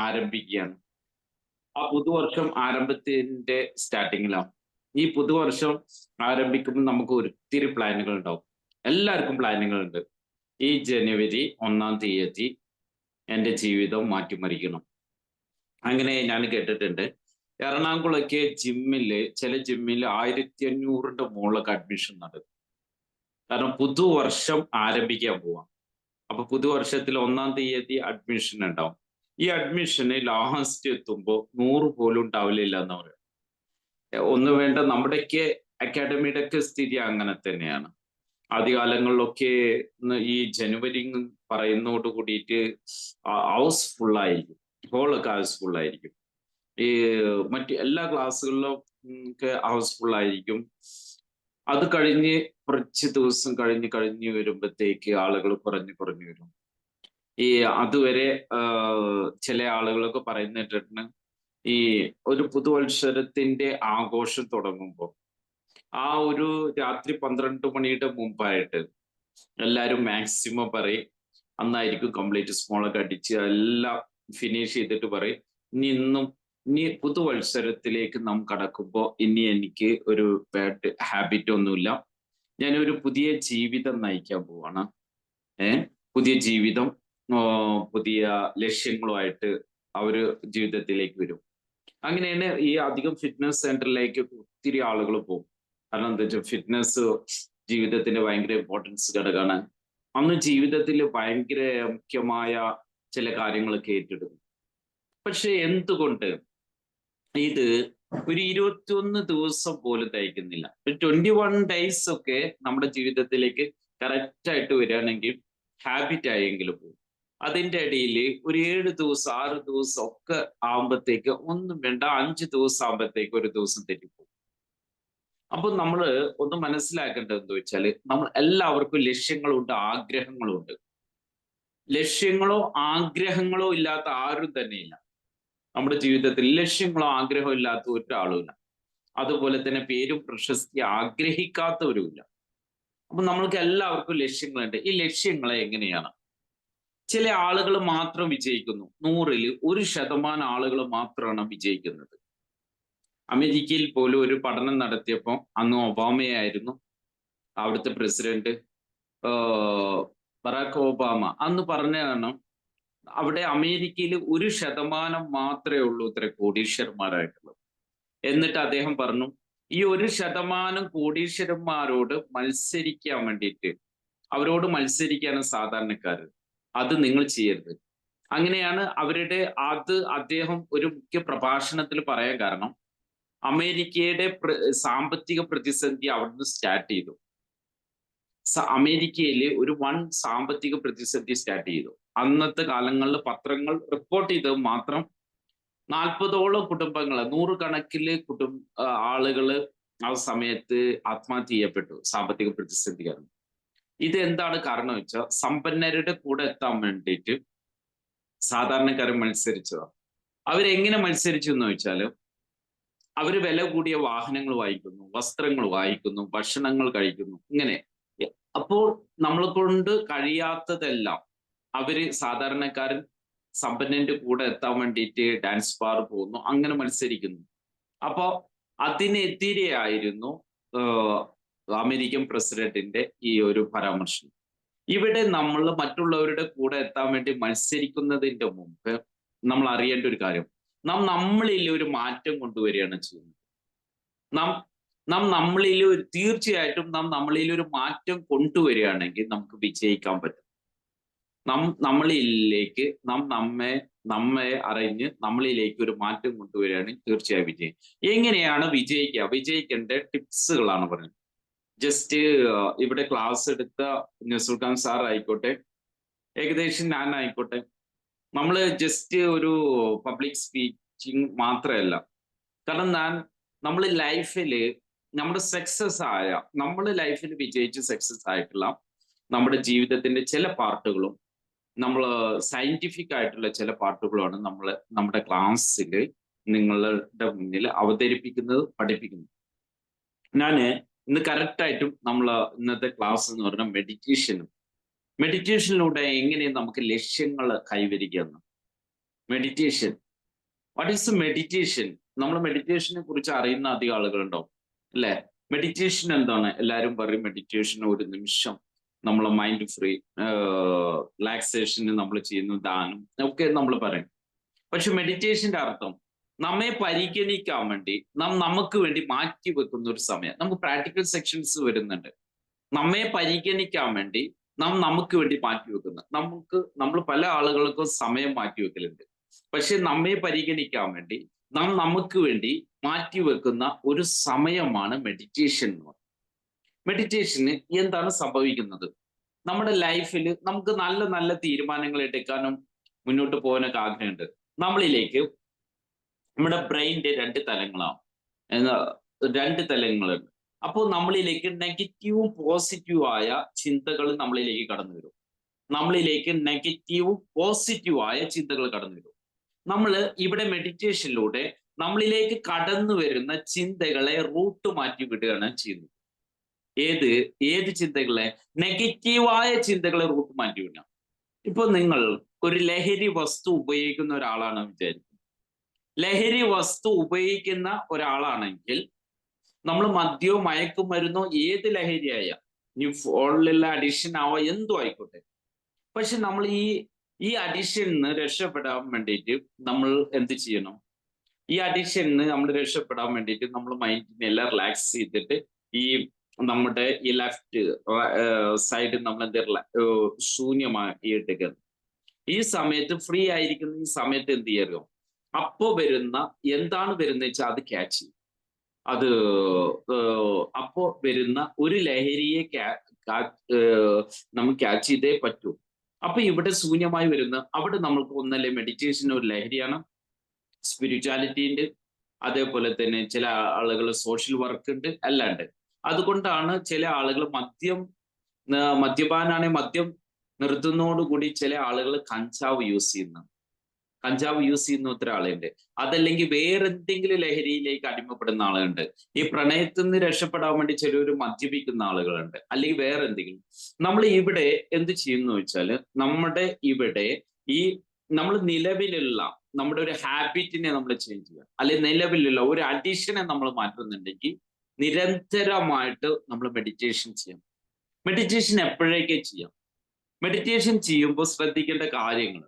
ആരംഭിക്കുകയാണ്. ആ പുതുവർഷം ആരംഭത്തിന്റെ സ്റ്റാർട്ടിങ്ങിലാണ്. ഈ പുതുവർഷം ആരംഭിക്കുമ്പോൾ നമുക്ക് ഒത്തിരി പ്ലാനുകൾ ഉണ്ടാവും. എല്ലാവർക്കും പ്ലാനുകൾ ഉണ്ട്. ഈ ജനുവരി 1-ാം തീയതി എൻ്റെ ജീവിതം മാറ്റിമറിക്കണം. അങ്ങനെ ഞാൻ കേട്ടിട്ടുണ്ട്. എറണാകുളത്തെ ചില ജിമ്മിൽ 1500ന്റെ മുകളിലൊക്കെ അഡ്മിഷൻ നടക്കും. കാരണം പുതുവർഷം ആരംഭിക്കാൻ പോവാം. അപ്പൊ പുതുവർഷത്തിൽ 1-ാം തീയതി അഡ്മിഷൻ ഉണ്ടാവും. ഈ അഡ്മിഷന് ലാസ്റ്റ് എത്തുമ്പോൾ 100 പോലും ഉണ്ടാവില്ല എന്ന് പറയും. ഒന്ന് വേണ്ട, നമ്മുടെയൊക്കെ അക്കാഡമിയുടെ ഒക്കെ സ്ഥിതി അങ്ങനെ തന്നെയാണ്. ആദ്യകാലങ്ങളിലൊക്കെ ഈ ജനുവരി പറയുന്നതോട് കൂടിയിട്ട് ഹൗസ് ഫുള്ളായിരിക്കും. ഹോളൊക്കെ ഹൗസ് ഫുള്ളായിരിക്കും. ഈ മറ്റ് എല്ലാ ക്ലാസ്സുകളിലും ഒക്കെ ഹൗസ് ഫുള്ളായിരിക്കും. അത് കഴിഞ്ഞ് കുറച്ച് ദിവസം കഴിഞ്ഞ് വരുമ്പോഴത്തേക്ക് ആളുകൾ കുറഞ്ഞു വരും. ഈ അതുവരെ ചില ആളുകളൊക്കെ പറയുന്നിട്ടുണ്ട്, ഈ ഒരു പുതുവത്സരത്തിന്റെ ആഘോഷം തുടങ്ങുമ്പോൾ ആ ഒരു രാത്രി 12 മണിയുടെ മുമ്പായിട്ട് എല്ലാവരും മാക്സിമം പറയും, അന്നായിരിക്കും കംപ്ലീറ്റ് സ്മോളൊക്കെ അടിച്ച് എല്ലാം ഫിനിഷ് ചെയ്തിട്ട് പറയും, ഇനി പുതുവത്സരത്തിലേക്ക് നാം കടക്കുമ്പോൾ ഇനി എനിക്ക് ഒരു ബാഡ് ഹാബിറ്റ് ഒന്നുമില്ല, ഞാനൊരു പുതിയ ജീവിതം നയിക്കാൻ പോവാണ്. പുതിയ ജീവിതം, പുതിയ ലക്ഷ്യങ്ങളുമായിട്ട് അവര് ജീവിതത്തിലേക്ക് വരും. അങ്ങനെയാണ് ഈ അധികം ഫിറ്റ്നസ് സെന്ററിലേക്ക് ഒത്തിരി ആളുകൾ പോകും. കാരണം എന്താ വെച്ചാൽ ഫിറ്റ്നസ് ജീവിതത്തിന്റെ ഭയങ്കര ഇമ്പോർട്ടൻസ് ഘടകമാണ്. അന്ന് ജീവിതത്തിൽ ഭയങ്കര മുഖ്യമായ ചില കാര്യങ്ങളൊക്കെ ഏറ്റെടുക്കും. പക്ഷെ എന്തുകൊണ്ട് ഇത് ഒരു 21 ദിവസം പോലും തയ്ക്കുന്നില്ല? ഒരു 21 ഡേയ്സ് ഒക്കെ നമ്മുടെ ജീവിതത്തിലേക്ക് കറക്റ്റ് ആയിട്ട് വരികയാണെങ്കിൽ ഹാബിറ്റ് ആയെങ്കിലും പോകും. അതിന്റെ ഇടയിൽ ഒരു 7 ദിവസം 6 ദിവസം ഒക്കെ ആകുമ്പോഴത്തേക്ക് ഒന്നും വേണ്ട, 5 ദിവസം ആകുമ്പോഴത്തേക്ക് ഒരു ദിവസം തെറ്റിപ്പോകും. അപ്പൊ നമ്മൾ ഒന്ന് മനസ്സിലാക്കേണ്ടത് എന്താ വെച്ചാൽ, നമ്മൾ എല്ലാവർക്കും ലക്ഷ്യങ്ങളുണ്ട്, ആഗ്രഹങ്ങളുണ്ട്. ലക്ഷ്യങ്ങളോ ആഗ്രഹങ്ങളോ ഇല്ലാത്ത ആരും തന്നെയില്ല നമ്മുടെ ജീവിതത്തിൽ. ലക്ഷ്യങ്ങളോ ആഗ്രഹമോ ഇല്ലാത്ത ഒരാളുമില്ല. അതുപോലെ തന്നെ പേരും പ്രശസ്തി ആഗ്രഹിക്കാത്തവരുമില്ല. അപ്പൊ നമ്മൾക്ക് എല്ലാവർക്കും ലക്ഷ്യങ്ങളുണ്ട്. ഈ ലക്ഷ്യങ്ങളെ എങ്ങനെയാണ്? ചില ആളുകൾ മാത്രം വിജയിക്കുന്നു. 100-ൽ 1% ആളുകൾ മാത്രമാണ് വിജയിക്കുന്നത്. അമേരിക്കയിൽ പോലും ഒരു പഠനം നടത്തിയപ്പോൾ, അന്ന് ഒബാമയായിരുന്നു അവിടുത്തെ പ്രസിഡന്റ്, ബറാക്ക് ഒബാമ അന്ന് പറഞ്ഞതാണ്, അവിടെ അമേരിക്കയിൽ 1% മാത്രമേ ഉള്ളൂ ഇത്ര കോടീശ്വരന്മാരായിട്ടുള്ളത്. എന്നിട്ട് അദ്ദേഹം പറഞ്ഞു, ഈ 1% കോടീശ്വരന്മാരോട് മത്സരിക്കാൻ വേണ്ടിയിട്ട്, അവരോട് മത്സരിക്കാണ് സാധാരണക്കാര്, അത് നിങ്ങൾ ചെയ്യരുത്. അങ്ങനെയാണ് അദ്ദേഹം ഒരു മുഖ്യ പ്രഭാഷണത്തിൽ പറയാൻ കാരണം, അമേരിക്കയുടെ സാമ്പത്തിക പ്രതിസന്ധി അവിടുന്ന് സ്റ്റാർട്ട് ചെയ്തു. അമേരിക്കയിൽ ഒരു വൻ സാമ്പത്തിക പ്രതിസന്ധി സ്റ്റാർട്ട് ചെയ്തു. അന്നത്തെ കാലങ്ങളിൽ പത്രങ്ങൾ റിപ്പോർട്ട് ചെയ്തത് മാത്രം 40ഓളം കുടുംബങ്ങള്, 100 കണക്കില് ആളുകള് ആ സമയത്ത് ആത്മഹത്യ ചെയ്യപ്പെട്ടു സാമ്പത്തിക പ്രതിസന്ധി കാരണം. ഇത് എന്താണ് കാരണം വെച്ചാൽ, സമ്പന്നരുടെ കൂടെ എത്താൻ വേണ്ടിയിട്ട് സാധാരണക്കാരൻ മത്സരിച്ചതാണ്. അവരെങ്ങനെ മത്സരിച്ചു എന്ന് വെച്ചാല്, അവര് വില കൂടിയ വാഹനങ്ങൾ വാങ്ങിക്കുന്നു, വസ്ത്രങ്ങൾ വാങ്ങിക്കുന്നു, ഭക്ഷണങ്ങൾ കഴിക്കുന്നു, ഇങ്ങനെ. അപ്പോൾ നമ്മളെ കൊണ്ട് കഴിയാത്തതെല്ലാം സാധാരണക്കാരൻ സമ്പന്നന്റെ കൂടെ എത്താൻ വേണ്ടിയിട്ട് ഡാൻസ് ബാർ പോകുന്നു, അങ്ങനെ മത്സരിക്കുന്നു. അപ്പോ അതിനെതിരെയായിരുന്നു അമേരിക്കൻ പ്രസിഡന്റിന്റെ ഈ ഒരു പരാമർശം. ഇവിടെ നമ്മൾ മറ്റുള്ളവരുടെ കൂടെ എത്താൻ വേണ്ടി മത്സരിക്കുന്നതിന്റെ മുമ്പ് നമ്മൾ അറിയേണ്ട ഒരു കാര്യം, നമ്മളിൽ ഒരു മാറ്റം കൊണ്ടുവരികയാണ് ചെയ്യുന്നത്. തീർച്ചയായിട്ടും നമ്മളിൽ ഒരു മാറ്റം കൊണ്ടുവരികയാണെങ്കിൽ നമുക്ക് വിജയിക്കാൻ പറ്റും. നമ്മെ അറിഞ്ഞ് നമ്മളിലേക്ക് ഒരു മാറ്റം കൊണ്ടുവരികയാണെങ്കിൽ തീർച്ചയായും വിജയം. എങ്ങനെയാണ് വിജയിക്കേണ്ട ടിപ്സുകളാണ് പറയുന്നത്. ജസ്റ്റ് ഇവിടെ ക്ലാസ് എടുത്ത നസുൽഖാൻ സാർ ആയിക്കോട്ടെ, ഏകദേശം ഞാൻ ആയിക്കോട്ടെ, നമ്മൾ ജസ്റ്റ് ഒരു പബ്ലിക് സ്പീച്ചിങ് മാത്രമല്ല. കാരണം നമ്മൾ ലൈഫിൽ ലൈഫിൽ വിജയിച്ച് സക്സസ് ആയിട്ടുള്ള നമ്മുടെ ജീവിതത്തിന്റെ ചില പാർട്ടുകളും, നമ്മൾ സയന്റിഫിക് ആയിട്ടുള്ള ചില പാർട്ടുകളുമാണ് നമ്മുടെ ക്ലാസ്സിൽ നിങ്ങളുടെ മുന്നിൽ അവതരിപ്പിക്കുന്നത്, പഠിപ്പിക്കുന്നത്. ഞാന് ഇന്ന് കറക്റ്റായിട്ടും ഇന്നത്തെ ക്ലാസ് എന്ന് പറഞ്ഞാൽ മെഡിറ്റേഷനിലൂടെ എങ്ങനെ നമുക്ക് ലക്ഷ്യങ്ങൾ കൈവരിക്കുക എന്ന്. മെഡിറ്റേഷൻ. What is meditation? നമ്മൾ മെഡിറ്റേഷനെ കുറിച്ച് അറിയുന്ന അധികം ആളുകളുണ്ടാവും അല്ലെ? മെഡിറ്റേഷൻ എന്താണ്? എല്ലാവരും പറയും മെഡിറ്റേഷൻ ഒരു നിമിഷം നമ്മളെ മൈൻഡ് ഫ്രീ റിലാക്സേഷന് നമ്മൾ ചെയ്യുന്ന ദാനം ഒക്കെ നമ്മൾ പറയും. പക്ഷെ മെഡിറ്റേഷന്റെ അർത്ഥം നമ്മെ പരിഗണിക്കാൻ വേണ്ടി നമുക്ക് വേണ്ടി മാറ്റി വെക്കുന്ന ഒരു സമയം. നമുക്ക് പ്രാക്ടിക്കൽ സെക്ഷൻസ് വരുന്നുണ്ട്. നമ്മെ പരിഗണിക്കാൻ വേണ്ടി നമുക്ക് വേണ്ടി മാറ്റി വെക്കുന്ന നമ്മൾ പല ആളുകൾക്കും സമയം മാറ്റി വെക്കലുണ്ട്. പക്ഷെ നമ്മെ പരിഗണിക്കാൻ വേണ്ടി നമുക്ക് വേണ്ടി മാറ്റിവെക്കുന്ന ഒരു സമയമാണ് മെഡിറ്റേഷൻ എന്ന് പറയുന്നത്. മെഡിറ്റേഷന് എന്താണ് സംഭവിക്കുന്നത്? നമ്മുടെ ലൈഫിൽ നമുക്ക് നല്ല നല്ല തീരുമാനങ്ങൾ എടുക്കാനും മുന്നോട്ട് പോകാനൊക്കെ ആഗ്രഹമുണ്ട്. നമ്മളിലേക്ക് നമ്മുടെ ബ്രെയിനിന്റെ രണ്ട് തലങ്ങളുണ്ട്. അപ്പോൾ നമ്മളിലേക്ക് നെഗറ്റീവും പോസിറ്റീവും ആയ ചിന്തകൾ നമ്മളിലേക്ക് കടന്നു വരും. നമ്മൾ ഇവിടെ മെഡിറ്റേഷനിലൂടെ നമ്മളിലേക്ക് കടന്നു വരുന്ന ചിന്തകളെ റൂട്ട് മാറ്റി വിടുകയാണ് ചെയ്യുന്നത്. ഏത് ചിന്തകളെ? നെഗറ്റീവായ ചിന്തകളെ റൂട്ട് മാറ്റി വിടുക. ഇപ്പൊ നിങ്ങൾ ഒരു ലഹരി വസ്തു ഉപയോഗിക്കുന്ന ഒരാളാണ് വിചാരിക്കുന്നത്. ലഹരി വസ്തു ഉപയോഗിക്കുന്ന ഒരാളാണെങ്കിൽ നമ്മൾ മദ്യമോ മയക്കുമരുന്നോ ഏത് ലഹരിയായ ഇനി ഫോണിലുള്ള അഡിക്ഷൻ ആവോ എന്തോ ആയിക്കോട്ടെ, പക്ഷെ നമ്മൾ ഈ അഡിക്ഷന് രക്ഷപ്പെടാൻ വേണ്ടിയിട്ട് നമ്മൾ എന്ത് ചെയ്യണം? ഈ അഡിക്ഷന് നമ്മൾ രക്ഷപ്പെടാൻ വേണ്ടിയിട്ട് നമ്മൾ മൈൻഡിനെ എല്ലാം റിലാക്സ് ചെയ്തിട്ട് ഈ നമ്മുടെ ഈ ലെഫ്റ്റ് സൈഡ് നമ്മൾ ശൂന്യമാക്കി ഈ സമയത്ത് ഫ്രീ ആയിരിക്കുന്ന ഈ സമയത്ത് എന്ത് ചെയ്യരുത്? അപ്പോ എന്താണ് വരുന്നത് വെച്ചാൽ അത് ക്യാച്ച് ചെയ്യും. അത് അപ്പോ വരുന്ന ഒരു ലഹരിയെ നമുക്ക് ക്യാച്ച് ചെയ്തേ പറ്റൂ. അപ്പൊ ഇവിടെ ശൂന്യമായി വരുന്ന അവിടെ നമ്മൾക്ക് ഒന്നല്ലേ മെഡിറ്റേഷൻ ഒരു ലഹരിയാണ്, സ്പിരിച്വാലിറ്റി ഉണ്ട്, അതേപോലെ തന്നെ ചില ആളുകൾ സോഷ്യൽ വർക്ക് ഉണ്ട്, എല്ലാം ഉണ്ട്. അതുകൊണ്ടാണ് ചില ആളുകൾ മദ്യപാനാണെങ്കിൽ മദ്യം നിർത്തുന്നതോടുകൂടി ചില ആളുകൾ കഞ്ചാവ് യൂസ് ചെയ്യുന്ന ഒത്തിരി ആളുണ്ട്. അതല്ലെങ്കിൽ വേറെന്തെങ്കിലും ലഹരിയിലേക്ക് അടിമപ്പെടുന്ന ആളുകളുണ്ട്. ഈ പ്രണയത്തിൽ നിന്ന് രക്ഷപ്പെടാൻ വേണ്ടി ചിലർ മദ്യപിക്കുന്ന ആളുകളുണ്ട്, അല്ലെങ്കിൽ വേറെ എന്തെങ്കിലും. നമ്മൾ ഇവിടെ എന്ത് ചെയ്യുന്നു വെച്ചാല് നമ്മുടെ ഇവിടെ നമ്മൾ നിലവിലുള്ള നമ്മുടെ ഒരു ഹാബിറ്റിനെ നമ്മൾ ചേഞ്ച് ചെയ്യുക, അല്ലെങ്കിൽ നിലവിലുള്ള ഒരു അഡിക്ഷനെ നമ്മൾ മാറ്റുന്നുണ്ടെങ്കിൽ നിരന്തരമായിട്ട് നമ്മൾ മെഡിറ്റേഷൻ ചെയ്യാം. മെഡിറ്റേഷൻ എപ്പോഴേക്കേ ചെയ്യാം? മെഡിറ്റേഷൻ ചെയ്യുമ്പോൾ ശ്രദ്ധിക്കേണ്ട കാര്യങ്ങൾ,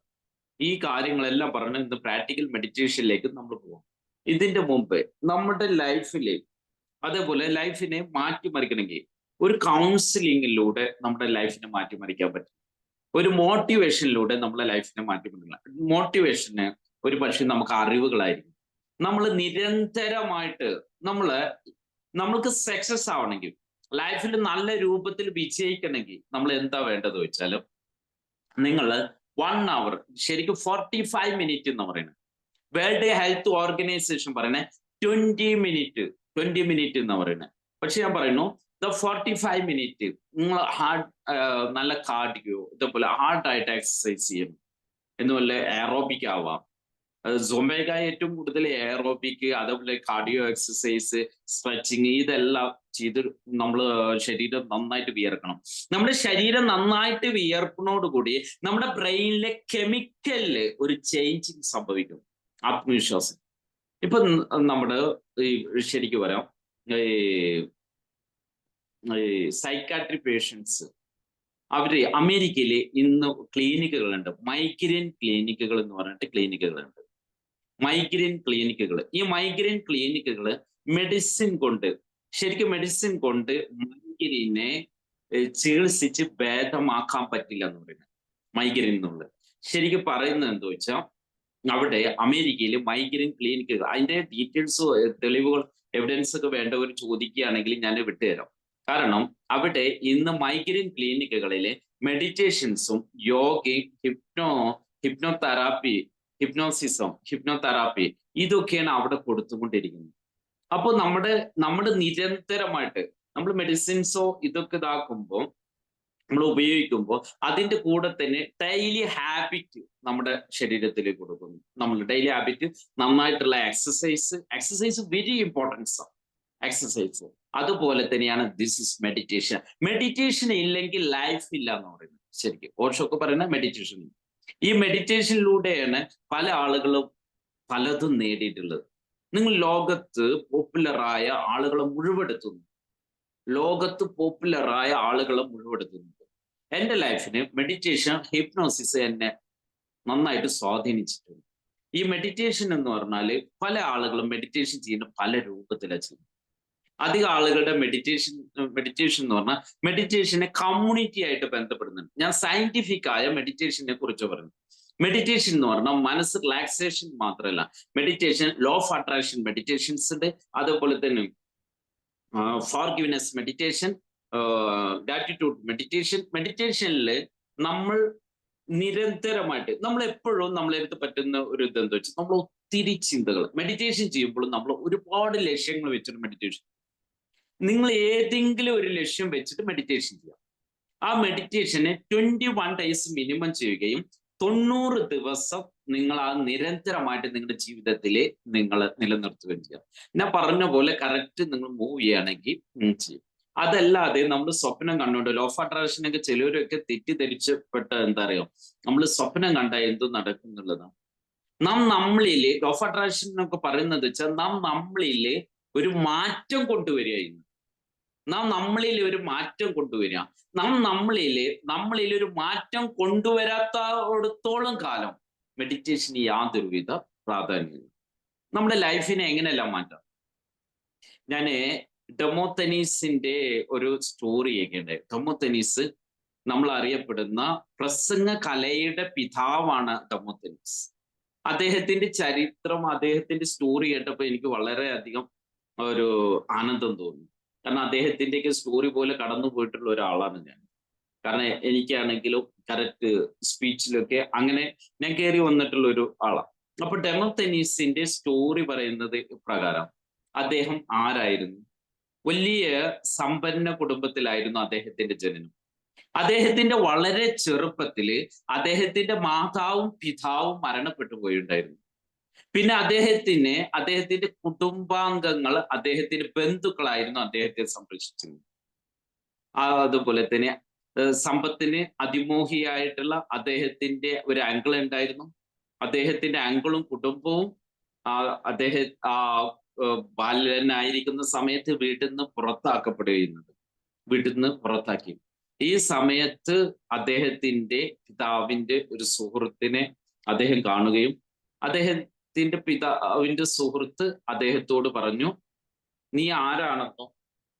ഈ കാര്യങ്ങളെല്ലാം പറഞ്ഞ് ഇന്ന് പ്രാക്ടിക്കൽ മെഡിറ്റേഷനിലേക്ക് നമ്മൾ പോകാം. ഇതിന്റെ മുമ്പ് നമ്മുടെ അതേപോലെ ലൈഫിനെ മാറ്റിമറിക്കണമെങ്കിൽ ഒരു കൗൺസിലിങ്ങിലൂടെ നമ്മുടെ ലൈഫിനെ മാറ്റിമറിക്കാൻ പറ്റും. ഒരു മോട്ടിവേഷനിലൂടെ നമ്മളെ ലൈഫിനെ മാറ്റിമറിക്കണം. മോട്ടിവേഷന് ഒരു പക്ഷേ നമുക്ക് അറിവുകളായിരിക്കും. നമ്മൾ നിരന്തരമായിട്ട് നമ്മൾക്ക് സക്സസ് ആവണമെങ്കിൽ, ലൈഫിൽ നല്ല രൂപത്തിൽ വിജയിക്കണമെങ്കിൽ നമ്മൾ എന്താ വേണ്ടത് വെച്ചാലും നിങ്ങൾ 1 hour, ശരിക്കും 45 മിനിറ്റ് എന്ന് പറയുന്നത് വേൾഡ് ഹെൽത്ത് ഓർഗനൈസേഷൻ പറയുന്നത് 20 മിനിറ്റ് എന്ന് പറയുന്നത്. പക്ഷെ ഞാൻ പറയുന്നു 45 മിനിറ്റ് നിങ്ങൾ നല്ല കാർഡിയോ, ഇതേപോലെ ഹാർഡായിട്ട് എക്സസൈസ് ചെയ്യണം. എന്നുപോലെ എയറോബിക് ആവാം. സൊമേഗ ഏറ്റവും കൂടുതൽ എയറോബിക്, അതേപോലെ കാർഡിയോ എക്സസൈസ്, സ്ട്രെച്ചിങ്, ഇതെല്ലാം ചെയ്ത് നമ്മൾ ശരീരം നന്നായിട്ട് വിയർക്കണം. നമ്മുടെ ശരീരം നന്നായിട്ട് വിയർപ്പിനോടുകൂടി നമ്മുടെ ബ്രെയിനിലെ കെമിക്കലില് ഒരു ചേഞ്ചിങ് സംഭവിക്കും. ആത്മവിശ്വാസം. ഇപ്പൊ നമ്മുടെ ശരിക്കും പറയാം, സൈക്കാട്രി പേഷ്യൻസ് അമേരിക്കയില് ഇന്ന് ക്ലിനിക്കുകളുണ്ട്, മൈഗ്രെയിൻ ക്ലിനിക്കുകൾ എന്ന് പറഞ്ഞിട്ട് ക്ലിനിക്കുകളുണ്ട്. ഈ മൈഗ്രെയിൻ ക്ലിനിക്കുകൾ മെഡിസിൻ കൊണ്ട് മൈഗ്രെയിനെ ചികിത്സിച്ച് ഭേദമാക്കാൻ പറ്റില്ല എന്ന് പറയുന്നത്. മൈഗ്രെയിൻ എന്നുള്ളത് ശരിക്കും പറയുന്നത് എന്താ വെച്ചാൽ, അവിടെ അമേരിക്കയിൽ മൈഗ്രെയിൻ ക്ലിനിക്കുകൾ, അതിന്റെ ഡീറ്റെയിൽസ്, തെളിവുകൾ, എവിഡൻസ് ഒക്കെ വേണ്ടവർ ചോദിക്കുകയാണെങ്കിൽ ഞാൻ വിട്ടുതരാം. കാരണം അവിടെ ഇന്ന് മൈഗ്രെയിൻ ക്ലിനിക്കുകളിലെ മെഡിറ്റേഷൻസും യോഗയും ഹിപ്നോതെറാപ്പി ഇതൊക്കെയാണ് അവിടെ കൊടുത്തുകൊണ്ടിരിക്കുന്നത്. അപ്പോൾ നമ്മുടെ നിരന്തരമായിട്ട് നമ്മൾ മെഡിസിൻസോ ഇതൊക്കെ ഇതാക്കുമ്പോൾ, നമ്മൾ ഉപയോഗിക്കുമ്പോൾ അതിന്റെ കൂടെ തന്നെ ഡെയിലി ഹാബിറ്റ് നമ്മുടെ ശരീരത്തിലേക്ക് കൊടുക്കുന്നു. നമ്മൾ ഡെയിലി ഹാബിറ്റ് നന്നായിട്ടുള്ള എക്സസൈസ് വെരി ഇമ്പോർട്ടൻസ് ആണ് എക്സസൈസ്. അതുപോലെ തന്നെയാണ് ദിസ് ഇസ് മെഡിറ്റേഷൻ. മെഡിറ്റേഷൻ ഇല്ലെങ്കിൽ ലൈഫ് ഇല്ല എന്ന് പറയുന്നത്. ശരിക്കും ഓഷോക്ക് പറയുന്ന മെഡിറ്റേഷൻ. ഈ മെഡിറ്റേഷനിലൂടെയാണ് പല ആളുകളും പലതും നേടിയിട്ടുള്ളത്. നിങ്ങൾ ലോകത്ത് പോപ്പുലറായ ആളുകളെ മുഴുവെടുത്തുന്നു. ലോകത്ത് പോപ്പുലറായ ആളുകളെ മുഴുവെടുത്തുന്നുണ്ട്. എൻ്റെ ലൈഫിന് മെഡിറ്റേഷൻ, ഹിപ്നോസിസ് എന്നെ നന്നായിട്ട് സ്വാധീനിച്ചിട്ടുണ്ട്. ഈ മെഡിറ്റേഷൻ എന്ന് പറഞ്ഞാല് പല ആളുകളും മെഡിറ്റേഷൻ ചെയ്യുന്ന പല രൂപത്തിലാണ് ചെയ്യുന്നത്. അധികം ആളുകളുടെ മെഡിറ്റേഷൻ എന്ന് പറഞ്ഞാൽ മെഡിറ്റേഷനെ കമ്മ്യൂണിറ്റി ആയിട്ട് ബന്ധപ്പെടുന്നുണ്ട്. ഞാൻ സയന്റിഫിക് ആയ മെഡിറ്റേഷനെ കുറിച്ച് പറഞ്ഞു. മെഡിറ്റേഷൻ എന്ന് പറഞ്ഞാൽ മനസ്സ് റിലാക്സേഷൻ മാത്രമല്ല, meditation law of attraction meditations ഉണ്ട്. അതുപോലെ തന്നെ ഫോർഗിവ്നെസ് മെഡിറ്റേഷൻ, ഗ്രാറ്റിറ്റ്യൂഡ് മെഡിറ്റേഷൻ. മെഡിറ്റേഷനിൽ നമ്മൾ നിരന്തരമായിട്ട് നമ്മൾ എപ്പോഴും നമ്മളെടുത്ത് പറ്റുന്ന ഒരു ഇതെന്താ വെച്ചാൽ നമ്മൾ ഒത്തിരി ചിന്തകൾ മെഡിറ്റേഷൻ ചെയ്യുമ്പോൾ നമ്മൾ ഒരുപാട് ലക്ഷ്യങ്ങൾ വെച്ചിട്ട് മെഡിറ്റേഷൻ. നിങ്ങൾ ഏതെങ്കിലും ഒരു ലക്ഷ്യം വെച്ചിട്ട് മെഡിറ്റേഷൻ ചെയ്യാം. ആ മെഡിറ്റേഷനെ 21 ഡേയ്സ് മിനിമം ചെയ്യുകയും 90 ദിവസം നിങ്ങൾ ആ നിരന്തരമായിട്ട് നിങ്ങളുടെ ജീവിതത്തിൽ നിങ്ങൾ നിലനിർത്തുകയും ചെയ്യാം. ഞാൻ പറഞ്ഞ പോലെ കറക്റ്റ് നിങ്ങൾ മൂവ് ചെയ്യുകയാണെങ്കിൽ ചെയ്യും. അതല്ലാതെ നമ്മൾ സ്വപ്നം കണ്ടുകൊണ്ട് ലോ ഓഫ് അട്രാക്ഷനൊക്കെ ചിലവരൊക്കെ തെറ്റിദ്ധരിച്ചപ്പെട്ട എന്താ അറിയോ, നമ്മൾ സ്വപ്നം കണ്ട എന്തും നടക്കും എന്നുള്ളതാണ്. നമ്മളില് ലോ ഓഫ് അട്രാക്ഷൻ എന്നൊക്കെ പറയുന്നത് വെച്ചാൽ നമ്മളില് ഒരു മാറ്റം കൊണ്ടുവരികയാണ്. നമ്മളിൽ ഒരു മാറ്റം കൊണ്ടുവരിക. നമ്മളിൽ ഒരു മാറ്റം കൊണ്ടുവരാത്തോളം കാലം മെഡിറ്റേഷന് യാതൊരുവിധ പ്രാധാന്യമില്ല. നമ്മുടെ ലൈഫിനെ എങ്ങനെയെല്ലാം മാറ്റാം. ഞാൻ ഡെമോത്തനീസിന്റെ ഒരു സ്റ്റോറി ഒക്കെ ഡെമോത്തനീസ് നമ്മൾ അറിയപ്പെടുന്ന പ്രസംഗ കലയുടെ പിതാവാണ് ഡെമോത്തനീസ്. അദ്ദേഹത്തിന്റെ ചരിത്രം, അദ്ദേഹത്തിന്റെ സ്റ്റോറി കേട്ടപ്പോൾ എനിക്ക് വളരെയധികം ഒരു ആനന്ദം തോന്നി. കാരണം അദ്ദേഹത്തിൻ്റെയൊക്കെ സ്റ്റോറി പോലെ കടന്നു പോയിട്ടുള്ള ഒരാളാണ് ഞാൻ. കാരണം എനിക്കാണെങ്കിലും കറക്റ്റ് സ്പീച്ചിലൊക്കെ അങ്ങനെ ഞാൻ കയറി വന്നിട്ടുള്ള ഒരു ആളാണ്. അപ്പൊ ഡെമോത്തനീസിന്റെ സ്റ്റോറി പറയുന്നത് പ്രകാരം അദ്ദേഹം ആരായിരുന്നു? വലിയ സമ്പന്ന കുടുംബത്തിലായിരുന്നു അദ്ദേഹത്തിന്റെ ജനനം. അദ്ദേഹത്തിന്റെ വളരെ ചെറുപ്പത്തില് അദ്ദേഹത്തിന്റെ മാതാവും പിതാവും മരണപ്പെട്ടു പോയിട്ടുണ്ടായിരുന്നു. പിന്നെ അദ്ദേഹത്തിന്റെ കുടുംബാംഗങ്ങൾ, അദ്ദേഹത്തിന്റെ ബന്ധുക്കളായിരുന്നു അദ്ദേഹത്തെ സംരക്ഷിച്ചിരുന്നത്. അതുപോലെ തന്നെ സമ്പത്തിന് അതിമോഹിയായിട്ടുള്ള അദ്ദേഹത്തിന്റെ ഒരു അങ്കിൾ ഉണ്ടായിരുന്നു. അദ്ദേഹത്തിന്റെ അങ്കിളും കുടുംബവും ബാലനായിരിക്കുന്ന സമയത്ത് വീട്ടിൽ നിന്ന് പുറത്താക്കി. ഈ സമയത്ത് അദ്ദേഹത്തിന്റെ പിതാവിന്റെ ഒരു സുഹൃത്തിനെ അദ്ദേഹം കാണുകയും അദ്ദേഹത്തിന്റെ പിതാവിന്റെ സുഹൃത്ത് അദ്ദേഹത്തോട് പറഞ്ഞു, നീ ആരാണെന്നോ,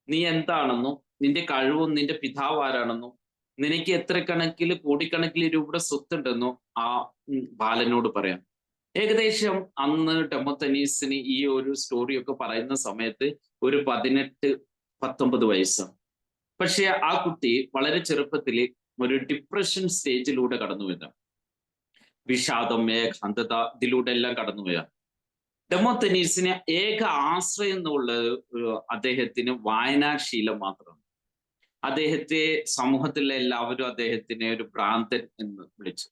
നീ എന്താണെന്നോ, നിന്റെ കഴിവും നിന്റെ പിതാവ് ആരാണെന്നോ, നിനക്ക് എത്ര കോടിക്കണക്കിന് രൂപയുടെ സ്വത്തുണ്ടെന്നോ ആ ബാലനോട് പറയാം. ഏകദേശം അന്ന് ഡെമോത്തനീസിന് ഈ ഒരു സ്റ്റോറിയൊക്കെ പറയുന്ന സമയത്ത് ഒരു 18-19 വയസ്സാണ്. പക്ഷെ ആ കുട്ടി വളരെ ചെറുപ്പത്തിൽ ഒരു ഡിപ്രഷൻ സ്റ്റേജിലൂടെ കടന്നു വരാം. വിഷാദം, ഏകാന്തത, ഇതിലൂടെ എല്ലാം കടന്നുപോയ ഡെമോത്തനീസിന് ഏക ആശ്രയം എന്നുള്ളത് അദ്ദേഹത്തിന് വായനാശീലം മാത്രമാണ്. അദ്ദേഹത്തെ സമൂഹത്തിലെ എല്ലാവരും അദ്ദേഹത്തിനെ ഒരു ഭ്രാന്തൻ എന്ന് വിളിച്ചു.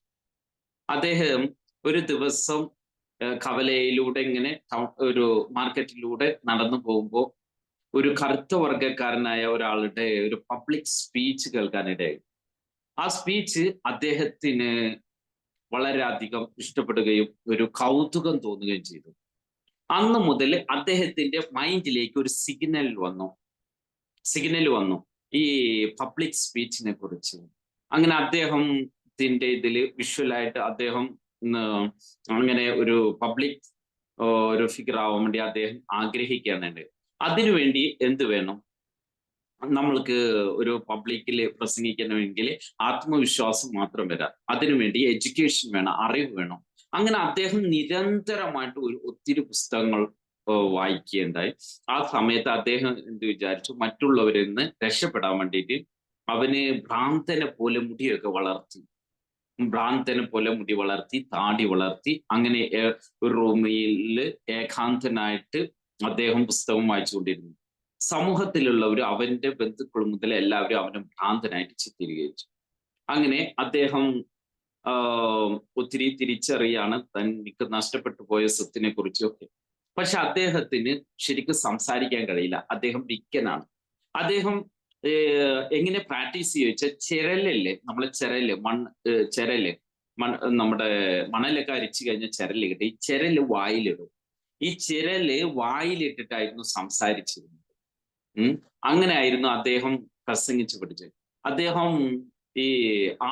അദ്ദേഹം ഒരു ദിവസം കവലയിലൂടെ ഇങ്ങനെ ഒരു മാർക്കറ്റിലൂടെ നടന്നു പോകുമ്പോൾ ഒരു കറുത്ത വർഗക്കാരനായ ഒരാളുടെ ഒരു പബ്ലിക് സ്പീച്ച് കേൾക്കാനിടയായി. ആ സ്പീച്ച് അദ്ദേഹത്തിന് വളരെയധികം ഇഷ്ടപ്പെടുകയും ഒരു കൗതുകം തോന്നുകയും ചെയ്തു. അന്ന് മുതൽ അദ്ദേഹത്തിന്റെ മൈൻഡിലേക്ക് ഒരു സിഗ്നൽ വന്നു ഈ പബ്ലിക് സ്പീച്ചിനെ കുറിച്ച്. അങ്ങനെ അദ്ദേഹത്തിന്റെ ഇതില് വിഷ്വലായിട്ട് അദ്ദേഹം അങ്ങനെ ഒരു പബ്ലിക് ഒരു ഫിഗർ ആവാൻ വേണ്ടി അദ്ദേഹം ആഗ്രഹിക്കുകയാണ്. അതിനുവേണ്ടി എന്ത് വേണം? നമ്മൾക്ക് ഒരു പബ്ലിക്കിൽ പ്രസംഗിക്കണമെങ്കിൽ ആത്മവിശ്വാസം മാത്രം വരാം. അതിനുവേണ്ടി എഡ്യൂക്കേഷൻ വേണം, അറിവ് വേണം. അങ്ങനെ അദ്ദേഹം നിരന്തരമായിട്ട് ഒത്തിരി പുസ്തകങ്ങൾ വായിക്കുകയുണ്ടായി. ആ സമയത്ത് അദ്ദേഹം എന്ത് വിചാരിച്ചു, മറ്റുള്ളവരിൽ നിന്ന് രക്ഷപ്പെടാൻ വേണ്ടിയിട്ട് അവന് ഭ്രാന്തനെ പോലെ മുടി വളർത്തി, താടി വളർത്തി. അങ്ങനെ ഒരു റൂമിൽ ഏകാന്തനായിട്ട് അദ്ദേഹം പുസ്തകം വായിച്ചുകൊണ്ടിരുന്നു. സമൂഹത്തിലുള്ളവർ, അവന്റെ ബന്ധുക്കൾ മുതൽ എല്ലാവരും അവനെ ഭ്രാന്തനായിട്ട് ചിത്രീകരിച്ചു. അങ്ങനെ അദ്ദേഹം ഒത്തിരി തിരിച്ചറിയാണ് തനിക്ക് നഷ്ടപ്പെട്ടു പോയ സ്വത്തിനെ കുറിച്ചൊക്കെ. പക്ഷെ അദ്ദേഹത്തിന് ശരിക്കും സംസാരിക്കാൻ കഴിയില്ല. അദ്ദേഹം വിക്കനാണ്. അദ്ദേഹം എങ്ങനെ പ്രാക്ടീസ് ചോദിച്ചാൽ ചിരലില്ലേ, നമ്മളെ ചിരല് നമ്മുടെ മണലൊക്കെ അരിച്ചു കഴിഞ്ഞാൽ ചിരല് കിട്ടും. ഈ ചിരല് വായിലിടും. ഈ ചിരല് വായിലിട്ടിട്ടായിരുന്നു സംസാരിച്ചിരുന്നത്. അങ്ങനെ ആയിരുന്നു അദ്ദേഹം പ്രസംഗിച്ചു പഠിച്ചത്. അദ്ദേഹം ഈ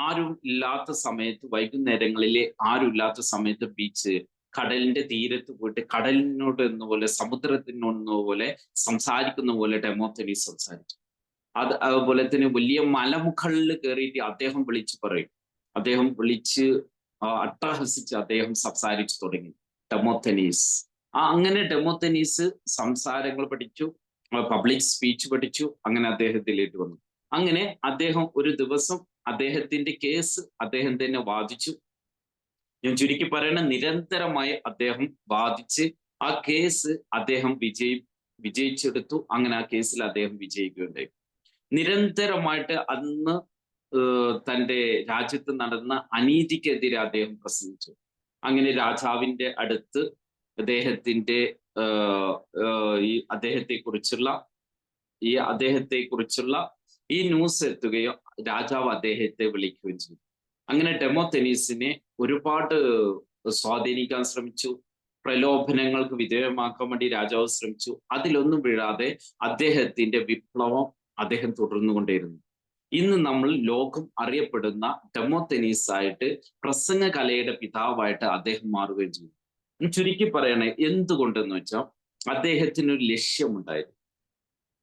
ആരും ഇല്ലാത്ത സമയത്ത്, വൈകുന്നേരങ്ങളിലെ ആരും ഇല്ലാത്ത സമയത്ത് ബീച്ച്, കടലിന്റെ തീരത്ത് പോയിട്ട് കടലിനോട് എന്നപോലെ സമുദ്രത്തിനൊന്നുപോലെ സംസാരിക്കുന്ന പോലെ ഡെമോത്തനീസ് സംസാരിച്ചു. അതുപോലെ തന്നെ വലിയ മലമുകളിൽ കയറിയിട്ട് അദ്ദേഹം വിളിച്ചു പറയും. അദ്ദേഹം വിളിച്ച് അട്ടഹസിച്ച് അദ്ദേഹം സംസാരിച്ചു തുടങ്ങി ഡെമോത്തനീസ്. അങ്ങനെ ഡെമോത്തനീസ് സംസാരങ്ങൾ പഠിച്ചു, പബ്ലിക് സ്പീച്ച് പഠിച്ചു. അങ്ങനെ അദ്ദേഹത്തിലേക്ക് വന്നു. അങ്ങനെ അദ്ദേഹം ഒരു ദിവസം അദ്ദേഹത്തിന്റെ കേസ് അദ്ദേഹം തന്നെ വാദിച്ചു. ഞാൻ ചുരുക്കി പറയണ, നിരന്തരമായി അദ്ദേഹം വാദിച്ച് ആ കേസ് അദ്ദേഹം വിജയിച്ചെടുത്തു. അങ്ങനെ ആ കേസിൽ അദ്ദേഹം വിജയിക്കുകയുണ്ടായി. നിരന്തരമായിട്ട് അന്ന് തന്റെ രാജ്യത്ത് നടന്ന അനീതിക്കെതിരെ അദ്ദേഹം പ്രസംഗിച്ചു. അങ്ങനെ രാജാവിന്റെ അടുത്ത് അദ്ദേഹത്തിന്റെ അദ്ദേഹത്തെക്കുറിച്ചുള്ള ഈ ന്യൂസ് എത്തുകയോ രാജാവ് അദ്ദേഹത്തെ വിളിക്കുകയും ചെയ്തു. അങ്ങനെ ഡെമോത്തനീസിനെ ഒരുപാട് സ്വാധീനിക്കാൻ ശ്രമിച്ചു. പ്രലോഭനങ്ങൾക്ക് വിധേയമാക്കാൻ വേണ്ടി രാജാവ് ശ്രമിച്ചു. അതിലൊന്നും വീഴാതെ അദ്ദേഹത്തിന്റെ വിപ്ലവം അദ്ദേഹം തുടർന്നുകൊണ്ടേയിരുന്നു. ഇന്ന് നമ്മൾ ലോകം അറിയപ്പെടുന്ന ഡെമോത്തനീസ് ആയിട്ട്, പ്രസംഗ കലയുടെ പിതാവായിട്ട് അദ്ദേഹം മാറുകയും ചെയ്തു. ചുരുക്കി പറയണേ, എന്തുകൊണ്ടെന്ന് വെച്ചാൽ അദ്ദേഹത്തിന് ഒരു ലക്ഷ്യമുണ്ടായിരുന്നു.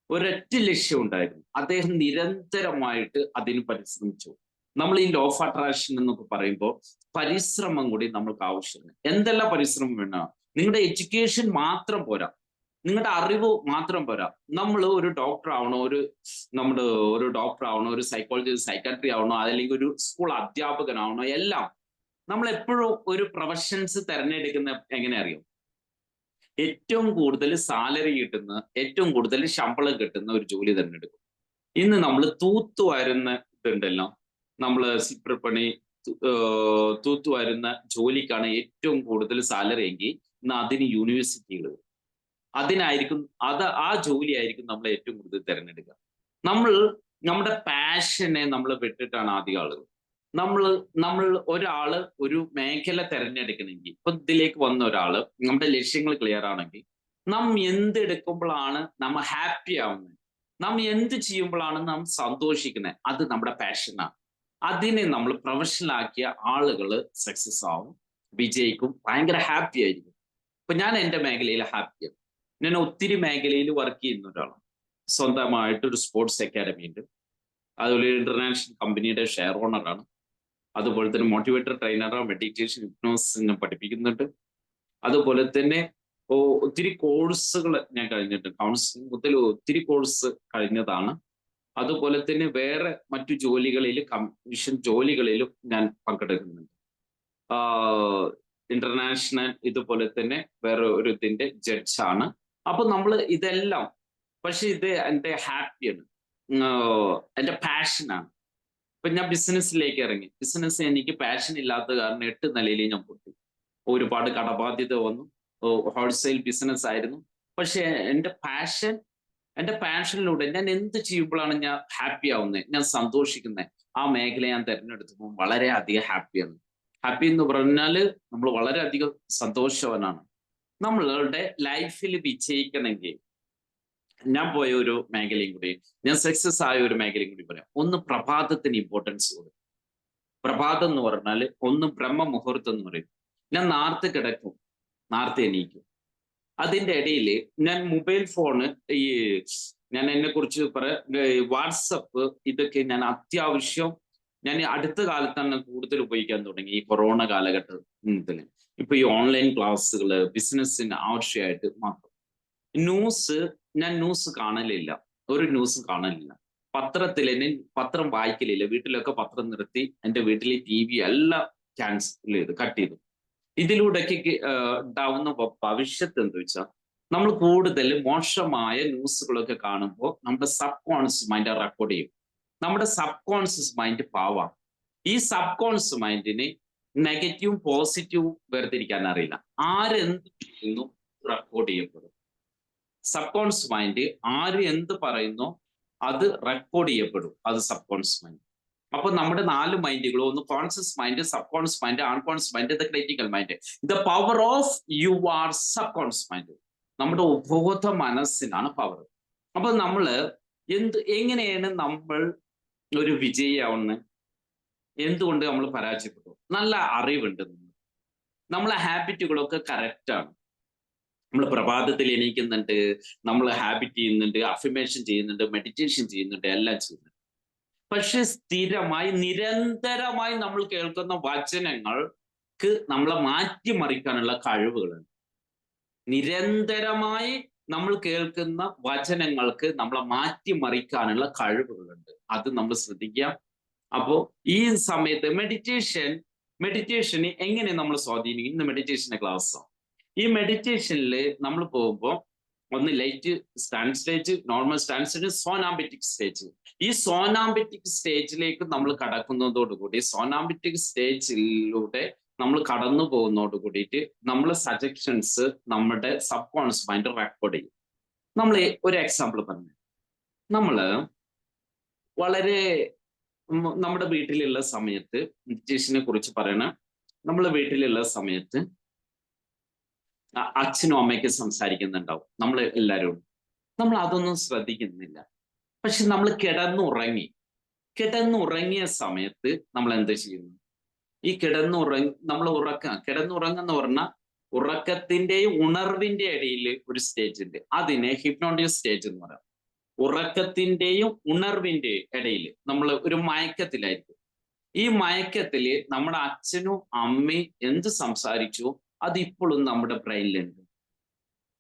ഒരൊറ്റ ലക്ഷ്യമുണ്ടായിരുന്നു. അദ്ദേഹം നിരന്തരമായിട്ട് അതിന് പരിശ്രമിച്ചു. നമ്മൾ ഈ ലോ ഓഫ് അട്രാക്ഷൻ എന്നൊക്കെ പറയുമ്പോൾ പരിശ്രമം കൂടി നമ്മൾക്ക് ആവശ്യമാണ്. എന്തെല്ലാം പരിശ്രമം വേണം? നിങ്ങളുടെ എഡ്യൂക്കേഷൻ മാത്രം പോരാ, നിങ്ങളുടെ അറിവ് മാത്രം പോരാ. നമ്മൾ ഒരു ഡോക്ടർ ആവണോ, ഒരു ഡോക്ടർ ആവണോ, ഒരു സൈക്കാട്രി ആവണോ, അല്ലെങ്കിൽ ഒരു സ്കൂൾ അധ്യാപകനാവണോ, എല്ലാം നമ്മൾ എപ്പോഴും ഒരു പ്രൊഫഷൻസ് തിരഞ്ഞെടുക്കുന്ന എങ്ങനെ അറിയും? ഏറ്റവും കൂടുതൽ സാലറി കിട്ടുന്ന, ഏറ്റവും കൂടുതൽ ശമ്പളം കിട്ടുന്ന ഒരു ജോലി തിരഞ്ഞെടുക്കും. ഇന്ന് നമ്മൾ തൂത്തുവാരുന്ന ഇതുണ്ടല്ലോ, നമ്മൾ സിപ്രപ്പണി തൂത്തുവാരുന്ന ജോലിക്കാണ് ഏറ്റവും കൂടുതൽ സാലറി എങ്കിൽ ഇന്ന് അതിന് യൂണിവേഴ്സിറ്റികൾ, ആ ജോലി ആയിരിക്കും നമ്മൾ ഏറ്റവും കൂടുതൽ തിരഞ്ഞെടുക്കുക. നമ്മുടെ പാഷനെ നമ്മൾ വിട്ടിട്ടാണ് ആദ്യ ആളുകൾ. നമ്മൾ ഒരാള് ഒരു മേഖല തിരഞ്ഞെടുക്കണമെങ്കിൽ, ഇപ്പൊ ഇതിലേക്ക് വന്ന ഒരാള് നമ്മുടെ ലക്ഷ്യങ്ങൾ ക്ലിയർ ആണെങ്കിൽ, എന്തെടുക്കുമ്പോഴാണ് നമ്മൾ ഹാപ്പി ആവുന്നത്, എന്ത് ചെയ്യുമ്പോഴാണ് നാം സന്തോഷിക്കുന്നത്, അത് നമ്മുടെ പാഷനാണ്. അതിനെ നമ്മൾ പ്രൊഫഷണൽ ആക്കിയ ആളുകൾ സക്സസ് ആവും, വിജയിക്കും, ഭയങ്കര ഹാപ്പി ആയിരിക്കും. ഇപ്പൊ ഞാൻ എൻ്റെ മേഖലയിൽ ഹാപ്പിയാണ്. ഞാൻ ഒത്തിരി മേഖലയിൽ വർക്ക് ചെയ്യുന്ന ഒരാളാണ്. സ്വന്തമായിട്ട് ഒരു സ്പോർട്സ് അക്കാഡമി ഉണ്ട്. അതുപോലെ ഇന്റർനാഷണൽ കമ്പനിയുടെ ഷെയർ ഓണറാണ്. അതുപോലെ തന്നെ മോട്ടിവേറ്റർ ട്രെയിനറാണ്. മെഡിറ്റേഷൻ, ഹിപ്നോസിസ് പഠിപ്പിക്കുന്നുണ്ട്. അതുപോലെ തന്നെ ഒത്തിരി കോഴ്സുകൾ ഞാൻ കഴിഞ്ഞിട്ടുണ്ട്. കൗൺസിലിംഗ് മുതൽ ഒത്തിരി കോഴ്സ് കഴിഞ്ഞതാണ്. അതുപോലെ തന്നെ വേറെ മറ്റു ജോലികളിൽ, കമ്മീഷൻ ജോലികളിലും ഞാൻ പങ്കെടുക്കുന്നുണ്ട്. ഇന്റർനാഷണൽ ഇതുപോലെ തന്നെ വേറെ ഒരു ഇതിന്റെ ജഡ്ജാണ്. അപ്പൊ നമ്മൾ ഇതെല്ലാം, പക്ഷെ ഇത് എൻ്റെ ഹാപ്പിയാണ്, എൻ്റെ പാഷനാണ്. ഇപ്പൊ ഞാൻ ബിസിനസ്സിലേക്ക് ഇറങ്ങി. ബിസിനസ് എനിക്ക് പാഷൻ ഇല്ലാത്ത കാരണം 8 നിലയിൽ ഞാൻ പൊട്ടി. ഒരുപാട് കടബാധ്യത വന്നു. ഹോൾസെയിൽ ബിസിനസ് ആയിരുന്നു. പക്ഷെ എൻ്റെ പാഷനിലൂടെ ഞാൻ എന്ത് ചെയ്യുമ്പോഴാണ് ഞാൻ ഹാപ്പി ആവുന്നത്, ഞാൻ സന്തോഷിക്കുന്നത്, ആ മേഖല ഞാൻ തിരഞ്ഞെടുത്തപ്പോൾ വളരെ അധികം ഹാപ്പിയാണ്. ഹാപ്പി എന്ന് പറഞ്ഞാല് നമ്മൾ വളരെയധികം സന്തോഷവാനാണ്. നമ്മളുടെ ലൈഫിൽ വിജയിക്കണമെങ്കിൽ ഞാൻ പോയ ഒരു മേഖലയും കൂടി, ഞാൻ സക്സസ് ആയ ഒരു മേഖലയും കൂടി പറയാം. ഒന്ന്, പ്രഭാതത്തിന് ഇമ്പോർട്ടൻസ് കൊടുക്കും. പ്രഭാതം എന്ന് പറഞ്ഞാൽ ഒന്ന് ബ്രഹ്മ മുഹൂർത്തം എന്ന് പറയും. ഞാൻ നേരത്തെ കിടക്കും, നേരത്തെ എണീക്കും. അതിന്റെ ഇടയിൽ ഞാൻ മൊബൈൽ ഫോണ്, ഞാൻ എന്നെ കുറിച്ച് വാട്സപ്പ്, ഇതൊക്കെ ഞാൻ അത്യാവശ്യം, ഞാൻ അടുത്ത കാലത്താണ് കൂടുതൽ ഉപയോഗിക്കാൻ തുടങ്ങി. ഈ കൊറോണ കാലഘട്ടത്തിൽ ഇപ്പൊ ഈ ഓൺലൈൻ ക്ലാസ്സുകൾ ബിസിനസ്സിന് ആവശ്യമായിട്ട് മാത്രം. ഞാൻ ന്യൂസ് കാണലില്ല, ഒരു ന്യൂസ് കാണലില്ല. പത്രം വായിക്കലില്ല. വീട്ടിലൊക്കെ പത്രം നിർത്തി, എൻ്റെ വീട്ടിലെ TV എല്ലാം ക്യാൻസൽ ചെയ്ത്, കട്ട് ചെയ്തു. ഇതിലൂടെയൊക്കെ ഉണ്ടാവുന്ന ഭവിഷ്യത്ത് എന്താ വെച്ചാൽ, നമ്മൾ കൂടുതൽ മോശമായ ന്യൂസുകളൊക്കെ കാണുമ്പോൾ നമ്മുടെ സബ് കോൺഷ്യസ് മൈൻഡ് റെക്കോർഡ് ചെയ്യും. നമ്മുടെ സബ് കോൺഷ്യസ് മൈൻഡ് പാവാം. ഈ സബ് കോൺഷ്യസ് മൈൻഡിന് നെഗറ്റീവും പോസിറ്റീവും വേർതിരിക്കാൻ അറിയില്ല. ആരെന്ത് ചെയ്യുന്നു റെക്കോർഡ് ചെയ്യപ്പെടും. സബ് കോൺഷ്യസ് മൈൻഡ് ആര് എന്ത് പറയുന്നോ അത് റെക്കോർഡ് ചെയ്യപ്പെടും. അത് സബ് കോൺഷ്യസ് മൈൻഡ്. അപ്പൊ നമ്മുടെ 4 മൈൻഡുകളും, ഒന്ന് conscious mind, sub conscious mind, unconscious mind, the critical mind. The power of your sub conscious mind, നമ്മുടെ ഉപബോധ മനസ്സിനാണ് പവർ. അപ്പൊ നമ്മള് എങ്ങനെയാണ് നമ്മൾ ഒരു വിജയിയാവുന്നത്? എന്തുകൊണ്ട് നമ്മൾ പരാജയപ്പെട്ടു? നല്ല അറിവുണ്ട്, നമ്മളെ ഹാബിറ്റുകളൊക്കെ കറക്റ്റാണ്. നമ്മൾ പ്രഭാതത്തിൽ എണീക്കുന്നുണ്ട്, നമ്മൾ ഹാബിറ്റ് ചെയ്യുന്നുണ്ട്, അഫിമേഷൻ ചെയ്യുന്നുണ്ട്, മെഡിറ്റേഷൻ ചെയ്യുന്നുണ്ട്, എല്ലാം ചെയ്യുന്നുണ്ട്. പക്ഷെ സ്ഥിരമായി നിരന്തരമായി നമ്മൾ കേൾക്കുന്ന വചനങ്ങൾക്ക് നമ്മളെ മാറ്റിമറിക്കാനുള്ള കഴിവുകളുണ്ട്. നിരന്തരമായി നമ്മൾ കേൾക്കുന്ന വചനങ്ങൾക്ക് നമ്മളെ മാറ്റിമറിക്കാനുള്ള കഴിവുകളുണ്ട്. അത് നമ്മൾ ശ്രദ്ധിക്കുക. അപ്പോ ഈ സമയത്ത് മെഡിറ്റേഷന് എങ്ങനെ നമ്മൾ സ്വാധീനിക്കും? ഇന്ന് മെഡിറ്റേഷന്റെ ക്ലാസ്. ഈ മെഡിറ്റേഷനിൽ നമ്മൾ പോകുമ്പോൾ ഒന്ന് light stand stage, normal stand stage, somnambulistic stage. ഈ സോനാംബറ്റിക് സ്റ്റേജിലേക്ക് നമ്മൾ കടക്കുന്നതോടുകൂടി, സോനാംബറ്റിക് സ്റ്റേജിലൂടെ നമ്മൾ കടന്നു പോകുന്നതോട് കൂടിയിട്ട് നമ്മൾ സജഷൻസ് നമ്മുടെ സബ് കോൺഷ്യസ് മൈൻഡ് റെക്കോർഡ് ചെയ്യും. നമ്മൾ ഒരു എക്സാമ്പിൾ പറഞ്ഞു, നമ്മള് വളരെ നമ്മുടെ വീട്ടിലുള്ള സമയത്ത്, മെഡിറ്റേഷനെ കുറിച്ച് പറയണ, നമ്മളെ വീട്ടിലുള്ള സമയത്ത് അച്ഛനും അമ്മയ്ക്കും സംസാരിക്കുന്നുണ്ടാവും, നമ്മൾ എല്ലാവരും. നമ്മൾ അതൊന്നും ശ്രദ്ധിക്കുന്നില്ല. പക്ഷെ നമ്മൾ കിടന്നുറങ്ങിയ സമയത്ത് നമ്മൾ എന്ത് ചെയ്യുന്നു? ഈ നമ്മൾ കിടന്നുറങ്ങുന്ന പറഞ്ഞാൽ ഉറക്കത്തിന്റെയും ഉണർവിന്റെ ഇടയിൽ ഒരു സ്റ്റേജ് ഉണ്ട്. അതിനെ ഹിപ്നോട്ടിക് സ്റ്റേജ് എന്ന് പറയാം. ഉറക്കത്തിന്റെയും ഉണർവിന്റെ ഇടയിൽ നമ്മൾ ഒരു മയക്കത്തിലായിരിക്കും. ഈ മയക്കത്തില് നമ്മുടെ അച്ഛനും അമ്മയും എന്ത് സംസാരിച്ചു അത് ഇപ്പോഴും നമ്മുടെ ബ്രെയിനിലുണ്ട്,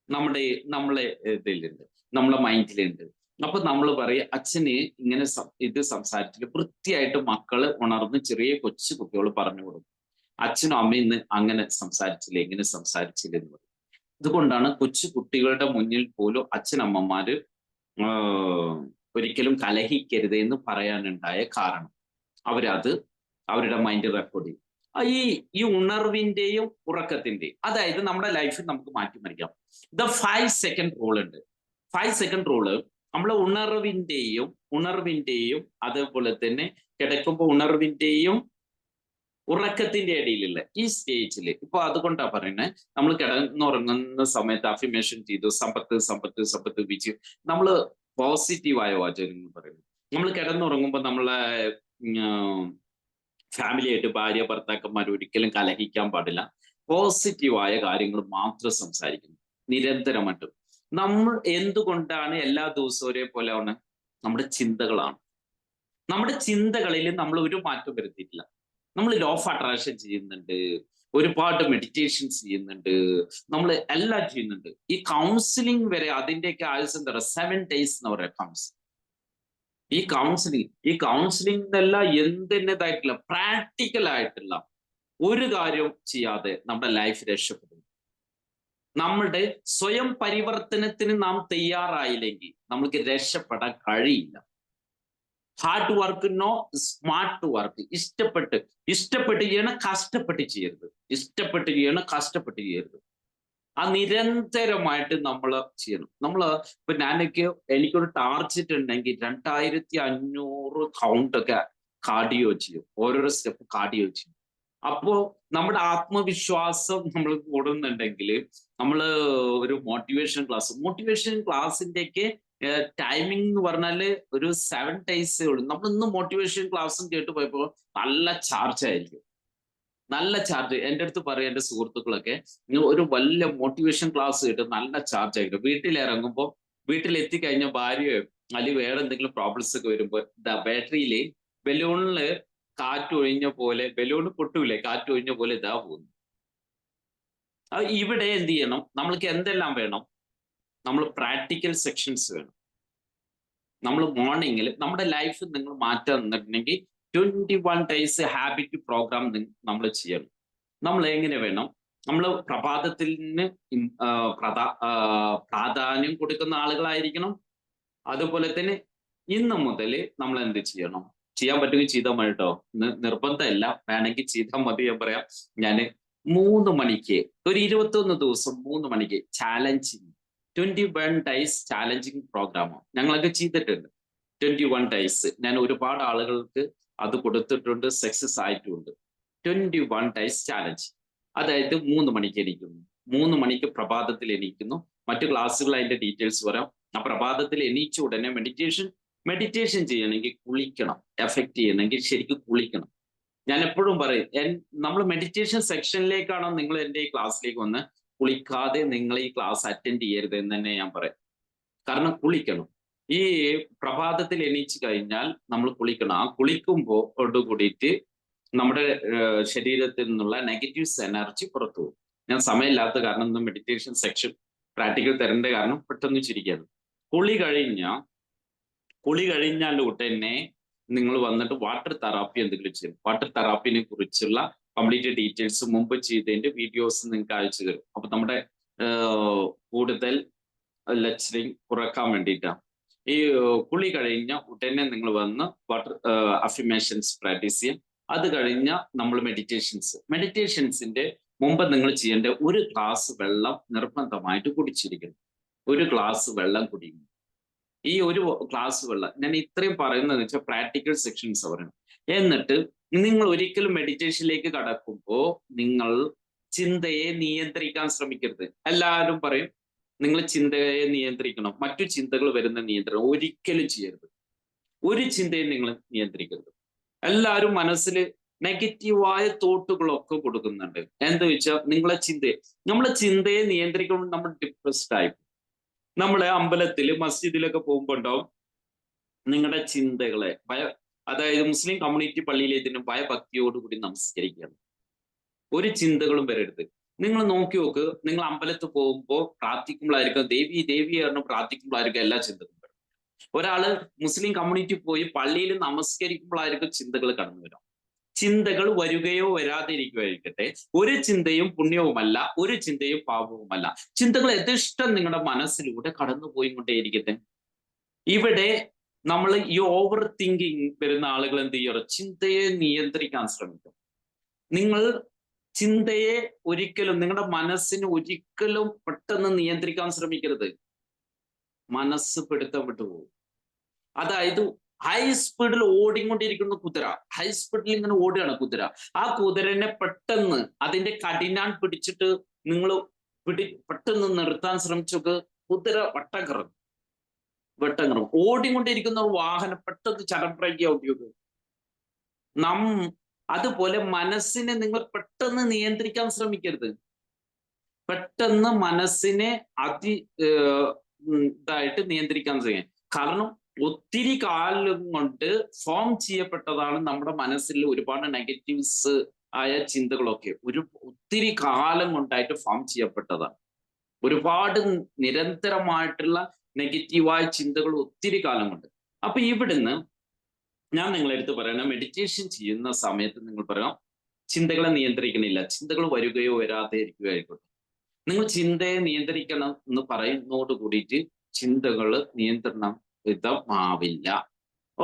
നമ്മളെ ഇതിലുണ്ട്, നമ്മളെ മൈൻഡിലുണ്ട്. അപ്പൊ നമ്മൾ പറയും, അച്ഛന് ഇങ്ങനെ ഇത് സംസാരിച്ചില്ല, വൃത്തിയായിട്ട് മക്കള് ഉണർന്ന് ചെറിയ കൊച്ചു കുട്ടികൾ പറഞ്ഞു കൊടുക്കും, അച്ഛനും അമ്മയും ഇന്ന് അങ്ങനെ സംസാരിച്ചില്ല, ഇങ്ങനെ സംസാരിച്ചില്ല എന്ന് പറയും. ഇതുകൊണ്ടാണ് കൊച്ചു കുട്ടികളുടെ മുന്നിൽ പോലും അച്ഛനമ്മമാര് ഒരിക്കലും കലഹിക്കരുത് എന്ന് പറയാനുണ്ടായ കാരണം. അവരത് അവരുടെ മൈൻഡ് റെക്കോർഡ് ചെയ്യും. ഈ ഉണർവിന്റെയും ഉറക്കത്തിന്റെയും, അതായത് നമ്മുടെ ലൈഫിൽ നമുക്ക് മാറ്റിമറിക്കാം. 5 സെക്കൻഡ് റൂൾ ഉണ്ട്. 5 സെക്കൻഡ് റൂള് നമ്മളെ ഉണർവിന്റെയും അതേപോലെ തന്നെ കിടക്കുമ്പോൾ ഉണർവിന്റെയും ഉറക്കത്തിന്റെ ഇടയിലുള്ള ഈ സ്റ്റേജിൽ, ഇപ്പൊ അതുകൊണ്ടാ പറയുന്നത്, നമ്മൾ കിടന്നുറങ്ങുന്ന സമയത്ത് അഫിമേഷൻ ചെയ്തു, സമ്പത്ത് വിജയം, നമ്മൾ പോസിറ്റീവായ വാചകങ്ങൾ പറയുന്നു. നമ്മൾ കിടന്നുറങ്ങുമ്പോൾ നമ്മളെ ഫാമിലിയായിട്ട്, ഭാര്യ ഭർത്താക്കന്മാർ ഒരിക്കലും കലഹിക്കാൻ പാടില്ല. പോസിറ്റീവായ കാര്യങ്ങൾ മാത്രം സംസാരിക്കുന്നു നിരന്തരമായിട്ടും. നമ്മൾ എന്തുകൊണ്ടാണ് എല്ലാ ദിവസവും ഒരേപോലെ ആണ്? നമ്മുടെ ചിന്തകളാണ്. നമ്മുടെ ചിന്തകളിൽ നമ്മൾ ഒരു മാറ്റം വരുത്തിയിട്ടില്ല. നമ്മൾ ലോ ഓഫ് അട്രാക്ഷൻ ചെയ്യുന്നുണ്ട്, ഒരുപാട് മെഡിറ്റേഷൻസ് ചെയ്യുന്നുണ്ട്, നമ്മൾ എല്ലാം ചെയ്യുന്നുണ്ട്. ഈ കൗൺസിലിംഗ് വരെ അതിൻ്റെയൊക്കെ ആയുസ് എന്താ പറയുക, 7 days എന്ന് പറയാം കൗൺസിലിംഗ്. ഈ കൗൺസിലിംഗിനെല്ലാം എന്തിൻ്റെതായിട്ടുള്ള പ്രാക്ടിക്കൽ ആയിട്ടുള്ള ഒരു കാര്യം ചെയ്യാതെ നമ്മുടെ ലൈഫ് രക്ഷപ്പെടും. നമ്മളുടെ സ്വയം പരിവർത്തനത്തിന് നാം തയ്യാറായില്ലെങ്കിൽ നമുക്ക് രക്ഷപ്പെടാൻ കഴിയില്ല. Hard work no smart work. ഇഷ്ടപ്പെട്ട് ചെയ്യണം, കഷ്ടപ്പെട്ട് ചെയ്യരുത്. കഷ്ടപ്പെട്ട് ചെയ്യരുത്. ആ നിരന്തരമായിട്ട് നമ്മൾ ചെയ്യണം. ഇപ്പൊ എനിക്കൊരു ടാർജറ്റ് ഉണ്ടെങ്കിൽ 2500 കൗണ്ടൊക്കെ കാർഡിയോ ചെയ്യും, ഓരോരോ സ്റ്റെപ്പ് കാർഡിയോ ചെയ്യും. അപ്പോ നമ്മുടെ ആത്മവിശ്വാസം നമ്മൾ കൂടുന്നുണ്ടെങ്കിൽ, നമ്മൾ ഒരു മോട്ടിവേഷൻ ക്ലാസ്സിന്റെയൊക്കെ ടൈമിംഗ് എന്ന് പറഞ്ഞാല് ഒരു 7 days ഉള്ളൂ. നമ്മൾ ഇന്ന് മോട്ടിവേഷൻ ക്ലാസ്സും കേട്ട് പോയപ്പോൾ നല്ല ചാർജ് ആയിരിക്കും, നല്ല ചാർജ്. എൻ്റെ അടുത്ത് പറയും എൻ്റെ സുഹൃത്തുക്കളൊക്കെ, ഒരു വലിയ മോട്ടിവേഷൻ ക്ലാസ് കേട്ട് നല്ല ചാർജ് ആയിരിക്കും. വീട്ടിലെത്തിക്കഴിഞ്ഞ ഭാര്യയോ അല്ലെങ്കിൽ വേറെ എന്തെങ്കിലും പ്രോബ്ലംസ് ഒക്കെ വരുമ്പോൾ ബാറ്ററിയില് ബലൂണില് കാറ്റൊഴിഞ്ഞ പോലെ, ബലൂൺ പൊട്ടൂലേ, കാറ്റൊഴിഞ്ഞ പോലെ ഇതാ പോകുന്നു. ഇവിടെ എന്ത് ചെയ്യണം? നമ്മൾക്ക് എന്തെല്ലാം വേണം? നമ്മൾ പ്രാക്ടിക്കൽ സെക്ഷൻസ് വേണം. നമ്മൾ മോർണിംഗിൽ നമ്മുടെ ലൈഫ് നിങ്ങൾ മാറ്റാൻ നിന്നിട്ടുണ്ടെങ്കിൽ 21 days ഹാബിറ്റ് പ്രോഗ്രാം നമ്മൾ ചെയ്യണം. നമ്മൾ എങ്ങനെ വേണം? നമ്മൾ പ്രഭാതത്തിന് പ്രാധാന്യം കൊടുക്കുന്ന ആളുകളായിരിക്കണം. അതുപോലെ തന്നെ ഇന്ന് മുതൽ നമ്മൾ എന്ത് ചെയ്യണം? ചെയ്യാൻ പറ്റുമെങ്കിൽ ചെയ്താൽ മതി കേട്ടോ, നിർബന്ധമല്ല, വേണമെങ്കിൽ ചെയ്താൽ മതി. ഞാൻ പറയാം, ഞാൻ 3 മണിക്ക് ഒരു 21 ദിവസം 3 മണിക്ക് ചാലഞ്ചിങ് 21 days ചാലഞ്ചിങ് പ്രോഗ്രാമോ ഞങ്ങളൊക്കെ ചെയ്തിട്ടുണ്ട്. 21 days ഞാൻ ഒരുപാട് ആളുകൾക്ക് അത് കൊടുത്തിട്ടുണ്ട്, സക്സസ് ആയിട്ടുണ്ട്. 21 ഡേയ്സ് ചാലഞ്ച്. അതായത് 3 മണിക്ക് എണീക്കുന്നു, 3 മണിക്ക് പ്രഭാതത്തിൽ എണീക്കുന്നു. മറ്റു ക്ലാസ്സുകൾ അതിന്റെ ഡീറ്റെയിൽസ് പറയാം. ആ പ്രഭാതത്തിൽ എണീച്ച ഉടനെ മെഡിറ്റേഷൻ ചെയ്യണമെങ്കിൽ കുളിക്കണം. എഫക്റ്റ് ചെയ്യണമെങ്കിൽ ശരിക്കും കുളിക്കണം. ഞാൻ എപ്പോഴും പറയും, നമ്മൾ മെഡിറ്റേഷൻ സെക്ഷനിലേക്കാണോ നിങ്ങൾ എൻ്റെ ഈ ക്ലാസ്സിലേക്ക് വന്ന്, കുളിക്കാതെ നിങ്ങൾ ഈ ക്ലാസ് അറ്റൻഡ് ചെയ്യരുത് എന്ന് തന്നെ ഞാൻ പറയും. കാരണം കുളിക്കണം. ഈ പ്രഭാതത്തിൽ എണീച്ച് കഴിഞ്ഞാൽ നമ്മൾ കുളിക്കണം. ആ കുളിക്കുമ്പോൾ കൂടിയിട്ട് നമ്മുടെ ശരീരത്തിൽ നിന്നുള്ള നെഗറ്റീവ്സ് എനർജി പുറത്തു പോകും. ഞാൻ സമയമില്ലാത്ത കാരണം മെഡിറ്റേഷൻ സെക്ഷൻ പ്രാക്ടിക്കൽ തരേണ്ട കാരണം പെട്ടെന്ന് ചിരിക്കുകയാണ്. കുളി കഴിഞ്ഞാൽ ഉടനെ നിങ്ങൾ വന്നിട്ട് വാട്ടർ തെറാപ്പി എന്തെങ്കിലും ചെയ്യും. വാട്ടർ തെറാപ്പിനെ കുറിച്ചുള്ള കംപ്ലീറ്റ് ഡീറ്റെയിൽസ് മുമ്പ് ചെയ്തതിന്റെ വീഡിയോസ് നിങ്ങൾക്ക് അയച്ചു തരും. അപ്പൊ നമ്മുടെ കൂടുതൽ ലെക്ചറിങ് കുറക്കാൻ വേണ്ടിയിട്ടാണ്. ഈ കുളി കഴിഞ്ഞ ഉടനെ നിങ്ങൾ വന്ന് വാട്ടർ അഫിമേഷൻസ് പ്രാക്ടീസ് ചെയ്യാം. അത് കഴിഞ്ഞ നമ്മൾ മെഡിറ്റേഷൻസിന്റെ മുമ്പ് നിങ്ങൾ ചെയ്യേണ്ട 1 ഗ്ലാസ് വെള്ളം നിർബന്ധമായിട്ട് കുടിച്ചിരിക്കണം. 1 ഗ്ലാസ് വെള്ളം കുടിക്കുന്നു. ഈ 1 ഗ്ലാസ് വെള്ളം ഞാൻ ഇത്രയും പറയുന്നത് വെച്ചാൽ പ്രാക്ടിക്കൽ സെക്ഷൻസ് പറയണം. എന്നിട്ട് നിങ്ങൾ ഒരിക്കലും മെഡിറ്റേഷനിലേക്ക് കടക്കുമ്പോൾ നിങ്ങൾ ചിന്തയെ നിയന്ത്രിക്കാൻ ശ്രമിക്കരുത്. എല്ലാവരും പറയും നിങ്ങൾ ചിന്തയെ നിയന്ത്രിക്കണം, മറ്റു ചിന്തകൾ വരുന്ന നിയന്ത്രണം ഒരിക്കലും ചെയ്യരുത്. ഒരു ചിന്തയും നിങ്ങൾ നിയന്ത്രിക്കരുത്. എല്ലാവരും മനസ്സിൽ നെഗറ്റീവായ തോട്ടുകളൊക്കെ കൊടുക്കുന്നുണ്ട്. എന്താ വെച്ചാൽ നമ്മളെ ചിന്തയെ നിയന്ത്രിക്കുമ്പോൾ നമ്മൾ ഡിപ്രസ്ഡ് ആയി. നമ്മളെ അമ്പലത്തിൽ മസ്ജിദിലൊക്കെ പോകുമ്പോൾ ഉണ്ടാവും നിങ്ങളുടെ ചിന്തകളെ അതായത് മുസ്ലിം കമ്മ്യൂണിറ്റി പള്ളിയിലേതിനും ഭയഭക്തിയോടുകൂടി നമസ്കരിക്കുകയാണ്. ഒരു ചിന്തകളും വരരുത്. നിങ്ങൾ നോക്കി നോക്ക്, നിങ്ങൾ അമ്പലത്തിൽ പോകുമ്പോൾ പ്രാർത്ഥിക്കുമ്പോഴായിരിക്കും ദേവി ദേവി എന്ന് പ്രാർത്ഥിക്കുമ്പോഴായിരിക്കും എല്ലാ ചിന്തകളും വരും. ഒരാള് മുസ്ലിം കമ്മ്യൂണിറ്റി പോയി പള്ളിയിൽ നമസ്കരിക്കുമ്പോഴായിരിക്കും ചിന്തകൾ കടന്നു വരാം. ചിന്തകൾ വരികയോ വരാതെ ഇരിക്കുകയായിരിക്കട്ടെ, ഒരു ചിന്തയും പുണ്യവുമല്ല, ഒരു ചിന്തയും പാപവുമല്ല. ചിന്തകൾ യഥേഷ്ടം നിങ്ങളുടെ മനസ്സിലൂടെ കടന്നുപോയിക്കൊണ്ടേയിരിക്കട്ടെ. ഇവിടെ നമ്മൾ ഈ ഓവർ തിങ്കിങ് വരുന്ന ആളുകൾ എന്ത് ചെയ്യണം? ചിന്തയെ നിയന്ത്രിക്കാൻ ശ്രമിക്കും. നിങ്ങൾ ചിന്തയെ ഒരിക്കലും, നിങ്ങളുടെ മനസ്സിന് ഒരിക്കലും പെട്ടെന്ന് നിയന്ത്രിക്കാൻ ശ്രമിക്കരുത്. മനസ്സ് പിടുത്തം വിട്ടുപോകും. അതായത് ഹൈ സ്പീഡിൽ ഓടിക്കൊണ്ടിരിക്കുന്ന കുതിര, ഹൈ സ്പീഡിൽ ഇങ്ങനെ ഓടുകയാണ് കുതിര. ആ കുതിരനെ പെട്ടെന്ന് അതിന്റെ കടിഞ്ഞാൺ പിടിച്ചിട്ട് നിങ്ങൾ പെട്ടെന്ന് നിർത്താൻ ശ്രമിച്ചൊക്കെ കുതിര വട്ടം കറങ്ങും. ഓടിക്കൊണ്ടിരിക്കുന്ന ഒരു വാഹനം പെട്ടെന്ന് ചടബ്രേക്ക് ഔട്ട് ചെയ്തു. അതുപോലെ മനസ്സിനെ നിങ്ങൾ പെട്ടെന്ന് നിയന്ത്രിക്കാൻ ശ്രമിക്കരുത്. പെട്ടെന്ന് മനസ്സിനെ ഇതായിട്ട് നിയന്ത്രിക്കാൻ ശ്രമിക്കാം. കാരണം ഒത്തിരി കാലം കൊണ്ട് ഫോം ചെയ്യപ്പെട്ടതാണ് നമ്മുടെ മനസ്സിൽ ഒരുപാട് നെഗറ്റീവ്സ് ആയ ചിന്തകളൊക്കെ. ഒത്തിരി കാലം കൊണ്ടായിട്ട് ഫോം ചെയ്യപ്പെട്ടതാണ്. ഒരുപാട് നിരന്തരമായിട്ടുള്ള നെഗറ്റീവായ ചിന്തകൾ ഒത്തിരി കാലം കൊണ്ട്. അപ്പൊ ഇവിടുന്ന് ഞാൻ നിങ്ങളെടുത്ത് പറയണം, മെഡിറ്റേഷൻ ചെയ്യുന്ന സമയത്ത് നിങ്ങൾ പറയാം ചിന്തകളെ നിയന്ത്രിക്കണില്ല, ചിന്തകൾ വരികയോ വരാതെ ഇരിക്കുകയോ ആയിക്കോട്ടെ. നിങ്ങൾ ചിന്തയെ നിയന്ത്രിക്കണം എന്ന് പറയുന്നതോട് കൂടിയിട്ട് ചിന്തകൾ നിയന്ത്രണമാവില്ല.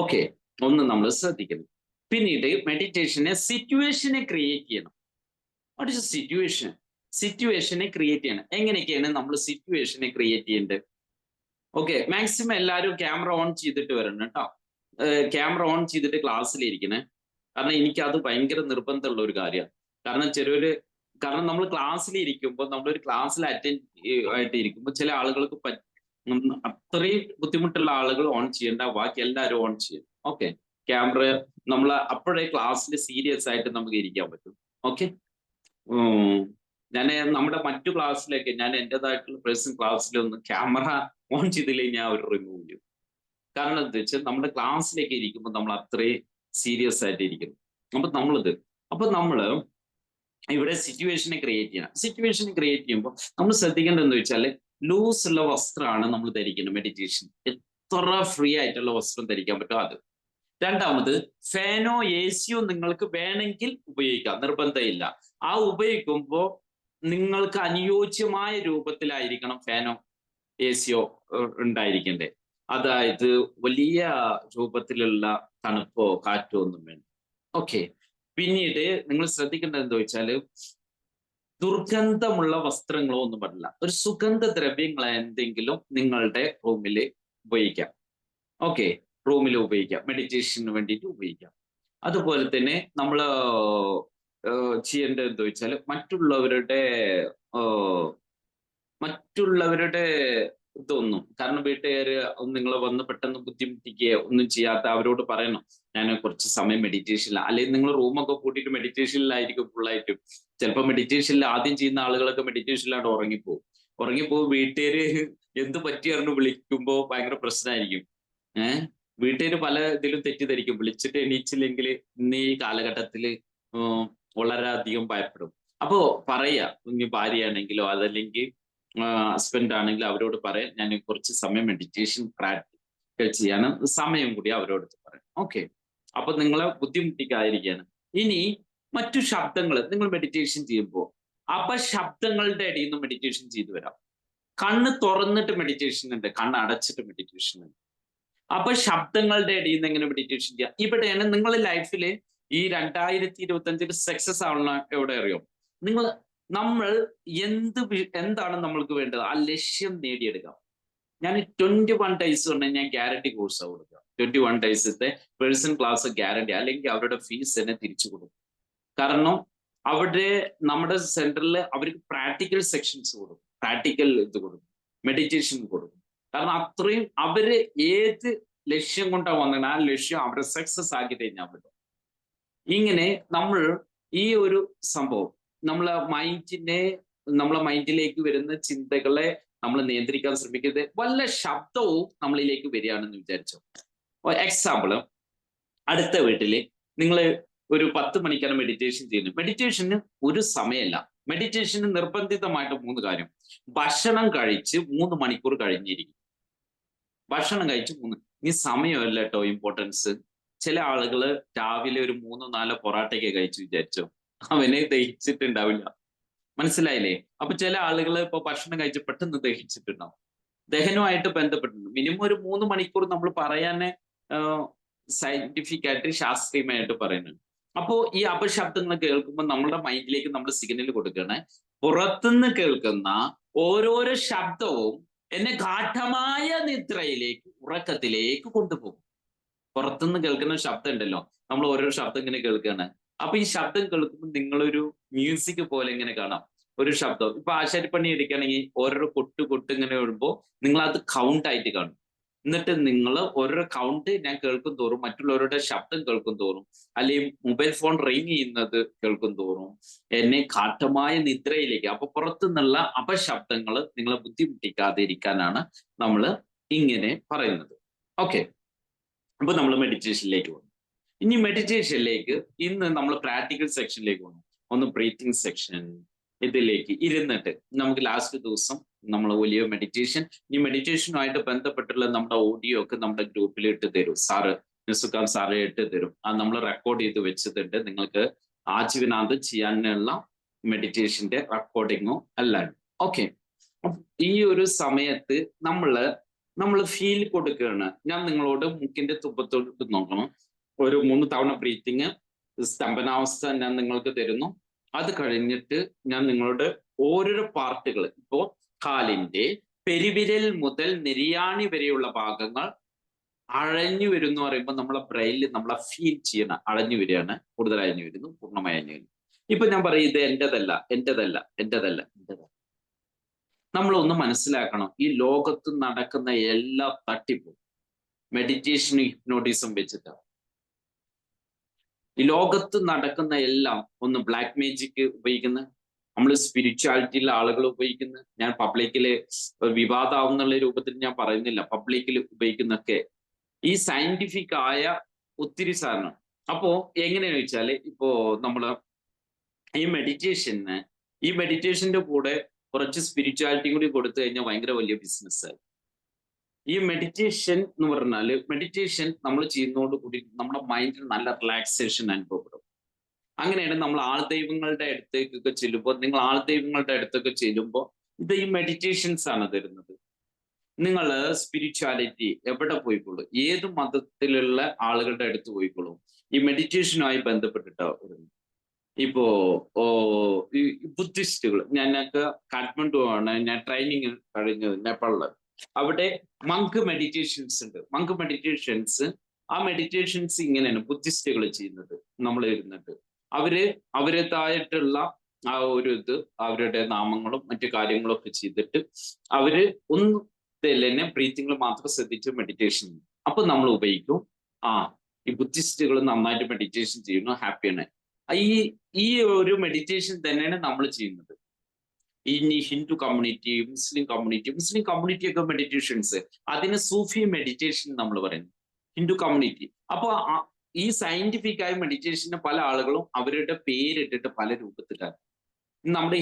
ഓക്കെ, ഒന്ന് നമ്മൾ ശ്രദ്ധിക്കണം. പിന്നീട് മെഡിറ്റേഷനെ സിറ്റുവേഷനെ ക്രിയേറ്റ് ചെയ്യണം. വാട്ട് ഇസ് സിറ്റുവേഷനെ ക്രിയേറ്റ് ചെയ്യണം. എങ്ങനെയൊക്കെയാണ് നമ്മൾ സിറ്റുവേഷനെ ക്രിയേറ്റ് ചെയ്യേണ്ടത്? ഓക്കെ, മാക്സിമം എല്ലാവരും ക്യാമറ ഓൺ ചെയ്തിട്ട് വരണം കേട്ടോ. ക്യാമറ ഓൺ ചെയ്തിട്ട് ക്ലാസ്സിലിരിക്കണേ. കാരണം എനിക്കത് ഭയങ്കര നിർബന്ധമുള്ള ഒരു കാര്യമാണ്. കാരണം നമ്മൾ ക്ലാസ്സിൽ ഇരിക്കുമ്പോൾ, നമ്മളൊരു ക്ലാസ്സിൽ അറ്റൻഡ് ആയിട്ട് ഇരിക്കുമ്പോൾ ചില ആളുകൾക്ക് അത്രയും ബുദ്ധിമുട്ടുള്ള ആളുകൾ ഓൺ ചെയ്യേണ്ട, ബാക്കി എല്ലാവരും ഓൺ ചെയ്യും. ഓക്കെ, ക്യാമറ നമ്മൾ അപ്പോഴേ ക്ലാസ്സിൽ സീരിയസ് ആയിട്ട് നമുക്ക് ഇരിക്കാൻ പറ്റും. ഓക്കെ, ഞാൻ നമ്മുടെ മറ്റു ക്ലാസ്സിലേക്ക്, ഞാൻ എൻ്റെതായിട്ടുള്ള പേഴ്സണൽ ക്ലാസ്സിലൊന്നും ക്യാമറ ഓൺ ചെയ്തില്ലെങ്കിൽ ഞാൻ ഒരു റിമൂവ് ചെയ്യും. കാരണം എന്താ വെച്ചാൽ നമ്മുടെ ക്ലാസ്സിലേക്ക് ഇരിക്കുമ്പോൾ നമ്മൾ അത്രയും സീരിയസ് ആയിട്ട് ഇരിക്കുന്നു. അപ്പൊ നമ്മള് ഇവിടെ സിറ്റുവേഷനെ ക്രിയേറ്റ് ചെയ്യണം. സിറ്റുവേഷനെ ക്രിയേറ്റ് ചെയ്യുമ്പോൾ നമ്മൾ ശ്രദ്ധിക്കേണ്ടത് എന്ന് വെച്ചാൽ ലൂസ് ഉള്ള വസ്ത്രമാണ് നമ്മൾ ധരിക്കുന്നത്. മെഡിറ്റേഷൻ എത്ര ഫ്രീ ആയിട്ടുള്ള വസ്ത്രം ധരിക്കാൻ പറ്റുമോ അത്. രണ്ടാമത്, ഫാനോ എസിയോ നിങ്ങൾക്ക് വേണമെങ്കിൽ ഉപയോഗിക്കാം, നിർബന്ധമില്ല. ആ ഉപയോഗിക്കുമ്പോൾ നിങ്ങൾക്ക് അനുയോജ്യമായ രൂപത്തിലായിരിക്കണം ഫാനോ എസിയോ ഉണ്ടായിരിക്കണ്ടേ. അതായത് വലിയ രൂപത്തിലുള്ള തണുപ്പോ കാറ്റോ ഒന്നും വേണ്ട. ഓക്കെ, പിന്നീട് നിങ്ങൾ ശ്രദ്ധിക്കേണ്ടത് എന്താ വെച്ചാല് ദുർഗന്ധമുള്ള വസ്ത്രങ്ങളോ ഒന്നും പാടില്ല. ഒരു സുഗന്ധ ദ്രവ്യങ്ങൾ എന്തെങ്കിലും നിങ്ങളുടെ റൂമിൽ ഉപയോഗിക്കാം. ഓക്കെ, റൂമിൽ ഉപയോഗിക്കാം, മെഡിറ്റേഷന് വേണ്ടിയിട്ട് ഉപയോഗിക്കാം. അതുപോലെ തന്നെ നമ്മൾ ചെയ്യേണ്ടത് എന്താ വെച്ചാൽ മറ്റുള്ളവരുടെ ഇതൊന്നും, കാരണം വീട്ടുകാര് നിങ്ങളെ വന്ന് പെട്ടെന്ന് ബുദ്ധിമുട്ടിക്കുകയോ ഒന്നും ചെയ്യാത്ത അവരോട് പറയണം, ഞാൻ കുറച്ച് സമയം മെഡിറ്റേഷനില്ല, അല്ലെങ്കിൽ നിങ്ങൾ റൂമൊക്കെ കൂട്ടിയിട്ട് മെഡിറ്റേഷനിലായിരിക്കും ഫുള്ളായിട്ടും. ചിലപ്പോൾ മെഡിറ്റേഷനിൽ ആദ്യം ചെയ്യുന്ന ആളുകളൊക്കെ മെഡിറ്റേഷനിലാണ്ട് ഉറങ്ങിപ്പോവും. വീട്ടുകാര് എന്ത് പറ്റിയായിരുന്നു വിളിക്കുമ്പോ ഭയങ്കര പ്രശ്നമായിരിക്കും. വീട്ടുകാര് പല ഇതിലും തെറ്റിദ്ധരിക്കും, വിളിച്ചിട്ട് എണീച്ചില്ലെങ്കിൽ ഇന്ന് ഈ കാലഘട്ടത്തിൽ വളരെയധികം ഭയപ്പെടും. അപ്പോ പറയാ, ഇനി ഭാര്യയാണെങ്കിലോ അതല്ലെങ്കിൽ ഹസ്ബൻഡ് ആണെങ്കിലും അവരോട് പറയാം, ഞാൻ കുറച്ച് സമയം മെഡിറ്റേഷൻ പ്രാക്ടിക്കൽ ചെയ്യാനും സമയം കൂടി അവരോട് പറയാം. ഓക്കെ, അപ്പൊ നിങ്ങളെ ബുദ്ധിമുട്ടിക്കാതിരിക്കാണ്. ഇനി മറ്റു ശബ്ദങ്ങൾ നിങ്ങൾ മെഡിറ്റേഷൻ ചെയ്യുമ്പോൾ അപശബ്ദങ്ങളുടെ ഇടയിൽ നിന്ന് മെഡിറ്റേഷൻ ചെയ്തു വരാം. കണ്ണ് തുറന്നിട്ട് മെഡിറ്റേഷൻ ഉണ്ട്, കണ്ണ് അടച്ചിട്ട് മെഡിറ്റേഷൻ ഉണ്ട്. അപ്പൊ ശബ്ദങ്ങളുടെ ഇടയിൽ നിന്ന് എങ്ങനെ മെഡിറ്റേഷൻ ചെയ്യാം? ഇവിടെയാണ് നിങ്ങളുടെ ലൈഫിൽ ഈ 2025 സക്സസ് ആവുന്ന എവിടെ അറിയോ? നമ്മൾ എന്താണ് നമ്മൾക്ക് വേണ്ടത്, ആ ലക്ഷ്യം നേടിയെടുക്കാം. ഞാൻ 21 ഡേയ്സ് കൊണ്ട് ഞാൻ ഗ്യാരണ്ടി കോഴ്സാണ് കൊടുക്കുക. 21 ഡേയ്സത്തെ പേഴ്സൺ ക്ലാസ് ഗ്യാരണ്ടി, അല്ലെങ്കിൽ അവരുടെ ഫീസ് തന്നെ തിരിച്ചു കൊടുക്കും. കാരണം അവിടെ നമ്മുടെ സെന്ററിൽ അവർക്ക് പ്രാക്ടിക്കൽ സെക്ഷൻസ് കൊടുക്കും, പ്രാക്ടിക്കൽ ഇത് കൊടുക്കും, മെഡിറ്റേഷൻ കൊടുക്കും. കാരണം അത്രയും അവര് ഏത് ലക്ഷ്യം കൊണ്ടാണ് വന്നത്, ആ ലക്ഷ്യം അവരെ സക്സസ് ആക്കി കഴിഞ്ഞാൽ പറ്റും. ഇങ്ങനെ നമ്മൾ ഈ ഒരു സംഭവം നമ്മളെ മൈൻഡിലേക്ക് വരുന്ന ചിന്തകളെ നമ്മൾ നിയന്ത്രിക്കാൻ ശ്രമിക്കരുത്. വല്ല ശബ്ദവും നമ്മളിലേക്ക് വരികയാണെന്ന് വിചാരിച്ചോ. എക്സാമ്പിള്, അടുത്ത വീട്ടില് നിങ്ങൾ ഒരു 10 മണിക്കാണ് മെഡിറ്റേഷൻ ചെയ്യുന്നത്. മെഡിറ്റേഷന് ഒരു സമയമല്ല, മെഡിറ്റേഷന് നിർബന്ധിതമായിട്ട് 3 കാര്യം. ഭക്ഷണം കഴിച്ച് 3 മണിക്കൂർ കഴിഞ്ഞിരിക്കും. ഭക്ഷണം കഴിച്ച് 3, ഈ സമയമല്ല കേട്ടോ ഇമ്പോർട്ടൻസ്. ചില ആളുകള് രാവിലെ ഒരു 3-4 പൊറാട്ടയൊക്കെ കഴിച്ചു വിചാരിച്ചോ, അവനെ ദഹിച്ചിട്ടുണ്ടാവില്ല. മനസ്സിലായില്ലേ? അപ്പൊ ചില ആളുകൾ ഇപ്പൊ ഭക്ഷണം കഴിച്ച് പെട്ടെന്ന് ദഹിച്ചിട്ടുണ്ടാവും. ദഹനവുമായിട്ട് ബന്ധപ്പെട്ടിട്ടുണ്ട്. മിനിമം ഒരു 3 മണിക്കൂർ നമ്മൾ പറയാന് സയന്റിഫിക് ആയിട്ട് ശാസ്ത്രീയമായിട്ട് പറയുന്നുണ്ട്. അപ്പോ ഈ അപശബ്ദങ്ങൾ കേൾക്കുമ്പോൾ നമ്മുടെ മൈൻഡിലേക്ക് നമ്മൾ സിഗ്നൽ കൊടുക്കുകയാണ്. പുറത്തുനിന്ന് കേൾക്കുന്ന ഓരോരോ ശബ്ദവും എന്നെ ഗാഠമായ നിദ്രയിലേക്ക്, ഉറക്കത്തിലേക്ക് കൊണ്ടുപോകും. പുറത്തുനിന്ന് കേൾക്കുന്ന ശബ്ദം ഉണ്ടല്ലോ, നമ്മൾ ഓരോ ശബ്ദം ഇങ്ങനെ കേൾക്കുകയാണ്. അപ്പൊ ഈ ശബ്ദം കേൾക്കുമ്പോൾ നിങ്ങളൊരു മ്യൂസിക് പോലെ ഇങ്ങനെ കാണാം. ഒരു ശബ്ദം ഇപ്പൊ ആശാരിപ്പണി എടുക്കുകയാണെങ്കിൽ ഓരോ കൊട്ട് ഇങ്ങനെ വരുമ്പോൾ നിങ്ങൾ അത് കൗണ്ട് ആയിട്ട് കാണും. എന്നിട്ട് നിങ്ങൾ ഓരോ കൗണ്ട് ഞാൻ കേൾക്കും തോറും, മറ്റുള്ളവരുടെ ശബ്ദം കേൾക്കും തോറും, അല്ലെങ്കിൽ മൊബൈൽ ഫോൺ റിങ് ചെയ്യുന്നത് കേൾക്കും തോറും എന്നെ കാട്ടമായ നിദ്രയിലേക്ക്, അപ്പൊ പുറത്തുനിന്നുള്ള അപശബ്ദങ്ങൾ നിങ്ങളെ ബുദ്ധിമുട്ടിക്കാതെ ഇരിക്കാനാണ് നമ്മൾ ഇങ്ങനെ പറയുന്നത്. ഓക്കെ, അപ്പൊ നമ്മൾ മെഡിറ്റേഷനിലേക്ക് പോകും. ഇനി മെഡിറ്റേഷനിലേക്ക് ഇന്ന് നമ്മൾ പ്രാക്ടിക്കൽ സെക്ഷനിലേക്ക് പോകുന്നു. ഒന്ന് ബ്രീത്തിങ് സെക്ഷൻ, ഇതിലേക്ക് ഇരുന്നിട്ട് നമുക്ക് ലാസ്റ്റ് ദിവസം നമ്മൾ വലിയ മെഡിറ്റേഷൻ, ഈ മെഡിറ്റേഷനുമായിട്ട് ബന്ധപ്പെട്ടുള്ള നമ്മുടെ ഓഡിയോ ഒക്കെ നമ്മുടെ ഗ്രൂപ്പിൽ ഇട്ട് തരും സാറ്, നിസുഖാൻ സാറ് ഇട്ട് തരും. അത് നമ്മൾ റെക്കോർഡ് ചെയ്ത് വെച്ചിട്ടുണ്ട്. നിങ്ങൾക്ക് ആജീവനാന്ത് ചെയ്യാനുള്ള മെഡിറ്റേഷന്റെ റെക്കോർഡിങ്ങോ അല്ല. ഓക്കെ, ഈ ഒരു സമയത്ത് നമ്മൾ ഫീൽ കൊടുക്കുകയാണ്. ഞാൻ നിങ്ങളോട് മുക്കിന്റെ തുമ്പത്തോട്ട് നോക്കണം. ഒരു 3 തവണ ബ്രീത്തിങ്, സ്തംഭനാവസ്ഥ ഞാൻ നിങ്ങൾക്ക് തരുന്നു. അത് കഴിഞ്ഞിട്ട് ഞാൻ നിങ്ങളോട് ഓരോരോ പാർട്ടുകൾ, ഇപ്പോ കാലിന്റെ പെരുവിരൽ മുതൽ നെരിയാണി വരെയുള്ള ഭാഗങ്ങൾ അഴഞ്ഞു വരുന്നു പറയുമ്പോൾ നമ്മളെ ബ്രെയിനിൽ നമ്മളെ ഫീൽ ചെയ്യണം. അഴഞ്ഞു വരികയാണ്, കൂടുതൽ അഴഞ്ഞു വരുന്നു, പൂർണ്ണമായി അഴഞ്ഞു വരുന്നു. ഇപ്പൊ ഞാൻ പറയും ഇത് എന്റേതല്ല. നമ്മളൊന്ന് മനസ്സിലാക്കണം, ഈ ലോകത്ത് നടക്കുന്ന എല്ലാ തട്ടിപ്പും മെഡിറ്റേഷനും ഹിപ്നോട്ടിസം വെച്ചിട്ടാണ്. ഈ ലോകത്ത് നടക്കുന്ന എല്ലാം ഒന്ന് ബ്ലാക്ക് മാജിക് ഉപയോഗിക്കുന്ന, നമ്മൾ സ്പിരിച്വാലിറ്റിയിലെ ആളുകൾ ഉപയോഗിക്കുന്ന, ഞാൻ പബ്ലിക്കില് വിവാദമാവുന്നുള്ള രൂപത്തിൽ ഞാൻ പറയുന്നില്ല, പബ്ലിക്കിൽ ഉപയോഗിക്കുന്നൊക്കെ ഈ സയന്റിഫിക് ആയ ഒത്തിരി സാധനം. അപ്പോ എങ്ങനെയാന്ന് വെച്ചാല്, ഇപ്പോ നമ്മള് ഈ മെഡിറ്റേഷന്റെ കൂടെ കുറച്ച് സ്പിരിച്വാലിറ്റിയും കൂടി കൊടുത്തു കഴിഞ്ഞാൽ ഭയങ്കര വലിയ ബിസിനസ്സായി. ഈ മെഡിറ്റേഷൻ എന്ന് പറഞ്ഞാല്, മെഡിറ്റേഷൻ നമ്മൾ ചെയ്യുന്നതോട് കൂടി നമ്മുടെ മൈൻഡിൽ നല്ല റിലാക്സേഷൻ അനുഭവപ്പെടും. അങ്ങനെയാണ് നമ്മൾ ആൾദൈവങ്ങളുടെ അടുത്തേക്കൊക്കെ ചെല്ലുമ്പോൾ, നിങ്ങൾ ആൾദൈവങ്ങളുടെ അടുത്തൊക്കെ ചെല്ലുമ്പോൾ ഇത് ഈ മെഡിറ്റേഷൻസ് ആണ് തരുന്നത്. നിങ്ങൾ സ്പിരിച്വാലിറ്റി എവിടെ പോയിക്കോളൂ, ഏത് മതത്തിലുള്ള ആളുകളുടെ അടുത്ത് പോയിക്കോളൂ, ഈ മെഡിറ്റേഷനുമായി ബന്ധപ്പെട്ടിട്ട് വരുന്നു. ഇപ്പോ ഈ ബുദ്ധിസ്റ്റുകൾ, ഞാനൊക്കെ കാഠ്മണ്ഡു ആണ് ഞാൻ ട്രെയിനിങ് കഴിഞ്ഞത്, നേപ്പാളില്. അവിടെ മങ്ക് മെഡിറ്റേഷൻസ് ഉണ്ട്. മങ്ക് മെഡിറ്റേഷൻസ് ആ മെഡിറ്റേഷൻസ് ഇങ്ങനെയാണ് ബുദ്ധിസ്റ്റുകൾ ചെയ്യുന്നത്. നമ്മൾ ഇരുന്നിട്ട് അവരുടേതായിട്ടുള്ള ആ ഒരു ഇത് അവരുടെ നാമങ്ങളും മറ്റു കാര്യങ്ങളും ഒക്കെ ചെയ്തിട്ട് അവര് ഒന്നും തന്നെ ബ്രീത്തിങ്ങിൽ മാത്രം ശ്രദ്ധിച്ച് മെഡിറ്റേഷൻ. അപ്പൊ നമ്മൾ ഉപയോഗിക്കും ഈ ബുദ്ധിസ്റ്റുകൾ നന്നായിട്ട് മെഡിറ്റേഷൻ ചെയ്യുന്നു, ഹാപ്പിയാണ്. ഈ ഈ ഒരു മെഡിറ്റേഷൻ തന്നെയാണ് നമ്മൾ ചെയ്യുന്നത്. ഈ ഹിന്ദു കമ്മ്യൂണിറ്റി, മുസ്ലിം കമ്മ്യൂണിറ്റി ഒക്കെ മെഡിറ്റേഷൻസ്, അതിന് സൂഫി മെഡിറ്റേഷൻ നമ്മൾ പറയുന്നു. ഹിന്ദു കമ്മ്യൂണിറ്റി. അപ്പൊ ഈ സയന്റിഫിക് ആയ മെഡിറ്റേഷന് പല ആളുകളും അവരുടെ പേരിട്ടിട്ട് പല രൂപത്തിലാണ്. നമ്മുടെ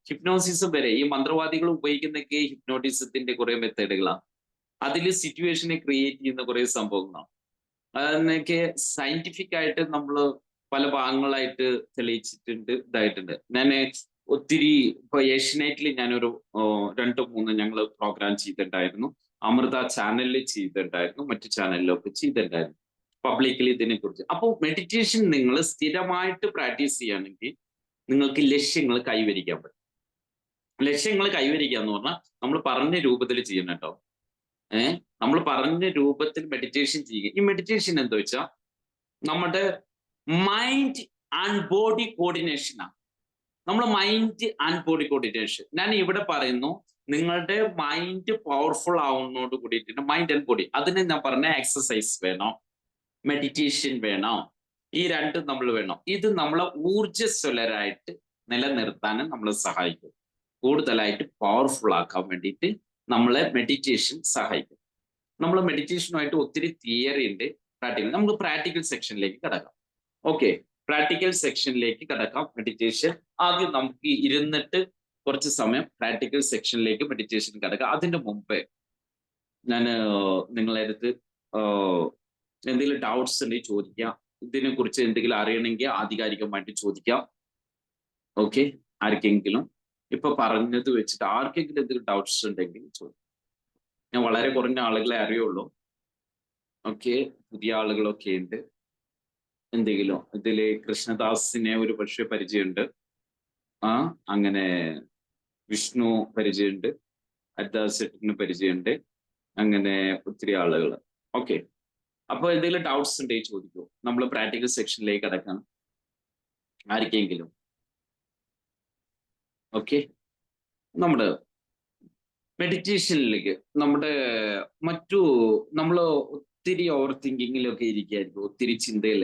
ഹിപ്നോസിസം വരെ ഈ മന്ത്രവാദികൾ ഉപയോഗിക്കുന്നൊക്കെ ഹിപ്നോട്ടിസത്തിന്റെ കുറെ മെത്തേഡുകളാണ്. അതിൽ സിറ്റുവേഷനെ ക്രിയേറ്റ് ചെയ്യുന്ന കുറെ സംഭവങ്ങളാണ്. അതിനൊക്കെ സയന്റിഫിക് ആയിട്ട് നമ്മൾ പല ഭാഗങ്ങളായിട്ട് തെളിയിച്ചിട്ടുണ്ട്, ഇതായിട്ടുണ്ട്. ഞാൻ ഒത്തിരി ഇപ്പൊ ഏഷ്യനെറ്റിൽ ഞാനൊരു 2-3 ഞങ്ങൾ പ്രോഗ്രാം ചെയ്തിട്ടുണ്ടായിരുന്നു. അമൃത ചാനലിൽ ചെയ്തിട്ടുണ്ടായിരുന്നു, മറ്റു ചാനലിലൊക്കെ ചെയ്തിട്ടുണ്ടായിരുന്നു പബ്ലിക്കലി ഇതിനെ കുറിച്ച്. അപ്പോൾ മെഡിറ്റേഷൻ നിങ്ങൾ സ്ഥിരമായിട്ട് പ്രാക്ടീസ് ചെയ്യുകയാണെങ്കിൽ നിങ്ങൾക്ക് ലക്ഷ്യങ്ങൾ കൈവരിക്കാൻ പറ്റും. ലക്ഷ്യങ്ങൾ കൈവരിക്കുക എന്ന് പറഞ്ഞാൽ നമ്മൾ പറഞ്ഞ രൂപത്തിൽ ചെയ്യണം കേട്ടോ. നമ്മൾ പറഞ്ഞ രൂപത്തിൽ മെഡിറ്റേഷൻ ചെയ്യുക. ഈ മെഡിറ്റേഷൻ എന്താ വെച്ചാൽ നമ്മുടെ മൈൻഡ് ആൻഡ് ബോഡി കോർഡിനേഷനാണ്. നമ്മൾ മൈൻഡ് ആൻഡ് ബോഡി കോർഡിനേഷൻ. ഞാൻ ഇവിടെ പറയുന്നു നിങ്ങളുടെ മൈൻഡ് പവർഫുൾ ആവുന്നതോട് കൂടിയിട്ട് മൈൻഡ് ആൻഡ് ബോഡി, അതിന് ഞാൻ പറഞ്ഞ എക്സസൈസ് വേണം, മെഡിറ്റേഷൻ വേണം, ഈ രണ്ടും നമ്മൾ വേണം. ഇത് നമ്മളെ ഊർജ്ജസ്വലരായിട്ട് നിലനിർത്താനും നമ്മളെ സഹായിക്കും. കൂടുതലായിട്ട് പവർഫുൾ ആക്കാൻ വേണ്ടിയിട്ട് നമ്മളെ മെഡിറ്റേഷൻ സഹായിക്കും. നമ്മൾ മെഡിറ്റേഷനുമായിട്ട് ഒത്തിരി തിയറി ഉണ്ട്, പ്രാക്ടിക്കൽ. നമുക്ക് പ്രാക്ടിക്കൽ സെക്ഷനിലേക്ക് കിടക്കാം. ഓക്കെ, പ്രാക്ടിക്കൽ സെക്ഷനിലേക്ക് കിടക്കാം. മെഡിറ്റേഷൻ ആദ്യം നമുക്ക് ഇരുന്നിട്ട് കുറച്ച് സമയം പ്രാക്ടിക്കൽ സെക്ഷനിലേക്ക് മെഡിറ്റേഷൻ കിടക്കാം. അതിന്റെ മുമ്പേ ഞാൻ നിങ്ങളെ അടുത്ത് എന്തെങ്കിലും ഡൗട്ട്സ് ഉണ്ടെങ്കിൽ ചോദിക്കാം. ഇതിനെ കുറിച്ച് എന്തെങ്കിലും അറിയണമെങ്കിൽ ആധികാരികമായിട്ട് ചോദിക്കാം. ഓക്കെ, ആർക്കെങ്കിലും ഇപ്പൊ പറഞ്ഞത് വെച്ചിട്ട് ആർക്കെങ്കിലും എന്തെങ്കിലും ഡൗട്ട്സ് ഉണ്ടെങ്കിൽ ചോദിക്കാം. ഞാൻ വളരെ കുറഞ്ഞ ആളുകളെ അറിയുള്ളൂ. ഓക്കെ, പുതിയ ആളുകളൊക്കെ ഉണ്ട്. എന്തെങ്കിലും ഇതില് കൃഷ്ണദാസിനെ ഒരു പക്ഷേ പരിചയമുണ്ട്, അങ്ങനെ വിഷ്ണു പരിചയമുണ്ട്, ഹരിദാസിന് പരിചയമുണ്ട്, അങ്ങനെ ഒത്തിരി ആളുകൾ. ഓക്കെ, അപ്പൊ എന്തെങ്കിലും ഡൗട്ട്സ് ഉണ്ടെങ്കിൽ ചോദിക്കൂ. നമ്മൾ പ്രാക്ടിക്കൽ സെക്ഷനിലേക്ക് കടക്കണം ആർക്കെങ്കിലും. ഓക്കെ, നമ്മുടെ മെഡിറ്റേഷനിലേക്ക് നമ്മൾ ഒത്തിരി ഓവർ തിങ്കിങ്ങിലൊക്കെ ഇരിക്കുകയായിരിക്കും, ഒത്തിരി ചിന്തയിൽ.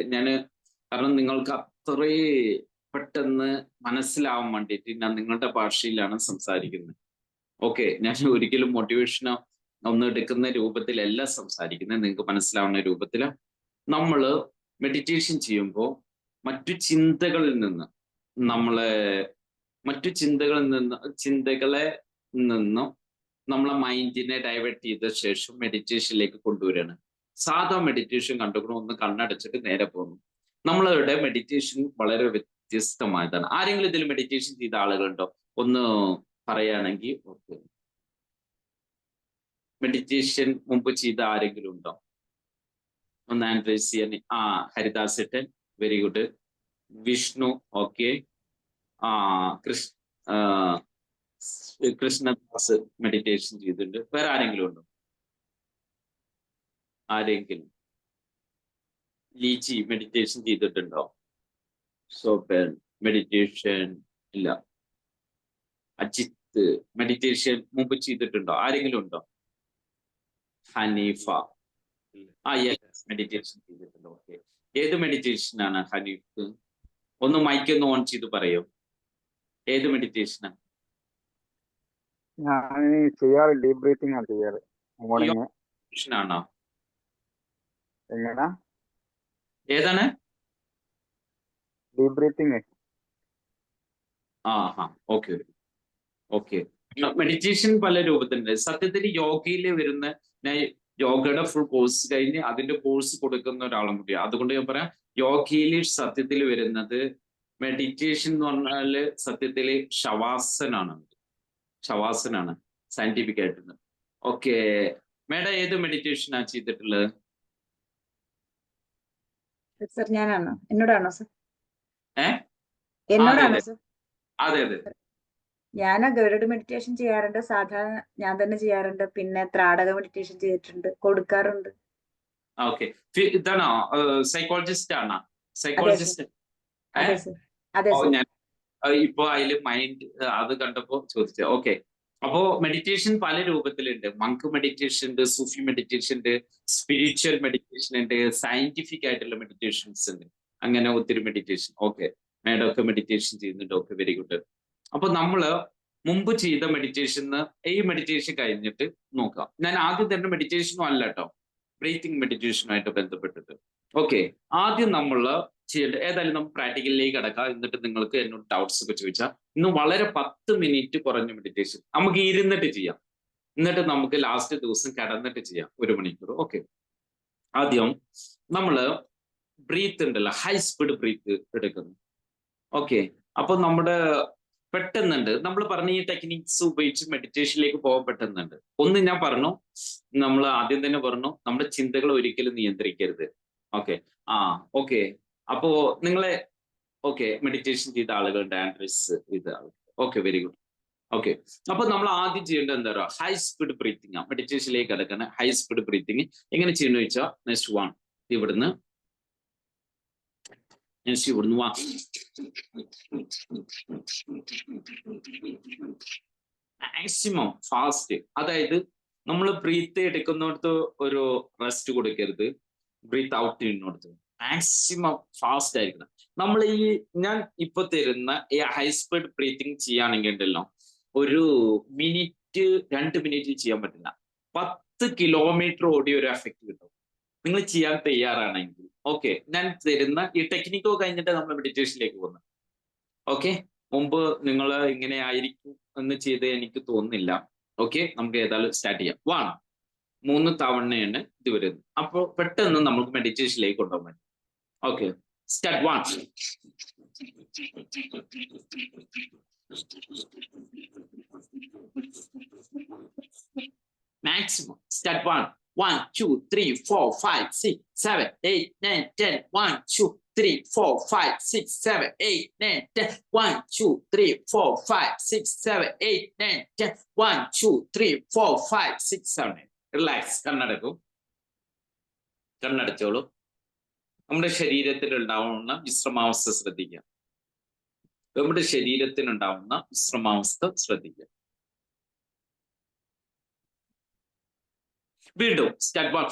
കാരണം നിങ്ങൾക്ക് അത്രേ പെട്ടെന്ന് മനസ്സിലാവാൻ വേണ്ടിയിട്ട് ഞാൻ നിങ്ങളുടെ ഭാഷയിലാണ് സംസാരിക്കുന്നത്. ഓക്കെ, ഞാൻ ഒരിക്കലും മോട്ടിവേഷനോ ഒന്നും എടുക്കുന്ന രൂപത്തിലല്ല സംസാരിക്കുന്നത്, നിങ്ങൾക്ക് മനസ്സിലാവുന്ന രൂപത്തിൽ. നമ്മൾ മെഡിറ്റേഷൻ ചെയ്യുമ്പോൾ മറ്റു ചിന്തകളിൽ നിന്ന് നമ്മളെ മൈൻഡിനെ ഡൈവേർട്ട് ചെയ്ത ശേഷം മെഡിറ്റേഷനിലേക്ക് കൊണ്ടുവരികയാണ്. സാധാ മെഡിറ്റേഷൻ കണ്ടുകൊണ്ട് ഒന്ന് കണ്ണടച്ചിട്ട് നേരെ പോകുന്നു. നമ്മളുടെ മെഡിറ്റേഷൻ വളരെ വ്യത്യസ്തമായതാണ്. ആരെങ്കിലും ഇതിൽ മെഡിറ്റേഷൻ ചെയ്ത ആളുകളുണ്ടോ? ഒന്ന് പറയുകയാണെങ്കിൽ. ഓക്കെ, മെഡിറ്റേഷൻ മുമ്പ് ചെയ്ത ആരെങ്കിലും ഉണ്ടോ? ഒന്ന് ആൻഡ്രൈസ് ചെയ്യാൻ. ഹരിദാസ് ഏട്ടൻ, very good. Vishnu, okay. Krishnadas meditation ചെയ്തിട്ടുണ്ട്. വേറെ ആരെങ്കിലും ഉണ്ടോ? ആരെങ്കിലും? ലീച്ചി മെഡിറ്റേഷൻ ചെയ്തിട്ടുണ്ടോ? സോപ്പൻ മെഡിറ്റേഷൻ ഇല്ല. അജിത്ത് മെഡിറ്റേഷൻ മുമ്പ് ചെയ്തിട്ടുണ്ടോ? ആരെങ്കിലും ഉണ്ടോ? ഹനീഫ മെഡിറ്റേഷൻ ചെയ്തിട്ടുണ്ടോ? ഓക്കെ, ഏത് മെഡിറ്റേഷൻ ആണ് ഹനീഫ്? ഒന്ന് മൈക്ക് ഒന്ന് ഓൺ ചെയ്ത് പറയോ, ഏത് മെഡിറ്റേഷനാണ്? ഞാൻ ചെയ്യാറ് ഡീപ് ബ്രീത്തിങ് ആണ് ചെയ്യാറ്. മോർണിംഗ്. ആണോ? എങ്ങനെ? ഏതാണ്? Deep breathing. Okay okay. Meditation പല രൂപത്തിലുണ്ട്. സത്യത്തിൽ യോഗയിൽ വരുന്ന, ഞാൻ യോഗയുടെ ഫുൾ കോഴ്സ് കഴിഞ്ഞ് അതിന്റെ കോഴ്സ് കൊടുക്കുന്ന ഒരാളും കൂടിയാണ്. അതുകൊണ്ട് ഞാൻ പറയാം, യോഗയിൽ സത്യത്തിൽ വരുന്നത് മെഡിറ്റേഷൻ എന്ന് പറഞ്ഞാല് സത്യത്തില് ശവാസനാണ് സയന്റിഫിക് ആയിട്ട്. ഓക്കെ, മേഡം ഏത് മെഡിറ്റേഷനാ ചെയ്തിട്ടുള്ളത്? സർ ഞാനാണോ? എന്നോടാണോ സർ? എന്നോടാണോ സർ? അതെ. ഞാൻ ഗൈഡഡ് മെഡിറ്റേഷൻ ചെയ്യാറുണ്ട്, സാധാരണ ഞാൻ തന്നെ ചെയ്യാറുണ്ട്. പിന്നെ ത്രാടക മെഡിറ്റേഷൻ ചെയ്തിട്ടുണ്ട്, കൊടുക്കാറുണ്ട്. ഓക്കെ. ഇതാണോ സൈക്കോളജിസ്റ്റ് ആണോ? അതെ സർ, സൈക്കോളജിസ്റ്റ് അതെ സർ, അതെ ഓ സർ. ഞാൻ ഇപ്പൊ അതില് മൈൻഡ് അത് കണ്ടപ്പോ ചോദിച്ചത്. ഓക്കെ. അപ്പോ മെഡിറ്റേഷൻ പല രൂപത്തിലുണ്ട്. മങ്ക് മെഡിറ്റേഷൻ ഉണ്ട്, സൂഫി മെഡിറ്റേഷൻ ഉണ്ട്, സ്പിരിച്വൽ മെഡിറ്റേഷൻ ഉണ്ട്, സയന്റിഫിക് ആയിട്ടുള്ള മെഡിറ്റേഷൻസ് ഉണ്ട്. അങ്ങനെ ഒത്തിരി മെഡിറ്റേഷൻ. ഓക്കെ, മാഡം ഒക്കെ മെഡിറ്റേഷൻ ചെയ്യുന്നുണ്ട്. Okay, very good. അപ്പൊ നമ്മള് മുമ്പ് ചെയ്ത മെഡിറ്റേഷൻ ഈ മെഡിറ്റേഷൻ കഴിഞ്ഞിട്ട് നോക്കാം. ഞാൻ ആദ്യം തന്നെ മെഡിറ്റേഷനും അല്ല കേട്ടോ, ബ്രീത്തിങ് മെഡിറ്റേഷനുമായിട്ട് ബന്ധപ്പെട്ടിട്ട്. ഓക്കെ, ആദ്യം നമ്മൾ ചെയ്യേണ്ടത് ഏതായാലും നമുക്ക് പ്രാക്ടിക്കലിലേക്ക് കിടക്കാം. എന്നിട്ട് നിങ്ങൾക്ക് എന്നോട് ഡൗട്ട്സ് ഒക്കെ ചോദിച്ചാൽ ഇന്ന് വളരെ 10 മിനിറ്റ് കുറഞ്ഞ മെഡിറ്റേഷൻ നമുക്ക് ഇരുന്നിട്ട് ചെയ്യാം. എന്നിട്ട് നമുക്ക് ലാസ്റ്റ് ദിവസം കിടന്നിട്ട് ചെയ്യാം 1 മണിക്കൂർ. ഓക്കെ, ആദ്യം നമ്മള് ബ്രീത്ത് ഉണ്ടല്ലോ, ഹൈ സ്പീഡ് ബ്രീത്ത് എടുക്കുന്നു. ഓക്കെ, അപ്പൊ നമ്മുടെ പെട്ടെന്നുണ്ട് നമ്മൾ പറഞ്ഞ ഈ ടെക്നിക്സ് ഉപയോഗിച്ച് മെഡിറ്റേഷനിലേക്ക് പോകാൻ പെട്ടെന്നുണ്ട്. ഒന്ന് ഞാൻ പറഞ്ഞു, നമ്മൾ ആദ്യം തന്നെ പറഞ്ഞു നമ്മുടെ ചിന്തകൾ ഒരിക്കലും നിയന്ത്രിക്കരുത്. Okay, okay. അപ്പോ നിങ്ങളെ ഓക്കെ മെഡിറ്റേഷൻ ചെയ്ത ആളുകളുടെ ആൻഡ്രിസ് ഇത് ഓക്കെ, വെരി ഗുഡ്. ഓക്കെ, അപ്പൊ നമ്മൾ ആദ്യം ചെയ്യേണ്ടത് എന്താ പറയുക, ഹൈ സ്പീഡ് ബ്രീത്തിങ് ആണ്. മെഡിറ്റേഷനിലേക്ക് കിടക്കുന്ന ഹൈ സ്പീഡ് ബ്രീത്തിങ് എങ്ങനെ ചെയ്യുന്നു വെച്ചാൽ, നെക്സ്റ്റ് വൺ ഇവിടുന്ന് ഇവിടുന്ന് മാക്സിമം ഫാസ്റ്റ്. അതായത് നമ്മൾ ബ്രീത്ത് എടുക്കുന്നിടത്ത് ഒരു റെസ്റ്റ് കൊടുക്കരുത്, ബ്രീത്ത് ഔട്ട് ചെയ്യുന്നിടത്ത് മാക്സിമം ഫാസ്റ്റ് ആയിരിക്കണം. നമ്മൾ ഈ ഞാൻ ഇപ്പൊ തരുന്ന ഈ ഹൈ സ്പീഡ് ബ്രീത്തിങ് ചെയ്യുകയാണെങ്കിൽ ഉണ്ടല്ലോ, ഒരു മിനിറ്റ് 2 മിനിറ്റിൽ ചെയ്യാൻ പറ്റില്ല. 10 കിലോമീറ്റർ ഓടിയ ഒരു എഫക്റ്റ് കിട്ടും നിങ്ങൾ ചെയ്യാൻ തയ്യാറാണെങ്കിൽ. ഓക്കെ, ഞാൻ തരുന്ന ഈ ടെക്നിക്കോ കഴിഞ്ഞിട്ട് നമ്മൾ മെഡിറ്റേഷനിലേക്ക് പോകുന്നത്. ഓക്കെ, മുമ്പ് നിങ്ങൾ ഇങ്ങനെ ആയിരിക്കും എന്ന് ചെയ്ത് എനിക്ക് തോന്നുന്നില്ല. ഓക്കെ, നമുക്ക് ഏതായാലും സ്റ്റാർട്ട് ചെയ്യാം. 3 തവണയാണ് ഇത് വരുന്നത്. അപ്പോൾ പെട്ടെന്ന് നമുക്ക് മെഡിറ്റേഷനിലേക്ക് കൊണ്ടുപോകാൻ പറ്റും. Okay, start. 1 maximum. Start 1 1 2 3 4 5 6 7 8 9 10 1 2 3 4 5 6 7 8 9 10 1 2 3 4 5 6 7 8 9 10 1 2 3 4 5 6 7 relax. കണ്ണടച്ചോളൂ. നമ്മുടെ ശരീരത്തിൽ ഉണ്ടാവുന്ന വിശ്രമാവസ്ഥ ശ്രദ്ധിക്കുക. നമ്മുടെ ശരീരത്തിനുണ്ടാവുന്ന വിശ്രമാവസ്ഥ ശ്രദ്ധിക്കുക. വീണ്ടും സ്റ്റാർട്ട് 1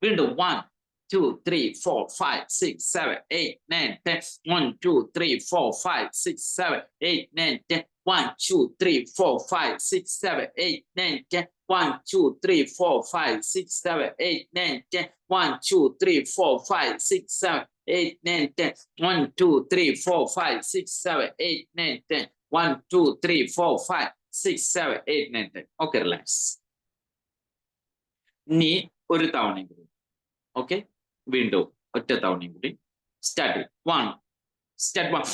വീണ്ടും 1 2 3 4 5 6 7 8 9 10 1 2 3 4 5 6 7 8 9 10 1 2 3 4 5 6 7 8 9 10 1 2 3 4 5 6 7 8 9 10 1 2 3 4 5 6 7 8 9 10 1 2 3 4 5 6 7 8 9 10 1 2 3 4 5 6 7 8 9 10. Okay, relax. ഇനി ഒരു തവണയും കൂടി. ഓക്കെ, വീണ്ടും ഒറ്റ തവണയും കൂടി. സ്റ്റാർട്ട് 1 സ്റ്റാർട്ട് 1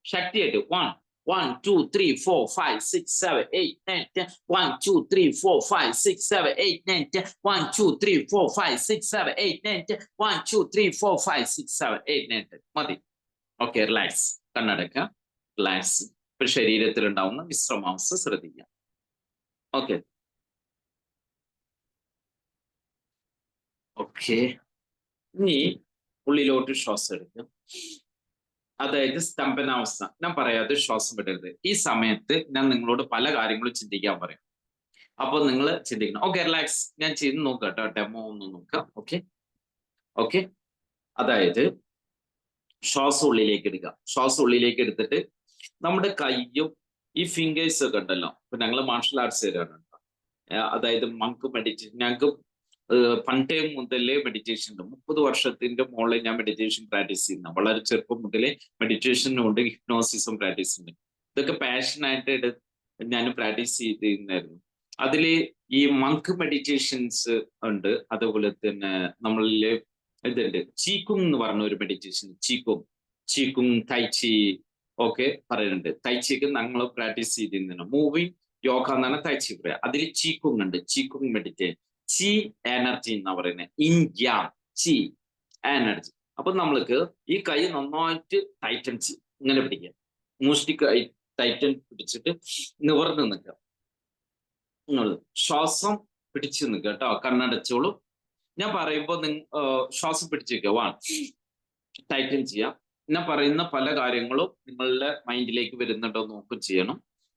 ശക്തിയായിട്ട് 1 1 2 3 4 5 6 7 8 9 10 1 2 3 4 5 6 7 8 9 10 1 2 3 4 5 6 7 8 9 10 1 2 3 4 5 6 7 8 9 10 മതി. Okay, relax. കണ്ണടക്ക, റിലാക്സ്. ഇപ്പൊ ശരീരത്തിൽ ഉണ്ടാവുന്ന വിശ്രമാവസ്ഥ ശ്രദ്ധിക്കാം. ഓക്കെ ഓക്കെ, ഇനി ഉള്ളിലോട്ട് ശ്വാസം എടുക്കുക. അതായത് സ്തംഭനാവസ്ഥ. ഞാൻ പറയാതെ ശ്വാസം വിടരുത്. ഈ സമയത്ത് ഞാൻ നിങ്ങളോട് പല കാര്യങ്ങളും ചിന്തിക്കാൻ പറയും. അപ്പോൾ നിങ്ങൾ ചിന്തിക്കണം. Okay, relax. ഞാൻ ചെയ്ത് നോക്കാം കേട്ടോ, ഡെമോ ഒന്ന് നോക്കാം. ഓക്കെ ഓക്കെ, അതായത് ശ്വാസം ഉള്ളിലേക്ക് എടുക്കുക. ശ്വാസം ഉള്ളിലേക്ക് എടുത്തിട്ട് നമ്മുടെ കയ്യും ഈ ഫിംഗേഴ്സ് ഒക്കെ ഉണ്ടല്ലോ, ഇപ്പൊ ഞങ്ങൾ മാർഷൽ ആർട്സ് തരാണ്. അതായത് മങ്ക് മെഡിറ്റേഷൻ. ഞങ്ങൾക്ക് പണ്ടേ മുതലേ മെഡിറ്റേഷൻ ഉണ്ട്. 30 വർഷത്തിന്റെ മുകളിൽ ഞാൻ മെഡിറ്റേഷൻ പ്രാക്ടീസ് ചെയ്യുന്ന, വളരെ ചെറുപ്പം മുതലേ മെഡിറ്റേഷനുണ്ട്, ഹിപ്നോസിസും പ്രാക്ടീസ് ഉണ്ട്. ഇതൊക്കെ പാഷനായിട്ട് ഞാൻ പ്രാക്ടീസ് ചെയ്തിരുന്നായിരുന്നു. അതില് ഈ മങ്ക് മെഡിറ്റേഷൻസ് ഉണ്ട്. അതുപോലെ തന്നെ നമ്മളില് ഇതുണ്ട്, ചീക്കുങ് എന്ന് പറഞ്ഞ ഒരു മെഡിറ്റേഷൻ. ചീക്കുങ് തൈച്ചി ഒക്കെ പറയുന്നുണ്ട്. തൈച്ചിക്ക് ഞങ്ങൾ പ്രാക്ടീസ് ചെയ്തിരുന്നു. മൂവിങ് യോഗ എന്നാണ് തൈച്ചി പറയാം. അതിൽ ചീക്കുങ് ഉണ്ട്, ചീക്കുങ് മെഡിറ്റേഷൻ. ചി എനർജി എന്നാ പറയുന്നത്. ഇൻ യാങ്, ചി എനർജി. അപ്പൊ നമ്മൾക്ക് ഈ കൈ നന്നായിട്ട് ടൈറ്റൻ ഇങ്ങനെ പിടിക്കുക. മുഷ്ടി കൈ ടൈറ്റൻ പിടിച്ചിട്ട് നിവർന്ന് നിൽക്കുക. നിങ്ങൾ ശ്വാസം പിടിച്ചു നിൽക്കുക കേട്ടോ. കണ്ണടച്ചോളൂ. ഞാൻ പറയുമ്പോൾ ശ്വാസം പിടിച്ചിരിക്കുക. 1 ടൈറ്റൻ ചെയ്യാം. ഞാൻ പറയുന്ന പല കാര്യങ്ങളും നിങ്ങളുടെ മൈൻഡിലേക്ക് വരുന്നുണ്ടോ നോക്കും ചെയ്യണം.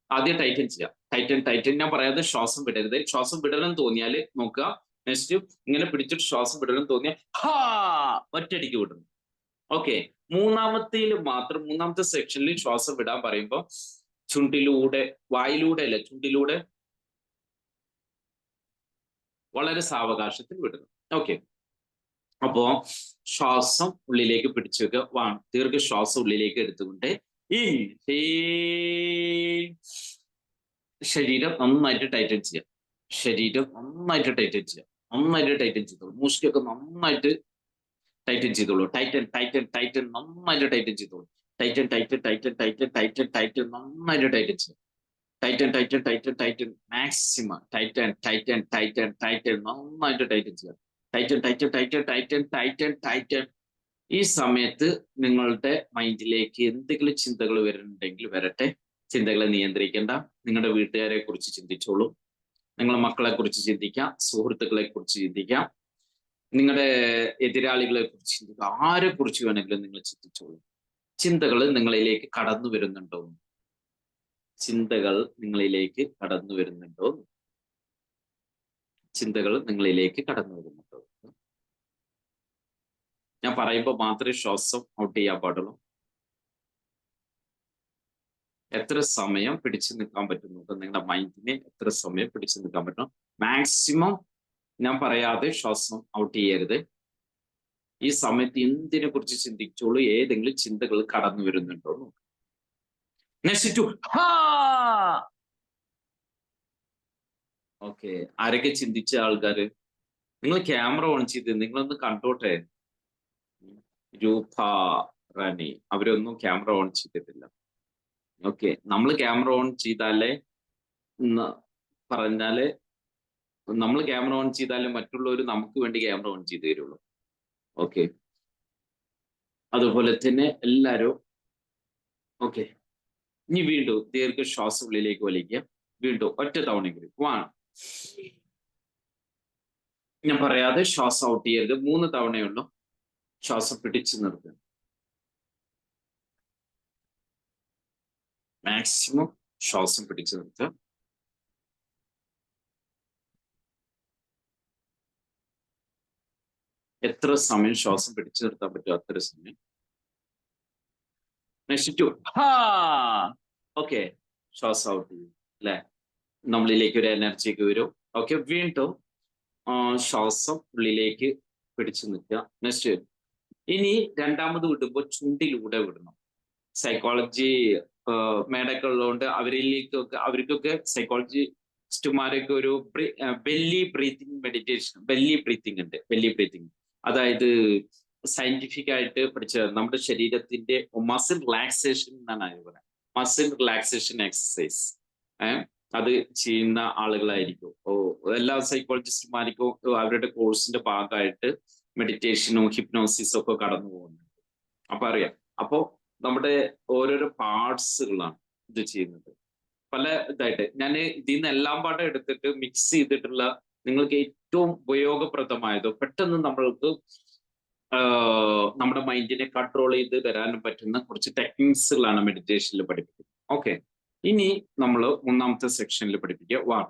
ആദ്യം ടൈറ്റൻ ചെയ്യാം. ടൈറ്റൻ ഞാൻ പറയാതെ ശ്വാസം വിടരുത്. ശ്വാസം വിടണം തോന്നിയാൽ നോക്കുക. നെക്സ്റ്റ് ഇങ്ങനെ പിടിച്ചിട്ട് ശ്വാസം വിടണം തോന്നിയാൽ ഹാ ഒറ്റയടിക്ക് വിടുന്നു. ഓക്കെ. മൂന്നാമത്തെ സെക്ഷനിൽ ശ്വാസം വിടാൻ പറയുമ്പോൾ ചുണ്ടിലൂടെ, വായിലൂടെ അല്ല, ചുണ്ടിലൂടെ വളരെ സാവകാശത്തിൽ വിടുന്നു. ഓക്കെ. അപ്പോ ശ്വാസം ഉള്ളിലേക്ക് പിടിച്ചു വെക്കുക. ദീർഘശ്വാസം ഉള്ളിലേക്ക് എടുത്തുകൊണ്ട് ശരീരം നന്നായിട്ട് ടൈറ്റൻ ചെയ്യാം. നന്നായിട്ട് ടൈറ്റൻ ചെയ്തോളൂ. മൂഷ്ടിയൊക്കെ നന്നായിട്ട് ടൈറ്റൻ ചെയ്തോളൂ. ടൈറ്റൻ നന്നായിട്ട് ടൈറ്റൻ ചെയ്തോളൂ. ടൈറ്റൻ നന്നായിട്ട് ടൈറ്റൻ ചെയ്യാം. ടൈറ്റൻ മാക്സിമം ടൈറ്റൻ നന്നായിട്ട് ടൈറ്റൻ ചെയ്യാം. ടൈറ്റൻ. ഈ സമയത്ത് നിങ്ങളുടെ മൈൻഡിലേക്ക് എന്തെങ്കിലും ചിന്തകൾ വരുന്നുണ്ടെങ്കിൽ വരട്ടെ. ചിന്തകളെ നിയന്ത്രിക്കേണ്ട. നിങ്ങളുടെ വീട്ടുകാരെ കുറിച്ച് ചിന്തിച്ചോളൂ. നിങ്ങളുടെ മക്കളെ കുറിച്ച് ചിന്തിക്കാം. സുഹൃത്തുക്കളെ കുറിച്ച് ചിന്തിക്കാം. നിങ്ങളുടെ എതിരാളികളെ കുറിച്ച് ചിന്തിക്കാം. ആരെ കുറിച്ച് വേണമെങ്കിലും നിങ്ങൾ ചിന്തിച്ചോളൂ. ചിന്തകൾ നിങ്ങളിലേക്ക് കടന്നു വരുന്നുണ്ടോ? ഞാൻ പറയുമ്പോൾ മാത്രമേ ശ്വാസം ഔട്ട് ചെയ്യാൻ പാടുള്ളൂ. എത്ര സമയം പിടിച്ചു നിൽക്കാൻ പറ്റും നോക്കുക. നിങ്ങളുടെ മൈൻഡിനെ എത്ര സമയം പിടിച്ചു നിൽക്കാൻ പറ്റണം. മാക്സിമം ഞാൻ പറയാതെ ശ്വാസം ഔട്ട് ചെയ്യരുത്. ഈ സമയത്ത് എന്തിനെ കുറിച്ച് ചിന്തിച്ചോളൂ. ഏതെങ്കിലും ചിന്തകൾ കടന്നു വരുന്നുണ്ടോ നോക്കുക. ഓക്കെ. ആരൊക്കെ ചിന്തിച്ച ആൾക്കാര് നിങ്ങൾ ക്യാമറ ഓൺ ചെയ്ത് നിങ്ങളൊന്ന് കണ്ടോട്ടെ. രൂപ, റാണി അവരൊന്നും ക്യാമറ ഓൺ ചെയ്തിട്ടില്ല. ഓക്കെ. നമ്മൾ ക്യാമറ ഓൺ ചെയ്താലേ നമ്മൾ ക്യാമറ ഓൺ ചെയ്താലേ മറ്റുള്ളവർ നമുക്ക് വേണ്ടി ക്യാമറ ഓൺ ചെയ്ത് തരുള്ളൂ. ഓക്കെ. അതുപോലെ തന്നെ എല്ലാവരും ഓക്കെ. ഇനി വീണ്ടും ദീർഘശ്വാസം ഉള്ളിലേക്ക് വലിക്കുക. വീണ്ടും ഒറ്റ തവണയെങ്കിലും 1. ഞാൻ പറയാതെ ശ്വാസം ഔട്ട് ചെയ്യരുത്. 3 തവണയുള്ളൂ. ശ്വാസം പിടിച്ചു നിർത്തുക. മാക്സിമം ശ്വാസം പിടിച്ചു നിർത്തുക. എത്ര സമയം ശ്വാസം പിടിച്ചു നിർത്താൻ പറ്റുമോ അത്ര സമയം. നെക്സ്റ്റ് 2. ഓക്കെ. ശ്വാസം ഔട്ട് ചെയ്യും അല്ലെ. നമ്മളിലേക്ക് ഒരു എനർജി ഒക്കെ വരും. ഓക്കെ. വീണ്ടും ശ്വാസം ഉള്ളിലേക്ക് പിടിച്ചു നിൽക്കുക. നെക്സ്റ്റ് ഇനി രണ്ടാമത് വിടുമ്പോൾ ചുണ്ടിലൂടെ വിടണം. സൈക്കോളജി മേടൊക്കെ ഉള്ളതുകൊണ്ട് അവർക്കൊക്കെ സൈക്കോളജിസ്റ്റുമാരൊക്കെ ഒരു belly breathing meditation, belly breathing അതായത് സയന്റിഫിക് ആയിട്ട് പഠിച്ചത്. നമ്മുടെ ശരീരത്തിന്റെ മസിൽ റിലാക്സേഷൻ എന്നാണ് അതിന് പറയുന്നത്. മസിൽ റിലാക്സേഷൻ എക്സസൈസ് അത് ചെയ്യുന്ന ആളുകളായിരിക്കും. എല്ലാ സൈക്കോളജിസ്റ്റുമാർക്കും അവരുടെ കോഴ്സിന്റെ ഭാഗമായിട്ട് മെഡിറ്റേഷനും ഹിപ്നോസിസും ഒക്കെ കടന്നു പോകുന്നുണ്ട്. അപ്പൊ അറിയാം. അപ്പോ നമ്മുടെ ഓരോരോ പാർട്സുകളാണ് ഇത് ചെയ്യുന്നത്. പല ഇതായിട്ട് ഞാൻ ഇതിൽ നിന്ന് എല്ലാം പാടെ എടുത്തിട്ട് മിക്സ് ചെയ്തിട്ടുള്ള നിങ്ങൾക്ക് ഏറ്റവും ഉപയോഗപ്രദമായതോ പെട്ടെന്ന് നമ്മൾക്ക് നമ്മുടെ മൈൻഡിനെ കൺട്രോൾ ചെയ്ത് തരാനും പറ്റുന്ന കുറച്ച് ടെക്നിക്സുകളാണ് മെഡിറ്റേഷനിൽ പഠിപ്പിക്കുന്നത്. ഓക്കെ. ഇനി നമ്മൾ 3ാമത്തെ സെക്ഷനിൽ പഠിപ്പിക്കുക.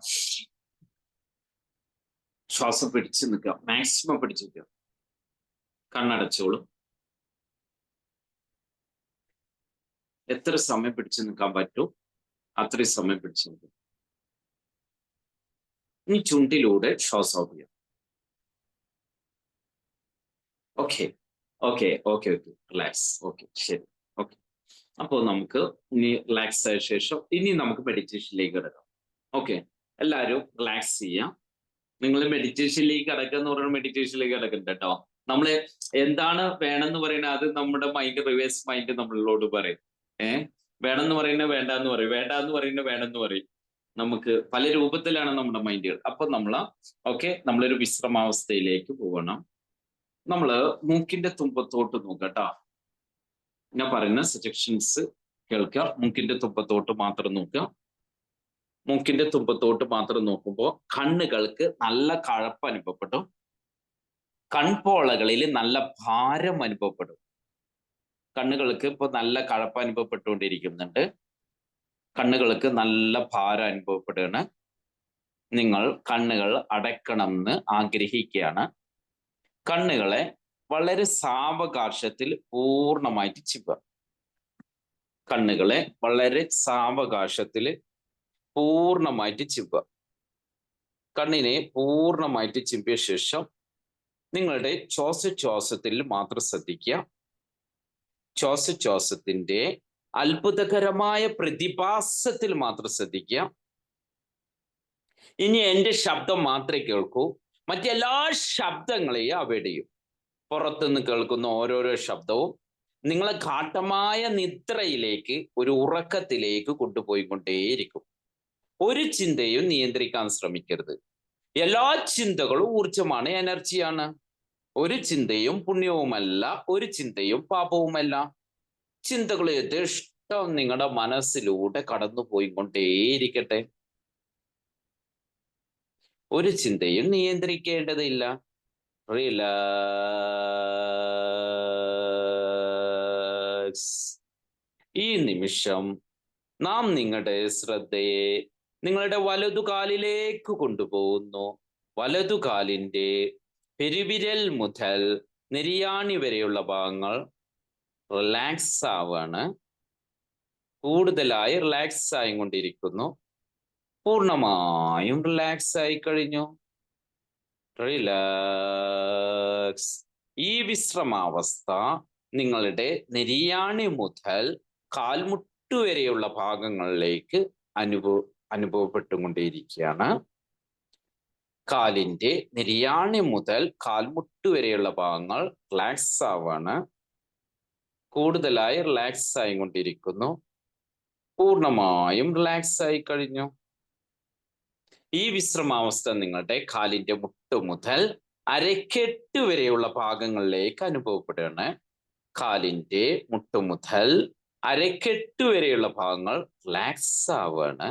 ശ്വാസം പിടിച്ചു നിൽക്കുക. മാക്സിമം പിടിച്ചു നിൽക്കുക. കണ്ണടച്ചോളൂ. എത്ര സമയം പിടിച്ചു നിൽക്കാൻ പറ്റും അത്രയും സമയം പിടിച്ചു നിൽക്കും. ഇനി ചുണ്ടിലൂടെ ശ്വാസം ഔട്ട് ചെയ്യാം. ഓക്കെ. റിലാക്സ്. ഓക്കെ. ശരി. ഓക്കെ. അപ്പോൾ നമുക്ക് ഇനി റിലാക്സ് ആയ ശേഷം ഇനി നമുക്ക് മെഡിറ്റേഷനിലേക്ക് കിടക്കാം. ഓക്കെ. എല്ലാവരും റിലാക്സ് ചെയ്യാം. നിങ്ങൾ മെഡിറ്റേഷനിലേക്ക് കിടക്കുക എന്ന് പറയുന്നത് മെഡിറ്റേഷനിലേക്ക് കിടക്കണ്ട കേട്ടോ. നമ്മള് എന്താണ് വേണമെന്ന് പറയുന്നത് അത് നമ്മുടെ മൈൻഡ്, റിവേഴ്സ് മൈൻഡ് നമ്മളോട് പറയും. വേണമെന്ന് പറയുന്നത് വേണ്ടെന്ന് പറയും, വേണ്ടെന്ന് പറയുന്നത് വേണമെന്ന് പറയും. നമുക്ക് പല രൂപത്തിലാണ് നമ്മുടെ മൈൻഡുകൾ. അപ്പൊ നമ്മളൊരു വിശ്രമാവസ്ഥയിലേക്ക് പോകണം. നമ്മള് മൂക്കിന്റെ തുമ്പത്തോട്ട് നോക്കട്ടോ. ഞാൻ പറയുന്ന സജഷൻസ് കേൾക്കുക. മൂക്കിന്റെ തുമ്പത്തോട്ട് മാത്രം നോക്കുക. മൂക്കിന്റെ തുമ്പത്തോട്ട് മാത്രം നോക്കുമ്പോൾ കണ്ണുകൾക്ക് നല്ല കഴപ്പ് അനുഭവപ്പെടും. കൺപോളകളിൽ നല്ല ഭാരം അനുഭവപ്പെടും. കണ്ണുകൾക്ക് ഇപ്പൊ നല്ല കഴപ്പ് അനുഭവപ്പെട്ടുകൊണ്ടിരിക്കുന്നുണ്ട്. കണ്ണുകൾക്ക് നല്ല ഭാരം അനുഭവപ്പെടുകയാണ്. നിങ്ങൾ കണ്ണുകൾ അടയ്ക്കണം എന്ന് ആഗ്രഹിക്കുകയാണ്. കണ്ണുകളെ വളരെ സാവകാശത്തിൽ പൂർണ്ണമായിട്ട് ചിപ്പുക. കണ്ണുകളെ വളരെ സാവകാശത്തിൽ പൂർണ്ണമായിട്ട് ചിപ്പുക. കണ്ണിനെ പൂർണ്ണമായിട്ട് ചിമ്പിയ ശേഷം നിങ്ങളുടെ ശ്വാസോച്ഛ്വാസത്തിൽ മാത്രം ശ്രദ്ധിക്കുക. ശ്വാസോച്ഛ്വാസത്തിന്റെ അത്ഭുതകരമായ പ്രതിഭാസത്തിൽ മാത്രം ശ്രദ്ധിക്കുക. ഇനി എൻ്റെ ശബ്ദം മാത്രമേ കേൾക്കൂ. മറ്റെല്ലാ ശബ്ദങ്ങളെയും അവോയ്ഡ് ചെയ്യും. പുറത്തുനിന്ന് കേൾക്കുന്ന ഓരോരോ ശബ്ദവും നിങ്ങളെ ഘാട്ടമായ നിദ്രയിലേക്ക്, ഒരു ഉറക്കത്തിലേക്ക് കൊണ്ടുപോയിക്കൊണ്ടേയിരിക്കും. ഒരു ചിന്തയും നിയന്ത്രിക്കാൻ ശ്രമിക്കരുത്. എല്ലാ ചിന്തകളും ഊർജമാണ്, എനർജിയാണ്. ഒരു ചിന്തയും പുണ്യവുമല്ല, ഒരു ചിന്തയും പാപവുമല്ല. ചിന്തകൾ യഥേഷ്ടം നിങ്ങളുടെ മനസ്സിലൂടെ കടന്നു പോയിക്കൊണ്ടേയിരിക്കട്ടെ. ഒരു ചിന്തയും നിയന്ത്രിക്കേണ്ടതില്ല. റിലാക്സ്. ഈ നിമിഷം നാം നിങ്ങളുടെ ശ്രദ്ധയെ നിങ്ങളുടെ വലതുകാലിലേക്ക് കൊണ്ടുപോകുന്നു. വലതുകാലിൻ്റെ പെരുവിരൽ മുതൽ നെരിയാണി വരെയുള്ള ഭാഗങ്ങൾ റിലാക്സ് ആവാണ്. കൂടുതലായി റിലാക്സ് ആയിക്കൊണ്ടിരിക്കുന്നു. പൂർണ്ണമായും റിലാക്സ് ആയി കഴിഞ്ഞു. റിലാക്സ്. ഈ വിശ്രമാവസ്ഥ നിങ്ങളുടെ നെരിയാണി മുതൽ കാൽമുട്ടു വരെയുള്ള ഭാഗങ്ങളിലേക്ക് അനുഭവപ്പെട്ടുകൊണ്ടേയിരിക്കുകയാണ്. കാലിൻ്റെ നെരിയാണി മുതൽ കാൽമുട്ടു വരെയുള്ള ഭാഗങ്ങൾ റിലാക്സ് ആവാണ്. കൂടുതലായി റിലാക്സ് ആയിക്കൊണ്ടിരിക്കുന്നു. പൂർണ്ണമായും റിലാക്സ് ആയി കഴിഞ്ഞു. ഈ വിശ്രമാവസ്ഥ നിങ്ങളുടെ കാലിൻ്റെ മുട്ട് മുതൽ അരക്കെട്ട് വരെയുള്ള ഭാഗങ്ങളിലേക്ക് അനുഭവപ്പെടുകയാണ്. കാലിൻ്റെ മുട്ട് മുതൽ അരക്കെട്ട് വരെയുള്ള ഭാഗങ്ങൾ റിലാക്സ് ആവാണ്.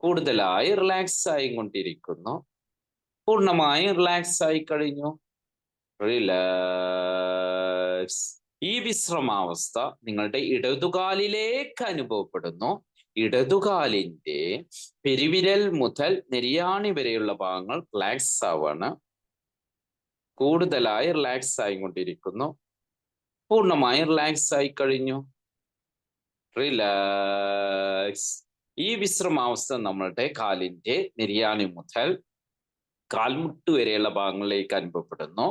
കൂടുതലായി റിലാക്സ് ആയിക്കൊണ്ടിരിക്കുന്നു. പൂർണ്ണമായും റിലാക്സ് ആയി കഴിഞ്ഞു. റിലാക്സ്. ഈ വിശ്രമാവസ്ഥ നിങ്ങളുടെ ഇടതുകാലിലേക്ക് അനുഭവപ്പെടുന്നു. ഇടതുകാലിൻ്റെ പെരുവിരൽ മുതൽ നെരിയാണി വരെയുള്ള ഭാഗങ്ങൾ റിലാക്സ് ആവാണ്. കൂടുതലായി റിലാക്സ് ആയിക്കൊണ്ടിരിക്കുന്നു. പൂർണ്ണമായി റിലാക്സ് ആയി കഴിഞ്ഞു. റിലാക്സ്. ഈ വിശ്രമാവസ്ഥ നമ്മളുടെ കാലിൻ്റെ നെരിയാണി മുതൽ കാൽമുട്ട് വരെയുള്ള ഭാഗങ്ങളിലേക്ക് അനുഭവപ്പെടുന്നു.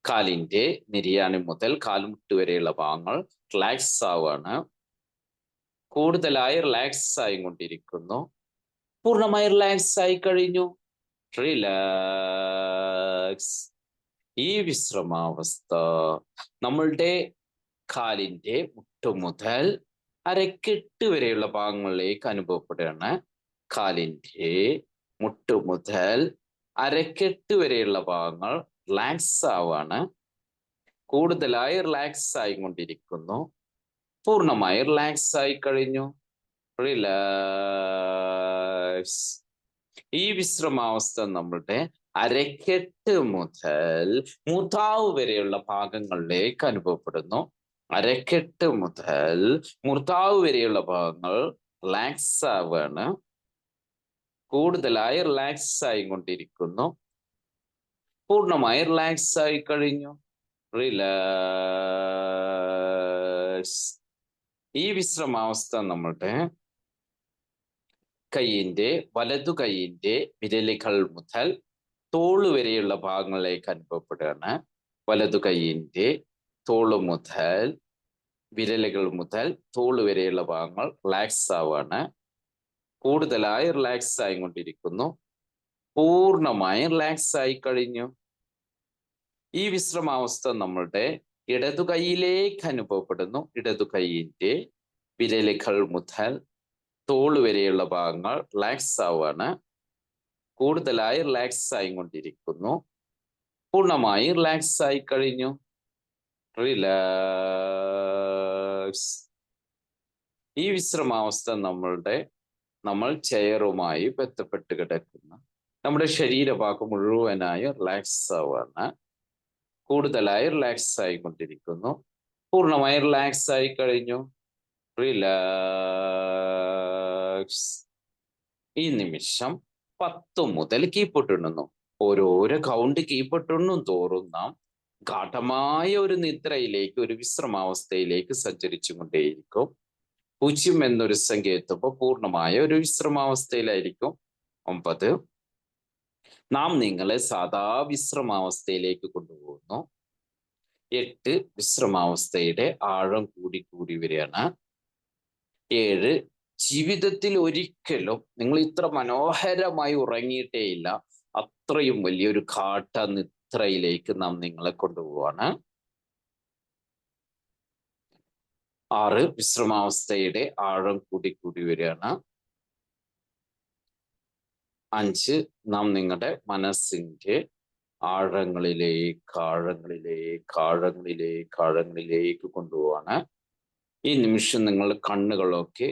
കാലിൻ്റെ നെരിയാണി മുതൽ കാൽമുട്ട് വരെയുള്ള ഭാഗങ്ങൾ റിലാക്സ് ആവാണ്. കൂടുതലായി റിലാക്സ് ആയിക്കൊണ്ടിരിക്കുന്നു. പൂർണ്ണമായി റിലാക്സ് ആയി കഴിഞ്ഞു. റിലാക്സ്. ഈ വിശ്രമാവസ്ഥ നമ്മളുടെ കാലിൻ്റെ മുട്ട് മുതൽ അരക്കെട്ട് വരെയുള്ള ഭാഗങ്ങളിലേക്ക് അനുഭവപ്പെടുകയാണ്. കാലിൻ്റെ മുട്ട് മുതൽ അരക്കെട്ട് വരെയുള്ള ഭാഗങ്ങൾ റിലാക്സ് ആവാണ്. കൂടുതലായി റിലാക്സ് ആയിക്കൊണ്ടിരിക്കുന്നു. പൂർണ്ണമായി റിലാക്സ് ആയി കഴിഞ്ഞു. റിലാക്സ്. ഈ വിശ്രമാവസ്ഥ നമ്മളുടെ അരക്കെട്ട് മുതൽ മൂർധാവ് വരെയുള്ള ഭാഗങ്ങളിലേക്ക് അനുഭവപ്പെടുന്നു. അരക്കെട്ട് മുതൽ മൂർധാവ് വരെയുള്ള ഭാഗങ്ങൾ റിലാക്സ് ആവാണ്. കൂടുതലായി റിലാക്സ് ആയിക്കൊണ്ടിരിക്കുന്നു. പൂർണ്ണമായി റിലാക്സ് ആയി കഴിഞ്ഞു. റിലാക്സ്. ഈ വിശ്രമാവസ്ഥ നമ്മളുടെ കൈയിൻ്റെ വലതു കൈയിൻ്റെ വിരലുകൾ മുതൽ തോള് വരെയുള്ള ഭാഗങ്ങളിലേക്ക് അനുഭവപ്പെടുകയാണ്. വലതു കൈയിൻ്റെ തോള് മുതൽ വിരലുകൾ മുതൽ തോള് വരെയുള്ള ഭാഗങ്ങൾ റിലാക്സ് ആവാണ്. കൂടുതലായി റിലാക്സ് ആയിക്കൊണ്ടിരിക്കുന്നു. പൂർണ്ണമായി റിലാക്സ് ആയി കഴിഞ്ഞു. ഈ വിശ്രമാവസ്ഥ നമ്മളുടെ ഇടതു കൈയിലേക്ക് അനുഭവപ്പെടുന്നു. ഇടതു കൈയിൻ്റെ വിരലുകൾ മുതൽ തോള് വരെയുള്ള ഭാഗങ്ങൾ റിലാക്സ് ആവാണ്. കൂടുതലായി റിലാക്സ് ആയിക്കൊണ്ടിരിക്കുന്നു. പൂർണ്ണമായി റിലാക്സ് ആയി കഴിഞ്ഞു. റിലാക്സ്. ഈ വിശ്രമാവസ്ഥ നമ്മൾ ചെയറുമായി ബന്ധപ്പെട്ട് കിടക്കുന്ന നമ്മുടെ ശരീരഭാഗം മുഴുവനായി റിലാക്സ് ആവാണ്. കൂടുതലായി റിലാക്സ് ആയിക്കൊണ്ടിരിക്കുന്നു. പൂർണ്ണമായി റിലാക്സ് ആയി കഴിഞ്ഞു. റിലാക്സ്. ഈ നിമിഷം 10 മുതൽ കീഴ്പ്പെട്ടുണ്ണുന്നു. ഓരോരോ കൗണ്ട് കീഴ്പ്പെട്ടുണ്ണും തോറും നാം ഗാഠമായ ഒരു നിദ്രയിലേക്ക്, ഒരു വിശ്രമാവസ്ഥയിലേക്ക് സഞ്ചരിച്ചു കൊണ്ടേയിരിക്കും. 0 എന്നൊരു സംഖ്യ എത്തുമ്പോൾ പൂർണ്ണമായ ഒരു വിശ്രമാവസ്ഥയിലായിരിക്കും. 9. നാം നിങ്ങളെ സാധാ വിശ്രമാവസ്ഥയിലേക്ക് കൊണ്ടുപോകുന്നു. 8. വിശ്രമാവസ്ഥയുടെ ആഴം കൂടി കൂടി വരികയാണ്. 7. ജീവിതത്തിൽ ഒരിക്കലും നിങ്ങൾ ഇത്ര മനോഹരമായി ഉറങ്ങിയിട്ടേയില്ല. അത്രയും വലിയൊരു കാട്ട നിദ്രയിലേക്ക് നാം നിങ്ങളെ കൊണ്ടുപോവാണ്. 6. വിശ്രമാവസ്ഥയുടെ ആഴം കൂടി കൂടി വരികയാണ്. 5. നാം നിങ്ങളുടെ മനസ്സിന്റെ ആഴങ്ങളിലേക്ക് കൊണ്ടുപോവാണ്. ഈ നിമിഷം നിങ്ങളുടെ കണ്ണുകളൊക്കെ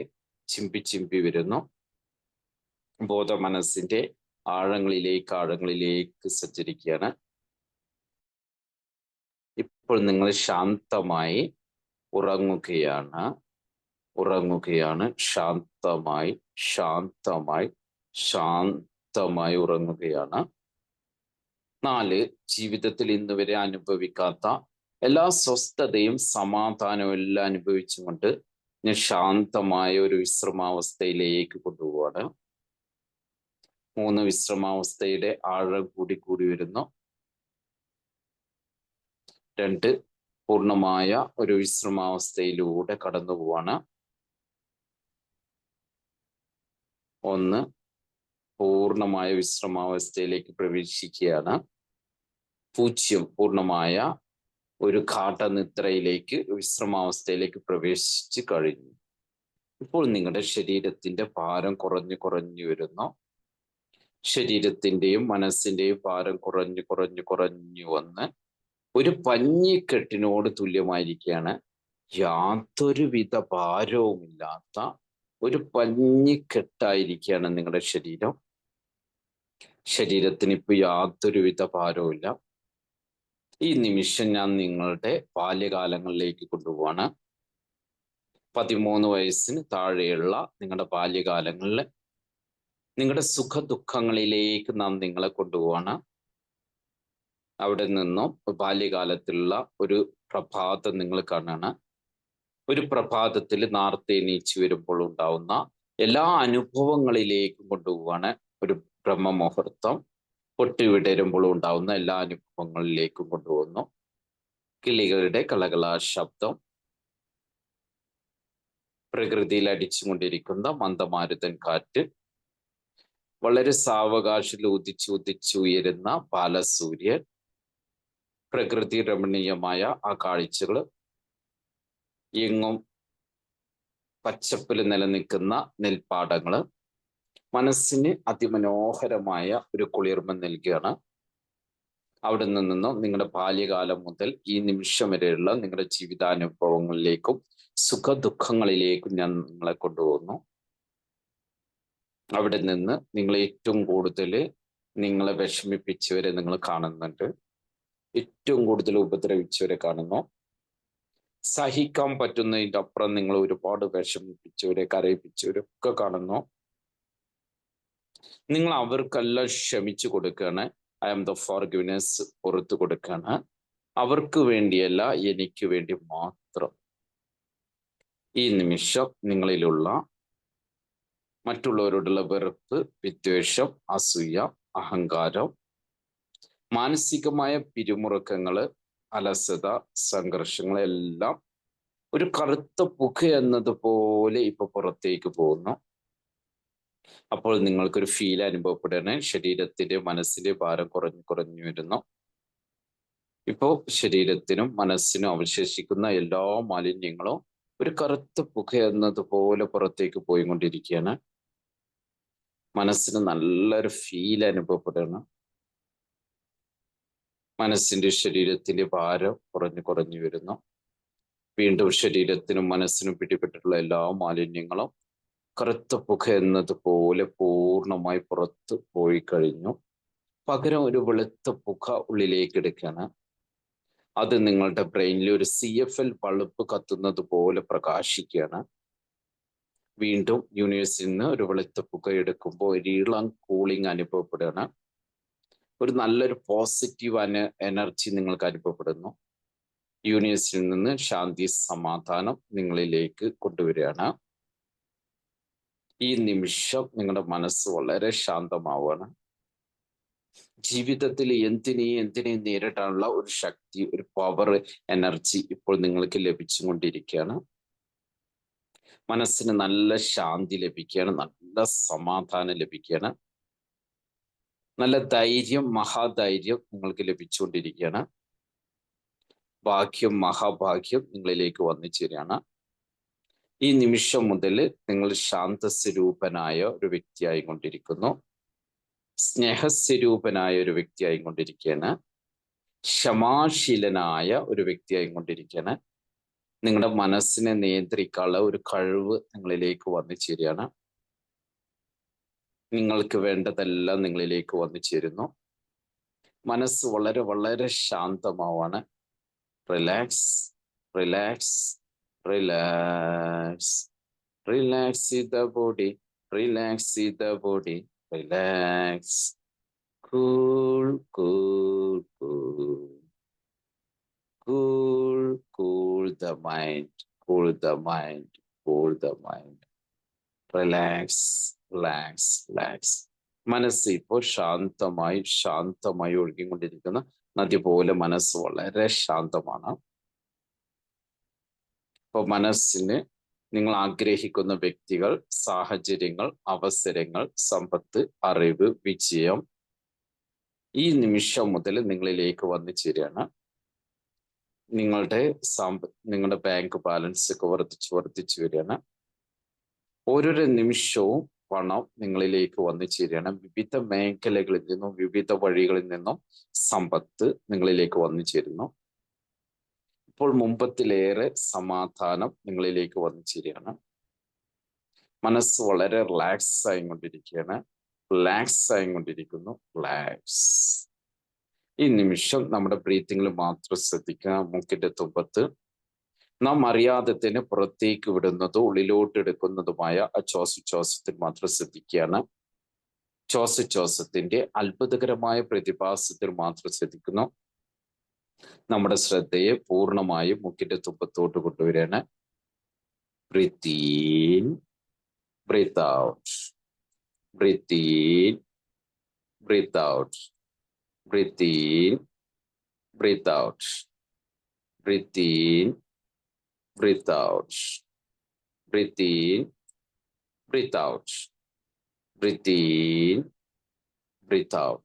ചിമ്പി വരുന്നു. ബോധ മനസ്സിന്റെ ആഴങ്ങളിലേക്ക് സഞ്ചരിക്കുകയാണ്. ഇപ്പോൾ നിങ്ങൾ ശാന്തമായി ഉറങ്ങുകയാണ്. ശാന്തമായി ഉറങ്ങുകയാണ്. 4. ജീവിതത്തിൽ ഇന്ന് വരെ അനുഭവിക്കാത്ത എല്ലാ സ്വസ്ഥതയും സമാധാനവും എല്ലാം അനുഭവിച്ചുകൊണ്ട് ഞാൻ ശാന്തമായ ഒരു വിശ്രമാവസ്ഥയിലേക്ക് കൊണ്ടുപോവാണ്. 3. വിശ്രമാവസ്ഥയുടെ ആഴം കൂടി കൂടി വരുന്നു. 2. പൂർണ്ണമായ ഒരു വിശ്രമാവസ്ഥയിലൂടെ കടന്നു പോവാണ്. 1. പൂർണ്ണമായ വിശ്രമാവസ്ഥയിലേക്ക് പ്രവേശിക്കുകയാണ്. 0. പൂർണ്ണമായ ഒരു നിദ്രയിലേക്ക്, വിശ്രമാവസ്ഥയിലേക്ക് പ്രവേശിച്ചു കഴിഞ്ഞു. ഇപ്പോൾ നിങ്ങളുടെ ശരീരത്തിന്റെ ഭാരം കുറഞ്ഞു വരുന്നു. ശരീരത്തിന്റെയും മനസ്സിന്റെയും ഭാരം കുറഞ്ഞു വന്ന് ഒരു പഞ്ഞിക്കെട്ടിനോട് തുല്യമായിരിക്കുകയാണ്. യാതൊരുവിധ ഭാരവുമില്ലാത്ത ഒരു പഞ്ഞിക്കെട്ടായിരിക്കുകയാണ് നിങ്ങളുടെ ശരീരം. ശരീരത്തിന് ഇപ്പൊ യാതൊരുവിധ ഭാരവുമില്ല. ഈ നിമിഷം ഞാൻ നിങ്ങളുടെ ബാല്യകാലങ്ങളിലേക്ക് കൊണ്ടുപോവാണ്. 13 വയസ്സിന് താഴെയുള്ള നിങ്ങളുടെ ബാല്യകാലങ്ങളിൽ നിങ്ങളുടെ സുഖദുഃഖങ്ങളിലേക്ക് നാം നിങ്ങളെ കൊണ്ടുപോവാണ്. അവിടെ നിന്നും ബാല്യകാലത്തിലുള്ള ഒരു പ്രഭാതം നിങ്ങൾ കാണാണ്. ഒരു പ്രഭാതത്തിൽ നാർത്തെ എണീച്ചു വരുമ്പോൾ ഉണ്ടാവുന്ന എല്ലാ അനുഭവങ്ങളിലേക്കും കൊണ്ടുപോവാണ്. ഒരു ബ്രഹ്മമുഹൂർത്തം പൊട്ടിവിടരുമ്പോൾ ഉണ്ടാവുന്ന എല്ലാ അനുഭവങ്ങളിലേക്കും കൊണ്ടുപോകുന്നു. കിളികളുടെ കളകളാ ശബ്ദം, പ്രകൃതിയിൽ അടിച്ചുകൊണ്ടിരിക്കുന്ന മന്ദമാരുതൻ കാറ്റ്, വളരെ സാവകാശത്തിൽ ഉദിച്ചുയരുന്ന ബാലസൂര്യൻ, പ്രകൃതി രമണീയമായ ആ കാഴ്ചകൾ, എങ്ങും പച്ചപ്പിൽ നിലനിൽക്കുന്ന നെൽപ്പാടങ്ങള് മനസ്സിന് അതിമനോഹരമായ ഒരു കുളിർമ നൽകുകയാണ്. അവിടെ നിന്നും നിങ്ങളുടെ ബാല്യകാലം മുതൽ ഈ നിമിഷം വരെയുള്ള നിങ്ങളുടെ ജീവിതാനുഭവങ്ങളിലേക്കും സുഖദുഃഖങ്ങളിലേക്കും ഞാൻ നിങ്ങളെ കൊണ്ടുപോകുന്നു. അവിടെ നിന്ന് നിങ്ങൾ ഏറ്റവും കൂടുതൽ നിങ്ങളെ വിഷമിപ്പിച്ചവരെ നിങ്ങൾ കാണുന്നുണ്ട്. ഏറ്റവും കൂടുതൽ ഉപദ്രവിച്ചവരെ കാണുന്നു. സഹിക്കാൻ പറ്റുന്നതിൻ്റെ അപ്പുറം നിങ്ങൾ ഒരുപാട് വിഷമിപ്പിച്ചവരെ, കരയിപ്പിച്ചവരൊക്കെ കാണുന്നു. നിങ്ങൾ അവർക്കെല്ലാം ക്ഷമിച്ചു കൊടുക്കുകയാണ്. ഐ ആം ദ ഫോർഗിവ്നെസ്, പുറത്തു കൊടുക്കുകയാണ്. അവർക്ക് വേണ്ടിയല്ല, എനിക്ക് വേണ്ടി മാത്രം. ഈ നിമിഷം നിങ്ങളിലുള്ള മറ്റുള്ളവരോടുള്ള വെറുപ്പ്, വിദ്വേഷം, അസൂയ, അഹങ്കാരം, മാനസികമായ പിരിമുറുക്കങ്ങള്, അലസത, സംഘർഷങ്ങളെല്ലാം ഒരു കറുത്ത പുക എന്നതുപോലെ ഇപ്പൊ പുറത്തേക്ക് പോകുന്നു. അപ്പോൾ നിങ്ങൾക്കൊരു ഫീൽ അനുഭവപ്പെടുകയാണ്. ശരീരത്തിന്റെ മനസ്സിന്റെ ഭാരം കുറഞ്ഞു വരുന്നു. ഇപ്പോ ശരീരത്തിനും മനസ്സിനും അവശേഷിക്കുന്ന എല്ലാ മാലിന്യങ്ങളും ഒരു കറുത്ത പുക എന്നതുപോലെ പുറത്തേക്ക് പോയിക്കൊണ്ടിരിക്കുകയാണ്. മനസ്സിന് നല്ലൊരു ഫീൽ അനുഭവപ്പെടുകയാണ്. മനസ്സിന്റെ ശരീരത്തിന്റെ ഭാരം കുറഞ്ഞു വരുന്നു. വീണ്ടും ശരീരത്തിനും മനസ്സിനും പിടിപെട്ടിട്ടുള്ള എല്ലാ മാലിന്യങ്ങളും കറുത്ത പുക എന്നതുപോലെ പൂർണ്ണമായി പുറത്ത് പോയി കഴിഞ്ഞു. പകരം ഒരു വെളുത്ത പുക ഉള്ളിലേക്ക് എടുക്കുകയാണ്. അത് നിങ്ങളുടെ ബ്രെയിനിൽ ഒരു CFL ബൾബ് കത്തുന്നത് പോലെ പ്രകാശിക്കുകയാണ്. വീണ്ടും യൂണിവേഴ്സിൽ നിന്ന് ഒരു വെളുത്ത പുക എടുക്കുമ്പോൾ ഒരു ഇളം കൂളിംഗ് അനുഭവപ്പെടുകയാണ്. ഒരു നല്ലൊരു പോസിറ്റീവ് എനർജി നിങ്ങൾക്ക് അനുഭവപ്പെടുന്നു. യൂണിവേഴ്സിൽ നിന്ന് ശാന്തി സമാധാനം നിങ്ങളിലേക്ക് കൊണ്ടുവരികയാണ്. ഈ നിമിഷം നിങ്ങളുടെ മനസ്സ് വളരെ ശാന്തമാവുകയാണ്. ജീവിതത്തിൽ എന്തിനേയും നേരിടാനുള്ള ഒരു ശക്തി, ഒരു പവർ, എനർജി ഇപ്പോൾ നിങ്ങൾക്ക് ലഭിച്ചുകൊണ്ടിരിക്കുകയാണ്. മനസ്സിന് നല്ല ശാന്തി ലഭിക്കുകയാണ്, നല്ല സമാധാനം ലഭിക്കുകയാണ്, നല്ല ധൈര്യം, മഹാധൈര്യം നിങ്ങൾക്ക് ലഭിച്ചുകൊണ്ടിരിക്കുകയാണ്. ഭാഗ്യം, മഹാഭാഗ്യം നിങ്ങളിലേക്ക് വന്നു ചേരുകയാണ്. ഈ നിമിഷം മുതൽ നിങ്ങൾ ശാന്തസ്വരൂപനായ ഒരു വ്യക്തിയായി കൊണ്ടിരിക്കുന്നു. സ്നേഹസ്വരൂപനായ ഒരു വ്യക്തിയായി കൊണ്ടിരിക്കുകയാണ്. ക്ഷമാശീലനായ ഒരു വ്യക്തിയായി കൊണ്ടിരിക്കുകയാണ്. നിങ്ങളുടെ മനസ്സിനെ നിയന്ത്രിക്കാനുള്ള ഒരു കഴിവ് നിങ്ങളിലേക്ക് വന്നു ചേരുകയാണ്. നിങ്ങൾക്ക് വേണ്ടതെല്ലാം നിങ്ങളിലേക്ക് വന്നു ചേരുന്നു. മനസ്സ് വളരെ വളരെ ശാന്തമാവാണ്. Relax, relax, relax, relax the body, relax the body, relax, cool, cool, cool, cool, cool the mind, cool the mind, cool the mind, relax, relax, relax. മനസ്സ് ഇപ്പോൾ ശാന്തമായി ഒഴുകിക്കൊണ്ടിരിക്കുന്ന നദി പോലെ മനസ്സ് വളരെ ശാന്തമാണ്. അപ്പോൾ മനസ്സിന് നിങ്ങൾ ആഗ്രഹിക്കുന്ന വ്യക്തികൾ, സാഹചര്യങ്ങൾ, അവസരങ്ങൾ, സമ്പത്ത്, അറിവ്, വിജയം ഈ നിമിഷം മുതൽ നിങ്ങളിലേക്ക് വന്നു ചേരുകയാണ്. നിങ്ങളുടെ ബാങ്ക് ബാലൻസ് ഒക്കെ വർദ്ധിച്ചു വരികയാണ്. ഓരോരോ നിമിഷവും പണം നിങ്ങളിലേക്ക് വന്നു ചേരുകയാണ്. വിവിധ മേഖലകളിൽ നിന്നും വിവിധ വഴികളിൽ നിന്നും സമ്പത്ത് നിങ്ങളിലേക്ക് വന്നു ചേരുന്നു. ഇപ്പോൾ മുമ്പത്തിലേറെ സമാധാനം നിങ്ങളിലേക്ക് വന്നു ചേരുകയാണ്. മനസ്സ് വളരെ റിലാക്സ് ആയിക്കൊണ്ടിരിക്കുകയാണ്. റിലാക്സ്. ഈ നിമിഷം നമ്മുടെ ബ്രീത്തിങ്ങിൽ മാത്രം ശ്രദ്ധിക്കുക. മൂക്കിന്റെ തുമ്പത്ത് നാം അറിയാതെ തന്നെ പുറത്തേക്ക് വിടുന്നതോ ഉള്ളിലോട്ട് എടുക്കുന്നതുമായ ആ ശ്വാസത്തിൽ മാത്രം ശ്രദ്ധിക്കുകയാണ്. ശ്വാസത്തിന്റെ അത്ഭുതകരമായ പ്രതിഭാസത്തിൽ മാത്രം ശ്രദ്ധിക്കുന്നു. നമ്മുടെ ശ്രദ്ധയെ പൂർണ്ണമായും മൂക്കിന്റെ തുമ്പത്തോട്ട് കൊണ്ടുവരികയാണ്. Breathe in, breathe out, breathe in, breathe out, breathe in, breathe out, breathe in, breathe out, breathe in, breathe out, breathe in, breathe out.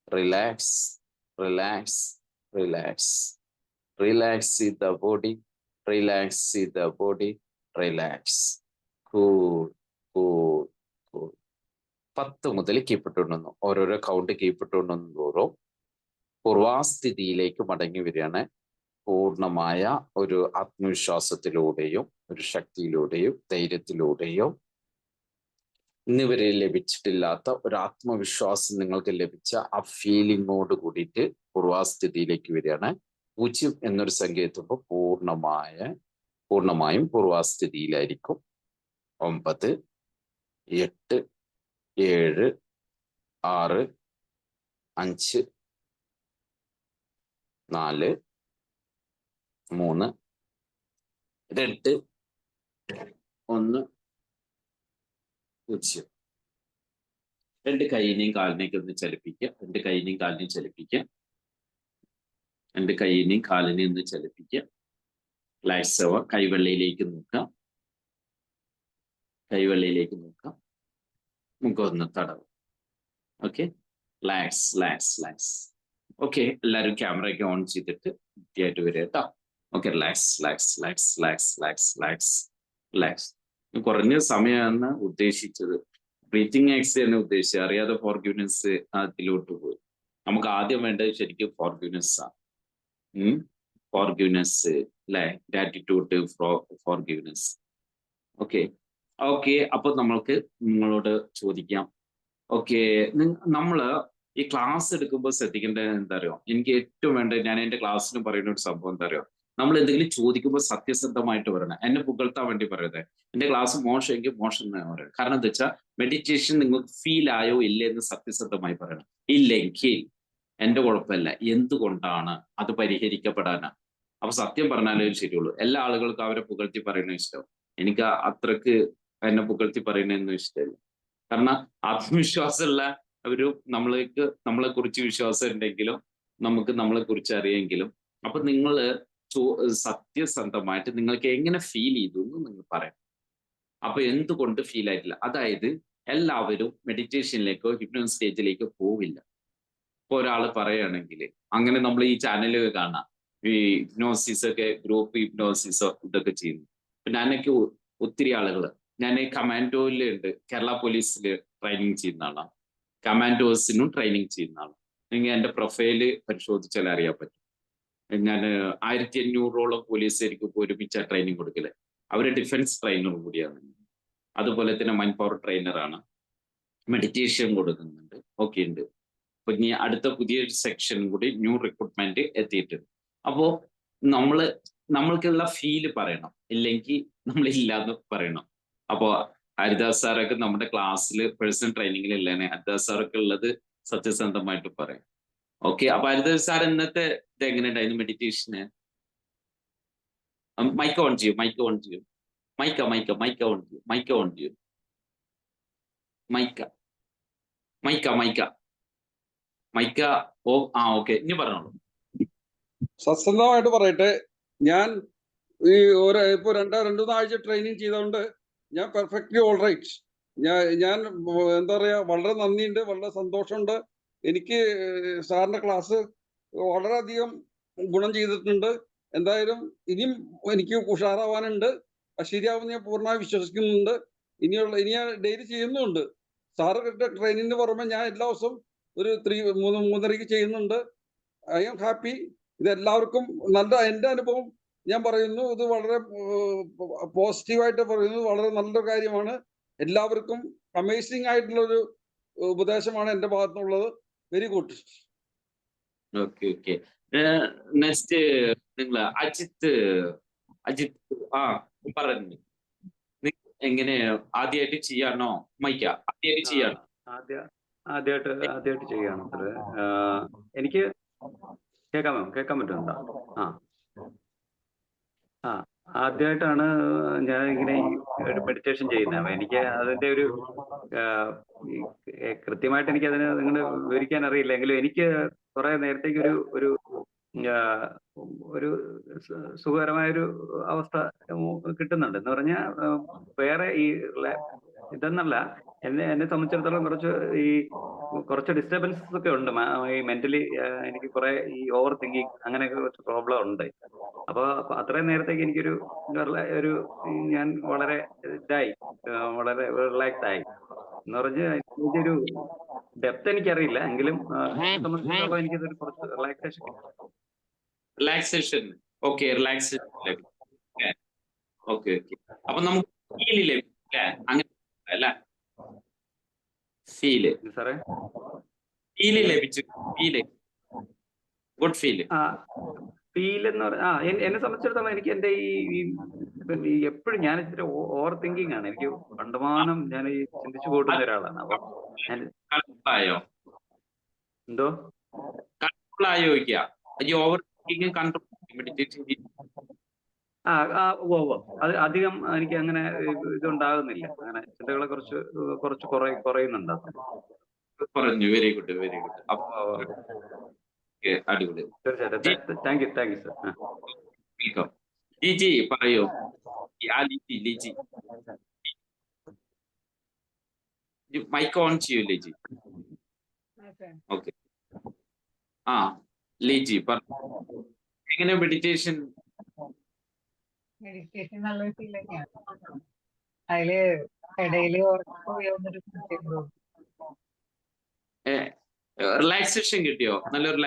Relax, relax, relax. Relax the body, relax the body, relax. Cool, cool, cool. 10 മുതൽ കീപ്പിട്ടുണ്ടെന്നു ഓരോരോ count കീപ്പിട്ടുണ്ടെന്നോറും പൂർവാസ്ഥിതിയിലേക്ക് മടങ്ങി വരികയാണ്. പൂർണ്ണമായ ഒരു ആത്മവിശ്വാസത്തിലൂടെയും ഒരു ശക്തിയിലൂടെയും ധൈര്യത്തിലൂടെയും ഇന്നുവരെ ലഭിച്ചിട്ടില്ലാത്ത ഒരു ആത്മവിശ്വാസം നിങ്ങൾക്ക് ലഭിച്ച ആ ഫീലിങ്ങോട് കൂടിയിട്ട് പൂർവാസ്ഥിതിയിലേക്ക് വരികയാണ്. 0 എന്നൊരു സംഖ്യ എത്തുമ്പോൾ പൂർണ്ണമായും പൂർവാസ്ഥിതിയിലായിരിക്കും. 9, 8, 7, 6, 5, 4, 3, 2, 1, 0. 2 കൈയിനെയും കാലിനെയൊക്കെ ഒന്ന് ചലിപ്പിക്കുക. 2 കൈയിനെയും കാലിനെയും ചലിപ്പിക്കുക. 2 കൈയിനെയും കാലിനെയും ഒന്ന് ചലിപ്പിക്കുക. റിലാക്സ് ആവുക. കൈവെള്ളയിലേക്ക് നോക്കുക. മുഖം ഒന്ന് തടവും. Okay, relax. ഓക്കെ, എല്ലാവരും ക്യാമറയൊക്കെ ഓൺ ചെയ്തിട്ട് വൃത്തിയായിട്ട് വരിക കേട്ടോ. Okay, relax. കുറഞ്ഞ സമയമാണ് ഉദ്ദേശിച്ചത്. ബ്രീത്തിങ് എക്സസൈസ് ഉദ്ദേശിച്ചത്. അറിയാതെ ഫോർഗിവ്നെസ് അതിലോട്ട് പോയി. നമുക്ക് ആദ്യം വേണ്ടത് ശരിക്കും ഫോർഗിവ്നെസ് ആണ്. ഫോർഗിവ്നെസ്, അല്ലെ? Gratitude, forgiveness. Okay okay. അപ്പൊ നമ്മൾക്ക് നിങ്ങളോട് ചോദിക്കാം. ഓക്കെ, നമ്മള് ഈ ക്ലാസ് എടുക്കുമ്പോൾ ശ്രദ്ധിക്കേണ്ടത് എന്താ അറിയോ? എനിക്ക് ഏറ്റവും വേണ്ടത്, ഞാൻ എന്റെ ക്ലാസ്സിന് പറയുന്ന ഒരു സംഭവം എന്താ അറിയോ? നമ്മൾ എന്തെങ്കിലും ചോദിക്കുമ്പോൾ സത്യസന്ധമായിട്ട് പറയണം. എന്നെ പുകഴ്ത്താൻ വേണ്ടി പറയരുത്. എന്റെ ക്ലാസ് മോശമെങ്കിൽ മോശം എന്ന് പറയണം. കാരണം എന്താ വെച്ചാൽ മെഡിറ്റേഷൻ നിങ്ങൾക്ക് ഫീൽ ആയോ ഇല്ലേ എന്ന് സത്യസന്ധമായി പറയണം. ഇല്ലെങ്കിൽ എന്റെ കുഴപ്പമില്ല, എന്തുകൊണ്ടാണ് അത് പരിഹരിക്കപ്പെടാനാ. അപ്പൊ സത്യം പറഞ്ഞാലേ ശരിയുള്ളൂ. എല്ലാ ആളുകൾക്കും അവരെ പുകഴ്ത്തി പറയുന്നത് ഇഷ്ടം. എനിക്ക് അത്രക്ക് എന്നെ പുകഴ്ത്തി പറയുന്നതൊന്നും ഇഷ്ടമല്ല. കാരണം ആത്മവിശ്വാസമുള്ള ഒരു നമ്മളെ കുറിച്ച് വിശ്വാസം ഉണ്ടെങ്കിലും നമുക്ക് നമ്മളെ കുറിച്ച് അറിയെങ്കിലും, അപ്പൊ നിങ്ങൾ സത്യസന്ധമായിട്ട് നിങ്ങൾക്ക് എങ്ങനെ ഫീൽ ചെയ്തു എന്ന് നിങ്ങൾ പറയാം. അപ്പൊ എന്തുകൊണ്ട് ഫീൽ ആയിട്ടില്ല, അതായത് എല്ലാവരും മെഡിറ്റേഷനിലേക്കോ ഹിപ്നോസിസ് സ്റ്റേജിലേക്കോ പോവില്ല. ഇപ്പൊ ഒരാൾ പറയുകയാണെങ്കിൽ, അങ്ങനെ നമ്മൾ ഈ ചാനലിൽ കാണാം ഈ ഹിപ്നോസിസ് ഒക്കെ, ഗ്രൂപ്പ് ഹിപ്നോസിസോ ഇതൊക്കെ ചെയ്യുന്നു. ഞാനൊക്കെ ഒത്തിരി ആളുകൾ, ഞാൻ കമാൻഡോയിൽ ഉണ്ട്, കേരള പോലീസിൽ ട്രെയിനിങ് ചെയ്യുന്ന ആളാണ്, കമാൻഡോസിനും ട്രെയിനിങ് ചെയ്യുന്ന ആളാണ്. നിങ്ങൾ എന്റെ പ്രൊഫൈല് പരിശോധിച്ചാൽ അറിയാൻ പറ്റും. ഞാൻ 1500ഓളം പോലീസുകാർക്ക് ഒരുമിച്ച ട്രെയിനിങ് കൊടുക്കല്. അവര് ഡിഫൻസ് ട്രെയിനർ കൂടിയാണ്. അതുപോലെ തന്നെ മൈൻ പവർ ട്രെയിനറാണ്. മെഡിറ്റേഷൻ കൊടുക്കുന്നുണ്ട്. ഓക്കെ ഉണ്ട്. അപ്പൊ ഇനി അടുത്ത പുതിയൊരു സെക്ഷൻ കൂടി ന്യൂ റിക്രൂട്ട്മെന്റ് എത്തിയിട്ടുണ്ട്. അപ്പോ നമ്മൾക്കുള്ള ഫീല് പറയണം, ഇല്ലെങ്കിൽ നമ്മളില്ലാന്ന് പറയണം. അപ്പോ ഹരിദാസ് സാറൊക്കെ നമ്മുടെ ക്ലാസ്സിൽ പേഴ്സണൽ ട്രെയിനിങ്ങിൽ ഇല്ലേനെ, ഹരിദാസ് സാറൊക്കെ ഉള്ളത് സത്യസന്ധമായിട്ട് പറയും. ഓക്കെ, അപ്പൊ ഹരിദാസ് സാർ ഇന്നത്തെ ഇത് എങ്ങനെയുണ്ടായിരുന്നു മെഡിറ്റേഷന്? മൈക്ക് ഓൺ ചെയ്യൂ, മൈക്ക് ഓൺ ചെയ്യൂ, മൈക്ക ഓൺ ചെയ്യൂ, മൈക്ക ഓൺ ചെയ്യൂ, മൈക്ക ഓ. ഓക്കെ, ഇനി പറഞ്ഞോളൂ. സത്യസന്ധമായിട്ട് പറയട്ടെ, ഞാൻ ഈ ഇപ്പൊ രണ്ടു മൂന്നാഴ്ച ട്രെയിനിങ് ചെയ്തതുകൊണ്ട് ഞാൻ പെർഫെക്റ്റ്ലി ഓൾ റൈറ്റ്. ഞാൻ എന്താ പറയാ, വളരെ നന്ദിയുണ്ട്, വളരെ സന്തോഷമുണ്ട്. എനിക്ക് സാറിന്റെ ക്ലാസ് വളരെയധികം ഗുണം ചെയ്തിട്ടുണ്ട്. എന്തായാലും ഇനിയും എനിക്ക് ഉഷാറാവാനുണ്ട്. ശരിയാവുമെന്ന് ഞാൻ പൂർണ്ണമായി വിശ്വസിക്കുന്നുണ്ട്. ഇനി ഞാൻ ഡെയിലി ചെയ്യുന്നുണ്ട്. സാറ് കിട്ടിയ ട്രെയിനിങ്ങിന് പുറമെ ഞാൻ എല്ലാ ദിവസവും ഒരു 3-3:30 ചെയ്യുന്നുണ്ട്. I am happy. ഇതെല്ലാവർക്കും നല്ല, എൻ്റെ അനുഭവം ഞാൻ പറയുന്നു, ഇത് വളരെ പോസിറ്റീവായിട്ട് പറയുന്നു, വളരെ നല്ലൊരു കാര്യമാണ്. എല്ലാവർക്കും അമേസിംഗ് ആയിട്ടുള്ളൊരു ഉപദേശമാണ് എൻ്റെ ഭാഗത്തുനിന്നുള്ളത്. Very good. Okay okay. Next നിങ്ങൾ അജിത്ത് പറഞ്ഞു. എങ്ങനെ ആദ്യമായിട്ട് ചെയ്യാണോ? മൈക്ക ആദ്യമായിട്ട് ചെയ്യാണോ? ആദ്യമായിട്ട് ചെയ്യാണ് സാറ്. എനിക്ക് കേൾക്കാൻ പറ്റുന്നുണ്ടോ? ആദ്യമായിട്ടാണ് ഞാൻ ഇങ്ങനെ മെഡിറ്റേഷൻ ചെയ്യുന്നത്. അപ്പൊ എനിക്ക് അതിന്റെ ഒരു കൃത്യമായിട്ട് എനിക്ക് അതിന് നിങ്ങൾ വിവരിക്കാൻ അറിയില്ല. എങ്കിലും എനിക്ക് കുറെ നേരത്തേക്ക് ഒരു സുഖകരമായൊരു അവസ്ഥ കിട്ടുന്നുണ്ട്. എന്ന് പറഞ്ഞാൽ വേറെ ഈ ഇതെന്നല്ല, എന്നെ സംബന്ധിച്ചിടത്തോളം കുറച്ച് ഡിസ്റ്റർബൻസസ് ഒക്കെ ഉണ്ട് ഈ മെന്റലി. എനിക്ക് കുറെ ഈ ഓവർ തിങ്കിങ് അങ്ങനെയൊക്കെ കുറച്ച് പ്രോബ്ലം ഉണ്ട്. അപ്പൊ അത്രയും നേരത്തേക്ക് എനിക്കൊരു ഞാൻ വളരെ ഇതായി, വളരെ റിലാക്സ് ആയി. എന്ന് പറഞ്ഞാൽ ഇതിന്റെ ഒരു ഡെപ്ത് എനിക്കറിയില്ല, എങ്കിലും സംബന്ധിച്ചിടത്തോളം എനിക്കിതൊരു കുറച്ച് relaxation. Okay, relaxation. Okay okay. അപ്പൊ നമുക്ക് ഫീല് ലഭിക്കില്ലേ? അങ്ങനെ അല്ല, ഫീല് സാറേ, ലഭിച്ചു. Good feel. ഫീൽ എന്ന് പറഞ്ഞാൽ എന്നെ സംബന്ധിച്ചിടത്തോളം എനിക്ക് എന്റെ ഈ എപ്പോഴും ഞാൻ ഇച്ചിരി ഓവർ തിങ്കിങ് ആണ്. എനിക്ക് കണ്ടമാനം ഞാൻ ഈ ചിന്തിച്ചു കൂട്ടുന്ന ഒരാളാണ്. അപ്പൊ എന്തോ കൺട്രോൾ ആയോ ഈ ഓവർ തിങ്കിങ് കൺട്രോൾ മെഡിറ്റേഷൻ? അത് അധികം എനിക്ക് അങ്ങനെ ഇതുണ്ടാകുന്നില്ല. അങ്ങനെ ചിന്തകളെ കുറച്ച് കുറയുന്നുണ്ട്. പറഞ്ഞു. Very good, very good. അടിപൊളി. തീർച്ചയായിട്ടും. Thank you sir. ലിജി പറയൂ. ലിജി മൈക്ക് ഓൺ ചെയ്യൂ ലിജി. ഓക്കെ. ലിജി എങ്ങനെ മെഡിറ്റേഷൻ? നല്ലൊരു ഫീൽ തന്നെയാണ്. അതില് ഇടയില് റിലാക്സേഷൻ കിട്ടിയോ? നല്ലൊരു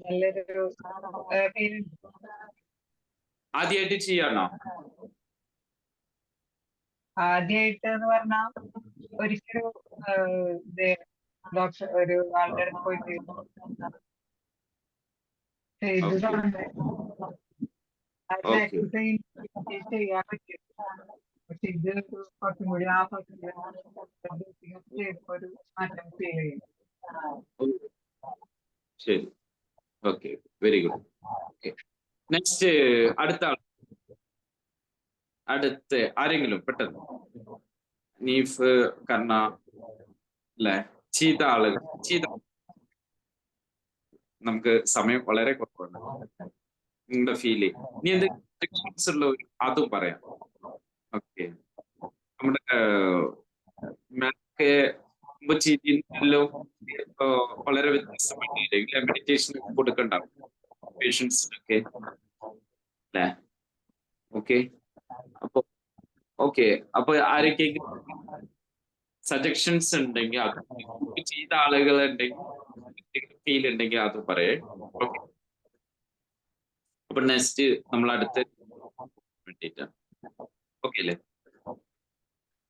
നല്ലൊരു ഫീൽ. ആദ്യമായിട്ട് ചെയ്യാണോ? ആദ്യമായിട്ട് എന്ന് പറഞ്ഞാൽ ഒരിക്കലും ഡോക്ടർ ഒരു ആളുടെ അടുത്ത് പോയിട്ട് ചെയ്തു ഓക്കെ തുടങ്ങി അത് ഓക്കെ മാക്സിമം ചെയ്യാൻ പറ്റും. പക്ഷെ ഇത് കുറച്ചും കൂടി ആ ചെയ്തപ്പോ ഒരു മാറ്റം ഫീൽ ചെയ്യും. ശരി. Okay, very good. Okay, next അടുത്ത ആൾ. അടുത്ത് ആരെങ്കിലും പെട്ടെന്ന്. നീഫ്, കർണ, അല്ലെ? ചെയ്ത ആളുകൾ. നമുക്ക് സമയം വളരെ കുറവാണ്. നിങ്ങളുടെ ഫീല് നീ എന്തെങ്കിലും ഉള്ളവർ അതും പറയാം. ഓക്കെ, നമ്മുടെ ചെയ്തിരുന്നല്ലോ വളരെ വ്യത്യസ്തമായിട്ട് മെഡിറ്റേഷൻ കൊടുക്കണ്ടാവും പേഷ്യൻസിനൊക്കെ അല്ലേ? ഓക്കെ, അപ്പൊ അപ്പൊ ആരൊക്കെയെങ്കിലും സജഷൻസ് ഉണ്ടെങ്കിൽ അത് ചെയ്ത ആളുകൾ ഉണ്ടെങ്കിൽ ഫീൽ ഉണ്ടെങ്കിൽ അത് പറയേ. ഓക്കെ, അപ്പൊ നെക്സ്റ്റ് നമ്മൾ അടുത്ത് വേണ്ടിയിട്ടാണ്. ഓക്കെ അല്ലേ?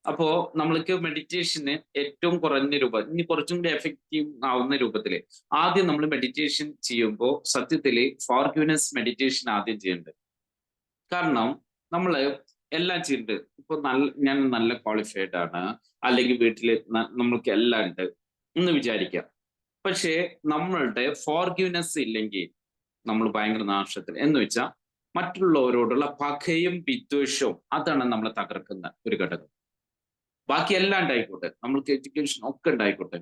അപ്പോ നമ്മൾക്ക് മെഡിറ്റേഷന് ഏറ്റവും കുറഞ്ഞ രൂപം, ഇനി കുറച്ചും കൂടി എഫക്റ്റീവ് ആവുന്ന രൂപത്തില് ആദ്യം നമ്മൾ മെഡിറ്റേഷൻ ചെയ്യുമ്പോൾ സത്യത്തില് ഫോർഗിവ്നെസ് മെഡിറ്റേഷൻ ആദ്യം ചെയ്യേണ്ടത്. കാരണം നമ്മള് എല്ലാം ചെയ്യുന്നുണ്ട്. ഇപ്പൊ ഞാൻ നല്ല ക്വാളിഫൈഡ് ആണ്, അല്ലെങ്കിൽ വീട്ടില് നമ്മൾക്ക് എല്ലാം ഉണ്ട് എന്ന് വിചാരിക്കാം. പക്ഷേ നമ്മളുടെ ഫോർഗിവ്നെസ് ഇല്ലെങ്കിൽ നമ്മൾ ഭയങ്കര നാശത്തിൽ, എന്ന് വെച്ചാൽ മറ്റുള്ളവരോടുള്ള പകയും വിദ്വേഷവും അതാണ് നമ്മളെ തകർക്കുന്ന ഒരു ഘടകം. ബാക്കി എല്ലാം ഉണ്ടായിക്കോട്ടെ, നമ്മൾക്ക് എഡ്യൂക്കേഷൻ ഒക്കെ ഉണ്ടായിക്കോട്ടെ,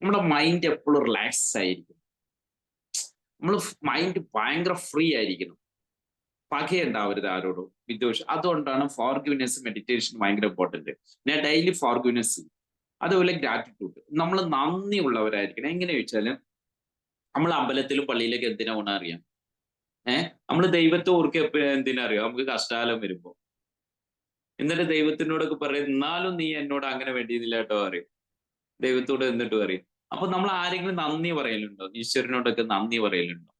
നമ്മുടെ മൈൻഡ് എപ്പോഴും റിലാക്സ് ആയിരിക്കും. നമ്മൾ മൈൻഡ് ഭയങ്കര ഫ്രീ ആയിരിക്കണം. പകയുണ്ടാവരുത് ആരോടും, വിദ്വേഷം. അതുകൊണ്ടാണ് ഫോർഗിവ്നെസ് മെഡിറ്റേഷൻ ഭയങ്കര ഇമ്പോർട്ടന്റ്. ഞാൻ ഡെയിലി ഫോർഗിവ്നെസ്, അതുപോലെ ഗ്രാറ്റിറ്റ്യൂഡ്. നമ്മൾ നന്ദി ഉള്ളവരായിരിക്കണം. എങ്ങനെ ചോദിച്ചാല് നമ്മൾ അമ്പലത്തിലും പള്ളിയിലൊക്കെ എന്തിനാ ഗുണം അറിയാം? നമ്മൾ ദൈവത്തെ ഓർക്കുക എന്തിനാ അറിയാം? നമുക്ക് കഷ്ടകാലം വരുമ്പോ. എന്നിട്ട് ദൈവത്തിനോടൊക്കെ പറയും, എന്നാലും നീ എന്നോട് അങ്ങനെ വേണ്ടിയില്ല കേട്ടോ പറയും. ദൈവത്തോട് എന്നിട്ട് പറയും. അപ്പൊ നമ്മൾ ആരെങ്കിലും നന്ദി പറയലുണ്ടോ? ഈശ്വരനോടൊക്കെ നന്ദി പറയലുണ്ടോ?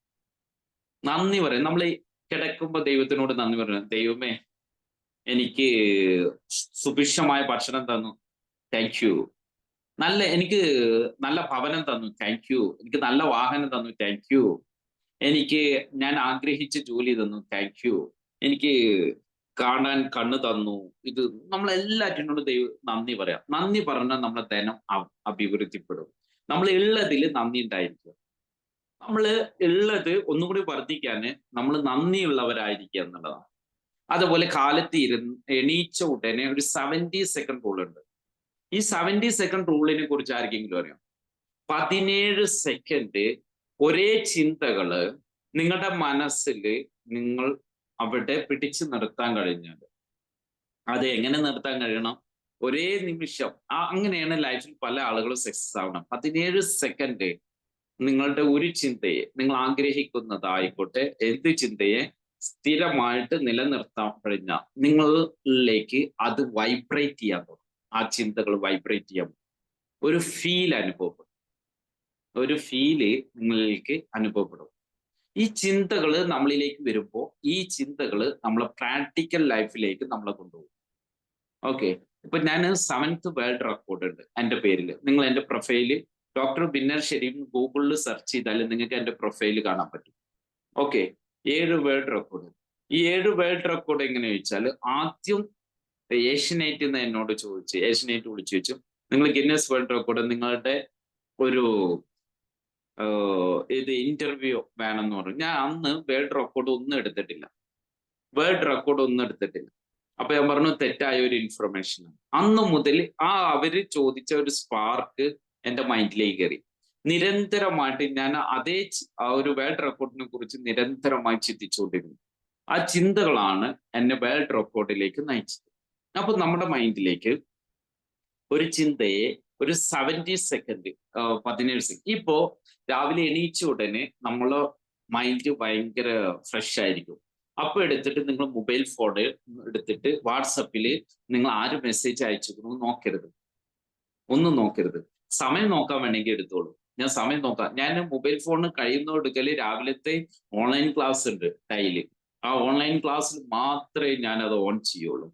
നന്ദി പറയും. നമ്മൾ കിടക്കുമ്പോ ദൈവത്തിനോട് നന്ദി പറയണം. ദൈവമേ, എനിക്ക് സുഭിക്ഷമായ ഭക്ഷണം തന്നു, താങ്ക് യു. എനിക്ക് നല്ല ഭവനം തന്നു, താങ്ക് യു. എനിക്ക് നല്ല വാഹനം തന്നു, താങ്ക് യു. ഞാൻ ആഗ്രഹിച്ച ജോലി തന്നു, താങ്ക് യു. എനിക്ക് കാണാൻ കണ്ണ് തന്നു. ഇത് നമ്മളെല്ലാറ്റിനോടും നന്ദി പറയാം. നന്ദി പറഞ്ഞാൽ നമ്മളെ ധനം അഭിവൃദ്ധിപ്പെടും. നമ്മൾ ഉള്ളതിൽ നന്ദി ഉണ്ടായിരിക്കും. നമ്മൾ ഉള്ളത് ഒന്നുകൂടി വർദ്ധിക്കാൻ നമ്മൾ നന്ദിയുള്ളവരായിരിക്കുക എന്നുള്ളതാണ്. അതുപോലെ കാലത്ത് എണീച്ച ഉടനെ ഒരു 70 സെക്കൻഡ് റൂൾ ഉണ്ട്. ഈ 70 സെക്കൻഡ് റൂളിനെ കുറിച്ച് ആർക്കെങ്കിലും അറിയാം? 17 സെക്കൻഡ് ഒരേ ചിന്തകള് നിങ്ങളുടെ മനസ്സിൽ നിങ്ങൾ അവിടെ പിടിച്ചു നിർത്താൻ കഴിഞ്ഞാൽ, അത് എങ്ങനെ നിർത്താൻ കഴിയണം? ഒരേ നിമിഷം. അങ്ങനെയാണ് ലൈഫിൽ പല ആളുകളും സക്സസ് ആവണം. 17 സെക്കൻഡ് നിങ്ങളുടെ ഒരു ചിന്തയെ, നിങ്ങൾ ആഗ്രഹിക്കുന്നതായിക്കോട്ടെ എന്ത് ചിന്തയെ സ്ഥിരമായിട്ട് നിലനിർത്താൻ കഴിഞ്ഞാൽ നിങ്ങളിലേക്ക് അത് വൈബ്രേറ്റ് ചെയ്യാൻ തുടങ്ങും. ആ ചിന്തകൾ വൈബ്രേറ്റ് ചെയ്യാൻ ഒരു ഫീൽ അനുഭവപ്പെടും. ഒരു ഫീല് നിങ്ങളിലേക്ക് അനുഭവപ്പെടും. ഈ ചിന്തകൾ നമ്മളിലേക്ക് വരുമ്പോൾ ഈ ചിന്തകൾ നമ്മളെ പ്രാക്ടിക്കൽ ലൈഫിലേക്ക് നമ്മളെ കൊണ്ടുപോകും. ഓക്കെ, ഇപ്പൊ ഞാൻ 7th വേൾഡ് റെക്കോർഡ് ഉണ്ട് എൻ്റെ പേരിൽ. നിങ്ങൾ എൻ്റെ പ്രൊഫൈല് ഡോക്ടർ ബിന്നർ ഷെരീഫ് ഗൂഗിളിൽ സെർച്ച് ചെയ്താൽ നിങ്ങൾക്ക് എൻ്റെ പ്രൊഫൈല് കാണാൻ പറ്റും. Okay, 7 world record. ഈ 7 വേൾഡ് റെക്കോർഡ് എങ്ങനെ ചോദിച്ചാൽ, ആദ്യം ഏഷ്യനൈറ്റ് എന്ന് എന്നോട് ചോദിച്ചു, ഏഷ്യനൈറ്റ് വിളിച്ചു ചോദിച്ചു, നിങ്ങൾ ഗിന്നസ് വേൾഡ് റെക്കോർഡ് നിങ്ങളുടെ ഒരു ഇത് ഇന്റർവ്യൂ വേണമെന്ന് പറഞ്ഞു. ഞാൻ അന്ന് വേൾഡ് റെക്കോർഡ് ഒന്നും എടുത്തിട്ടില്ല. അപ്പൊ ഞാൻ പറഞ്ഞു തെറ്റായ ഒരു ഇൻഫർമേഷൻ. അന്ന് മുതൽ അവര് ചോദിച്ച ഒരു സ്പാർക്ക് എൻ്റെ മൈൻഡിലേക്ക് കയറി. നിരന്തരമായിട്ട് ഞാൻ ഒരു വേൾഡ് റെക്കോർഡിനെ കുറിച്ച് നിരന്തരമായി ചിന്തിച്ചുകൊണ്ടിരുന്നു. ആ ചിന്തകളാണ് എന്നെ വേൾഡ് റെക്കോർഡിലേക്ക് നയിച്ചത്. അപ്പൊ നമ്മുടെ മൈൻഡിലേക്ക് ഒരു ചിന്തയെ ഒരു 70 സെക്കൻഡ് 17 സെക്കൻഡ്. ഇപ്പോ രാവിലെ എണീച്ച ഉടനെ നമ്മളെ മൈൻഡ് ഭയങ്കര ഫ്രഷ് ആയിരിക്കും. അപ്പൊ എടുത്തിട്ട് നിങ്ങൾ മൊബൈൽ ഫോൺ എടുത്തിട്ട് വാട്സപ്പിൽ നിങ്ങൾ ആര് മെസ്സേജ് അയച്ചിരുന്നു ഒന്നും നോക്കരുത്. സമയം നോക്കാൻ വേണമെങ്കിൽ എടുത്തോളൂ. ഞാൻ സമയം നോക്കാം. ഞാൻ മൊബൈൽ ഫോൺ കഴിയുന്ന എടുക്കല് രാവിലത്തെ ഓൺലൈൻ ക്ലാസ് ഉണ്ട് ഡെയിലി. ആ ഓൺലൈൻ ക്ലാസ്സിൽ മാത്രമേ ഞാൻ അത് ഓൺ ചെയ്യുള്ളൂ.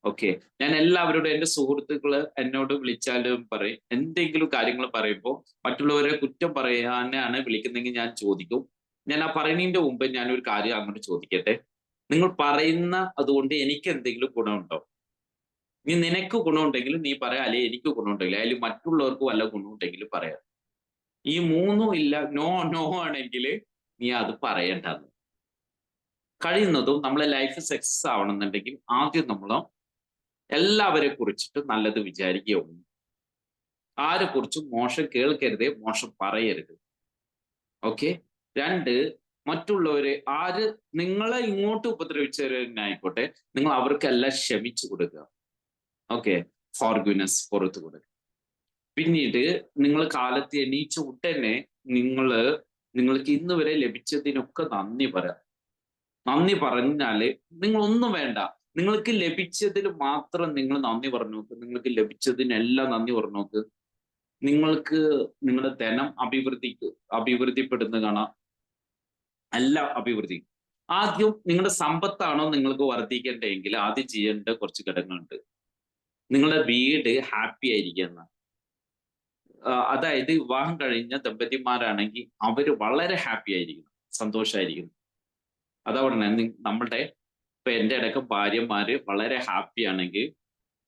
ഓക്കെ, ഞാൻ എല്ലാവരോടും, എൻ്റെ സുഹൃത്തുക്കള് എന്നോട് വിളിച്ചാലും പറയും, എന്തെങ്കിലും കാര്യങ്ങൾ പറയുമ്പോൾ മറ്റുള്ളവരെ കുറ്റം പറയാനാണ് വിളിക്കുന്നെങ്കിൽ ഞാൻ ചോദിക്കും. ഞാൻ ആ പറയുന്നതിന്റെ മുമ്പ് ഞാനൊരു കാര്യം അങ്ങോട്ട് ചോദിക്കട്ടെ, നിങ്ങൾ പറയുന്ന അതുകൊണ്ട് എനിക്ക് എന്തെങ്കിലും ഗുണമുണ്ടോ? നീ നിനക്ക് ഗുണമുണ്ടെങ്കിൽ നീ പറയാം, അല്ലെ എനിക്ക് ഗുണമുണ്ടെങ്കിൽ, അതിൽ മറ്റുള്ളവർക്ക് വല്ല ഗുണമുണ്ടെങ്കിലും പറയാം. ഈ മൂന്നും ഇല്ല, നോ നോ ആണെങ്കിൽ നീ അത് പറയണ്ടെന്ന്. കഴിയുന്നതും നമ്മളെ ലൈഫ് സക്സസ് ആവണമെന്നുണ്ടെങ്കിൽ ആദ്യം നമ്മൾ എല്ലാവരെ കുറിച്ചിട്ട് നല്ലത് വിചാരിക്കുക. ആരെ കുറിച്ചും മോശം കേൾക്കരുതേ, മോശം പറയരുത്. ഓക്കെ. 2, മറ്റുള്ളവരെ ആര് നിങ്ങളെ ഇങ്ങോട്ട് ഉപദ്രവിച്ചവരായിക്കോട്ടെ, നിങ്ങൾ അവർക്കെല്ലാം ക്ഷമിച്ചു കൊടുക്കുക. ഓക്കെ, ഫോർഗിവ്നെസ്, പുറത്തു കൊടുക്കുക. പിന്നീട് നിങ്ങൾ കാലത്ത് എണീച്ച ഉടനെ നിങ്ങൾക്ക് ഇന്ന് വരെ ലഭിച്ചതിനൊക്കെ നന്ദി പറയാം. നന്ദി പറഞ്ഞാല് നിങ്ങളൊന്നും വേണ്ട, നിങ്ങൾക്ക് ലഭിച്ചതിൽ മാത്രം നിങ്ങൾ നന്ദി പറഞ്ഞു നോക്ക്. നിങ്ങൾക്ക് ലഭിച്ചതിനെല്ലാം നന്ദി പറഞ്ഞു നോക്ക്. നിങ്ങൾക്ക് നിങ്ങളുടെ ധനം അഭിവൃദ്ധിപ്പെടുന്ന കാണാം, എല്ലാം അഭിവൃദ്ധി. ആദ്യം നിങ്ങളുടെ സമ്പത്താണോ നിങ്ങൾക്ക് വർദ്ധിക്കേണ്ടതെങ്കിൽ ആദ്യം ചെയ്യേണ്ട കുറച്ച് ഘടകങ്ങളുണ്ട്. നിങ്ങളുടെ വീട് ഹാപ്പി ആയിരിക്കുന്ന, അതായത് വിവാഹം കഴിഞ്ഞ ദമ്പതിമാരാണെങ്കിൽ അവര് വളരെ ഹാപ്പി ആയിരിക്കണം, സന്തോഷമായിരിക്കണം. അതുകൊണ്ട് നമ്മളുടെ ഇപ്പൊ എൻ്റെ അടക്കം ഭാര്യമാര് വളരെ ഹാപ്പി ആണെങ്കിൽ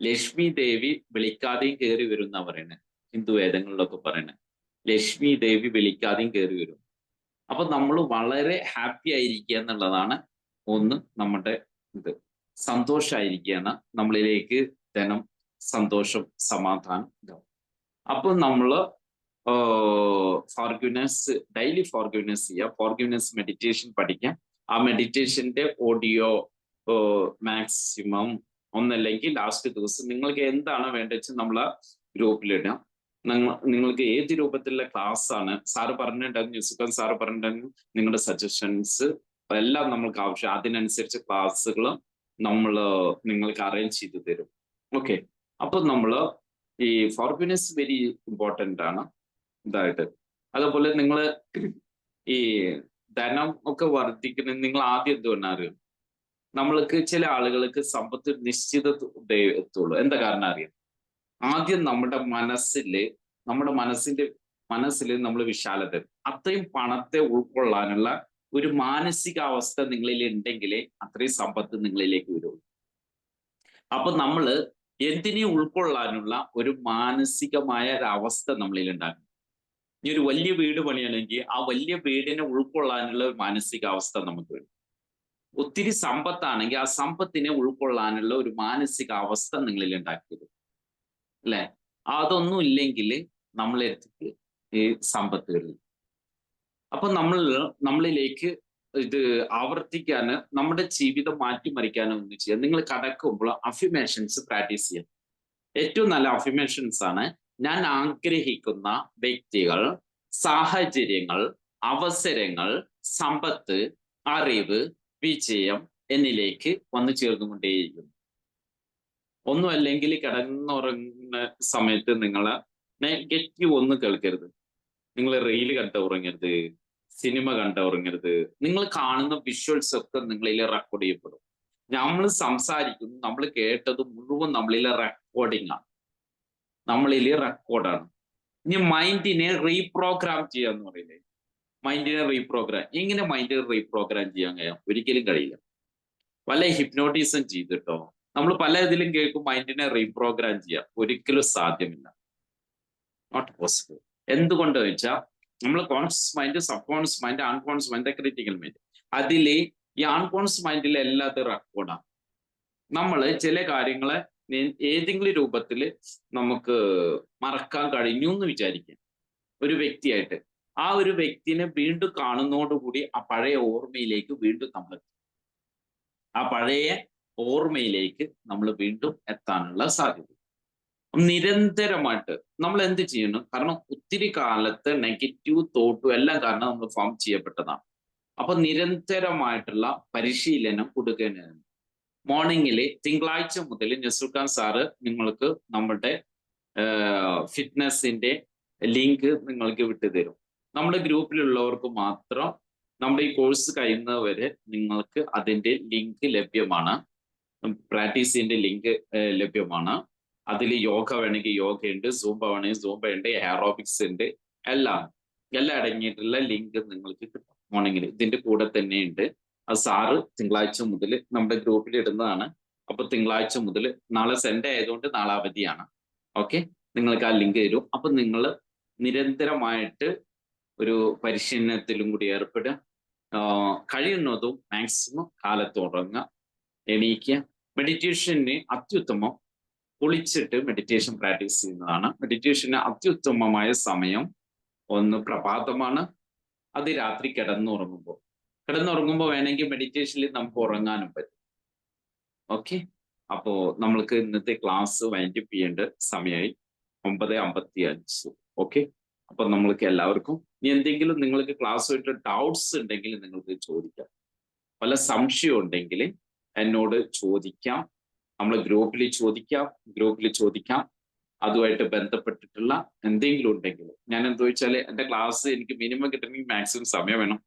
ലക്ഷ്മി ദേവി വിളിക്കാതെയും കയറി വരും എന്നാ പറയുന്നത്. ഹിന്ദു വേദങ്ങളിലൊക്കെ പറയണേ ലക്ഷ്മി ദേവി വിളിക്കാതെയും കയറി വരും. അപ്പൊ നമ്മൾ വളരെ ഹാപ്പി ആയിരിക്കുക എന്നുള്ളതാണ് ഒന്ന്. നമ്മുടെ ഇത് സന്തോഷമായിരിക്കുകയാണ് നമ്മളിലേക്ക് ധനം, സന്തോഷം, സമാധാനം ഇതാവും. അപ്പൊ നമ്മള് ഫോർഗിവ്നെസ്, ഡെയിലി ഫോർഗിവ്നെസ് ചെയ്യുക, ഫോർഗിവ്നെസ് മെഡിറ്റേഷൻ പഠിക്കാം. ആ മെഡിറ്റേഷന്റെ ഓഡിയോ മാക്സിമം ഒന്നല്ലെങ്കിൽ ലാസ്റ്റ് ദിവസം നിങ്ങൾക്ക് എന്താണ് വേണ്ടത് നമ്മളെ ഗ്രൂപ്പിലിടാം. നിങ്ങൾക്ക് ഏത് രൂപത്തിലുള്ള ക്ലാസ് ആണ് സാറ് പറഞ്ഞിട്ടുണ്ടെങ്കിൽ, യൂസുഫ് സാറ് പറഞ്ഞിട്ടുണ്ടെങ്കിൽ നിങ്ങളുടെ സജഷൻസ് എല്ലാം നമ്മൾക്ക് ആവശ്യം, അതിനനുസരിച്ച് ക്ലാസ്സുകൾ നിങ്ങൾക്ക് അറേഞ്ച് ചെയ്ത് തരും. ഓക്കെ. അപ്പൊ നമ്മള് ഈ ഫോർഗിവ്നെസ് വെരി ഇമ്പോർട്ടൻ്റ് ആണ് ഇതായിട്ട്. അതുപോലെ നിങ്ങൾ ഈ ധനം ഒക്കെ വർദ്ധിക്കുന്ന നിങ്ങൾ ആദ്യം എന്തുകൊണ്ടാണ് അറിയാം, നമ്മൾക്ക് ചില ആളുകൾക്ക് സമ്പത്ത് നിശ്ചിത എത്തുള്ളൂ. എന്താ കാരണം അറിയാം, ആദ്യം നമ്മുടെ മനസ്സിൽ നമ്മൾ വിശാലത, അത്രയും പണത്തെ ഉൾക്കൊള്ളാനുള്ള ഒരു മാനസികാവസ്ഥ നിങ്ങളിൽ ഉണ്ടെങ്കിലേ അത്രയും സമ്പത്ത് നിങ്ങളിലേക്ക് വരുള്ളൂ. അപ്പൊ നമ്മള് എന്തിനേയും ഉൾക്കൊള്ളാനുള്ള ഒരു മാനസികമായ ഒരു അവസ്ഥ നമ്മളിൽ ഉണ്ടാകും. ഇനി ഒരു വലിയ വീട് പണിയാണെങ്കിൽ ആ വലിയ വീടിനെ ഉൾക്കൊള്ളാനുള്ള ഒരു മാനസികാവസ്ഥ നമുക്ക് വരും. ഒത്തിരി സമ്പത്താണെങ്കിൽ ആ സമ്പത്തിനെ ഉൾക്കൊള്ളാനുള്ള ഒരു മാനസികാവസ്ഥ നിങ്ങളിൽ ഉണ്ടാക്കിയത് അല്ലെ. അതൊന്നും ഇല്ലെങ്കിൽ നമ്മളെടുത്തിട്ട് ഈ സമ്പത്ത് വരില്ല. അപ്പൊ നമ്മളിലേക്ക് ഇത് ആവർത്തിക്കാന്, നമ്മുടെ ജീവിതം മാറ്റിമറിക്കാനോ ഒന്നും ചെയ്യാം. നിങ്ങൾ കടക്കുമ്പോൾ അഫിമേഷൻസ് പ്രാക്ടീസ് ചെയ്യാം. ഏറ്റവും നല്ല അഫിമേഷൻസ് ആണ്, ഞാൻ ആഗ്രഹിക്കുന്ന വ്യക്തികൾ, സാഹചര്യങ്ങൾ, അവസരങ്ങൾ, സമ്പത്ത്, അറിവ്, വിജയം എന്നിലേക്ക് വന്നു ചേർന്നുകൊണ്ടേയിരിക്കുന്നു. ഒന്നും അല്ലെങ്കിൽ കിടന്നുറങ്ങുന്ന സമയത്ത് നിങ്ങളെ നെഗറ്റീവ് ഒന്നും കേൾക്കരുത്. നിങ്ങൾ റീല് കണ്ട ഉറങ്ങരുത്, സിനിമ കണ്ട ഉറങ്ങരുത്. നിങ്ങൾ കാണുന്ന വിഷ്വൽസ് ഒക്കെ നിങ്ങളിൽ റെക്കോർഡ് ചെയ്യപ്പെടും. നമ്മൾ സംസാരിക്കുന്നു, നമ്മൾ കേട്ടത് മുഴുവൻ നമ്മളിലെ റെക്കോർഡിംഗ് ആണ്, നമ്മളിലെ റെക്കോർഡാണ്. ഇനി മൈൻഡിനെ റീപ്രോഗ്രാം ചെയ്യാന്ന് പറയില്ലേ, മൈൻഡിനെ റീപ്രോഗ്രാം. എങ്ങനെ മൈൻഡിനെ റീപ്രോഗ്രാം ചെയ്യാൻ കഴിയാം? ഒരിക്കലും കഴിയില്ല. പല ഹിപ്നോട്ടിസം ചെയ്തിട്ടോ നമ്മൾ പല ഇതിലും കേൾക്കും മൈൻഡിനെ റീപ്രോഗ്രാം ചെയ്യാം, ഒരിക്കലും സാധ്യമില്ല, നോട്ട് പോസിബിൾ. എന്തുകൊണ്ടെന്ന് വെച്ചാൽ നമ്മൾ conscious mind, sub conscious mind, unconscious mind, critical mind, അതില് ഈ അൺകോൺഷ്യസ് മൈൻഡിൽ എല്ലാത്തും റെക്കോർഡാണ്. നമ്മൾ ചില കാര്യങ്ങളെ ഏതെങ്കിലും രൂപത്തിൽ നമുക്ക് മറക്കാൻ കഴിഞ്ഞു എന്ന് വിചാരിക്കാം ഒരു വ്യക്തിയായിട്ട്. ആ ഒരു വ്യക്തിനെ വീണ്ടും കാണുന്നതോടുകൂടി ആ പഴയ ഓർമ്മയിലേക്ക് വീണ്ടും നമ്മൾ വീണ്ടും എത്താനുള്ള സാധ്യത. നിരന്തരമായിട്ട് നമ്മൾ എന്ത് ചെയ്യണം? കാരണം ഒത്തിരി കാലത്ത് നെഗറ്റീവ് തോട്ടും എല്ലാം കാരണം നമ്മൾ ഫോം ചെയ്യപ്പെട്ടതാണ്. അപ്പൊ നിരന്തരമായിട്ടുള്ള പരിശീലനം കൊടുക്കേണ്ടതാണ്. മോർണിംഗില് തിങ്കളാഴ്ച മുതൽ നസുൽഖാൻ സാറ് നിങ്ങൾക്ക് നമ്മുടെ ഫിറ്റ്നസിന്റെ ലിങ്ക് നിങ്ങൾക്ക് വിട്ടുതരും. നമ്മുടെ ഗ്രൂപ്പിലുള്ളവർക്ക് മാത്രം നമ്മുടെ ഈ കോഴ്സ് കഴിയുന്നവരെ നിങ്ങൾക്ക് അതിന്റെ ലിങ്ക് ലഭ്യമാണ്. പ്രാക്ടീസിന്റെ ലിങ്ക് ലഭ്യമാണ്. അതിൽ യോഗ വേണമെങ്കിൽ യോഗയുണ്ട്, സൂംബ വേണമെങ്കിൽ സൂംബ ഉണ്ട്, എയറോബിക്സ് ഉണ്ട്, എല്ലാം അടങ്ങിയിട്ടുള്ള ലിങ്ക് നിങ്ങൾക്ക് കിട്ടും മോർണിംഗിൽ. ഇതിന്റെ കൂടെ തന്നെ ഉണ്ട്. അത് സാറ് തിങ്കളാഴ്ച മുതൽ നമ്മുടെ ഗ്രൂപ്പിൽ ഇടുന്നതാണ്. അപ്പൊ തിങ്കളാഴ്ച മുതൽ, നാളെ സൺഡേ ആയതുകൊണ്ട് നാളെ അവധിയാണ്. ഓക്കെ, നിങ്ങൾക്ക് ആ ലിങ്ക് തരും. അപ്പൊ നിങ്ങൾ നിരന്തരമായിട്ട് ഒരു പരിശീലനത്തിലും കൂടി ഏർപ്പെടുക. കഴിയുന്നതും മാക്സിമം കാലത്ത് ഉറങ്ങുക, എണീക്കുക. മെഡിറ്റേഷന് അത്യുത്തമം കുളിച്ചിട്ട് മെഡിറ്റേഷൻ പ്രാക്ടീസ് ചെയ്യുന്നതാണ്. മെഡിറ്റേഷന് അത്യുത്തമമായ സമയം ഒന്ന് പ്രഭാതമാണ്, അത് രാത്രി കിടന്നുറങ്ങുമ്പോൾ വേണമെങ്കിൽ മെഡിറ്റേഷനിൽ നമുക്ക് ഉറങ്ങാനും പറ്റും. ഓക്കെ, അപ്പോ നമ്മൾക്ക് ഇന്നത്തെ ക്ലാസ് വൈൻഡപ്പ് ചെയ്യേണ്ട സമയമായി, 9:55. ഓക്കെ, അപ്പൊ നമ്മൾക്ക് എല്ലാവർക്കും ഇനി എന്തെങ്കിലും നിങ്ങൾക്ക് ക്ലാസ്സുമായിട്ട് ഡൗട്ട്സ് ഉണ്ടെങ്കിൽ നിങ്ങൾക്ക് ചോദിക്കാം. വല്ല സംശയം ഉണ്ടെങ്കിൽ എന്നോട് ചോദിക്കാം, നമ്മൾ ഗ്രൂപ്പിൽ ചോദിക്കാം. അതുമായിട്ട് ബന്ധപ്പെട്ടിട്ടുള്ള എന്തെങ്കിലും ഉണ്ടെങ്കിൽ, ഞാൻ എന്താ വെച്ചാൽ എൻ്റെ ക്ലാസ് എനിക്ക് മിനിമം കിട്ടണമെങ്കിൽ മാക്സിമം സമയം വേണം.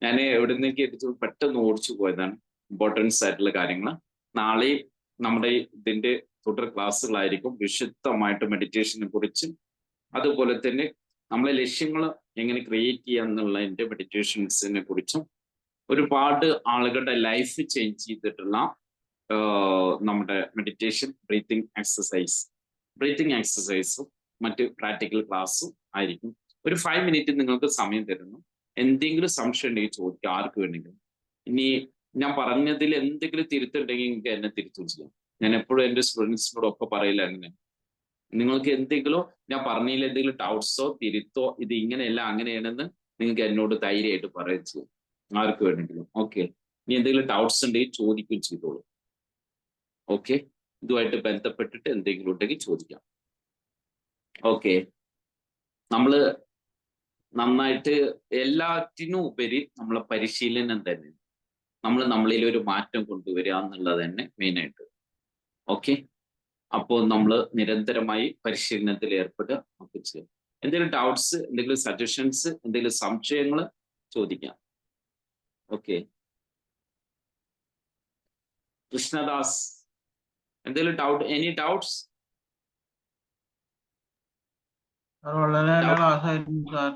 ഞാൻ എവിടെ നിന്നൊക്കെ എടുത്ത് പെട്ടെന്ന് ഓടിച്ചു പോയതാണ് ഇമ്പോർട്ടൻസ് ആയിട്ടുള്ള കാര്യങ്ങൾ. നാളെ നമ്മുടെ ഇതിന്റെ തുടർ ക്ലാസ്സുകളായിരിക്കും വിശുദ്ധമായിട്ട് മെഡിറ്റേഷനെ കുറിച്ചും അതുപോലെ തന്നെ നമ്മളെ ലക്ഷ്യങ്ങൾ എങ്ങനെ ക്രിയേറ്റ് ചെയ്യുക എന്നുള്ളതിന്റെ മെഡിറ്റേഷൻസിനെ കുറിച്ചും ഒരുപാട് ആളുകളുടെ ലൈഫ് ചേഞ്ച് ചെയ്തിട്ടുള്ള നമ്മുടെ മെഡിറ്റേഷൻ ബ്രീത്തിങ് എക്സസൈസും മറ്റ് പ്രാക്ടിക്കൽ ക്ലാസ്സും ആയിരിക്കും. ഒരു 5 മിനിറ്റ് നിങ്ങൾക്ക് സമയം തരുന്നു. എന്തെങ്കിലും സംശയം ഉണ്ടെങ്കിൽ ചോദിക്കുക, ആർക്ക് വേണമെങ്കിലും. ഇനി ഞാൻ പറഞ്ഞതിൽ എന്തെങ്കിലും തിരുത്തുണ്ടെങ്കിൽ നിങ്ങൾക്ക് എന്നെ തിരുത്തും ചെയ്യാം. ഞാൻ എപ്പോഴും എൻ്റെ സ്റ്റുഡൻസിനോടൊക്കെ പറയില്ല അങ്ങനെ. നിങ്ങൾക്ക് എന്തെങ്കിലും ഞാൻ പറഞ്ഞതിൽ എന്തെങ്കിലും ഡൗട്ട്സോ തിരുത്തോ ഇത് ഇങ്ങനെയല്ല അങ്ങനെയാണെന്ന് നിങ്ങൾക്ക് എന്നോട് ധൈര്യമായിട്ട് പറയുകയും ചെയ്യും, ആർക്ക് വേണമെങ്കിലും. ഓക്കെ, ഇനി എന്തെങ്കിലും ഡൗട്ട്സ് ഉണ്ടെങ്കിൽ ചോദിക്കുകയും ചെയ്തോളൂ. ഓക്കെ, ഇതുമായിട്ട് ബന്ധപ്പെട്ടിട്ട് എന്തെങ്കിലും ഉണ്ടെങ്കിൽ ചോദിക്കാം. ഓക്കെ, നമ്മള് നന്നായിട്ട് എല്ലാറ്റിനും ഉപരി നമ്മളെ പരിശീലനം തന്നെ, നമ്മളിൽ ഒരു മാറ്റം കൊണ്ടുവരിക എന്നുള്ളത് തന്നെ മെയിനായിട്ട്. ഓക്കെ, അപ്പോൾ നമ്മൾ നിരന്തരമായി പരിശീലനത്തിൽ ഏർപ്പെടുക. ഒക്കെ ചെയ്യാം. എന്തെങ്കിലും ഡൗട്ട്സ്, എന്തെങ്കിലും സജഷൻസ്, എന്തെങ്കിലും സംശയങ്ങൾ ചോദിക്കാം. ഓക്കെ, കൃഷ്ണദാസ്, എന്തെങ്കിലും ഡൗട്ട്? Any doubts? വളരെ നല്ല ക്ലാസ് ആയിരുന്നു സാർ.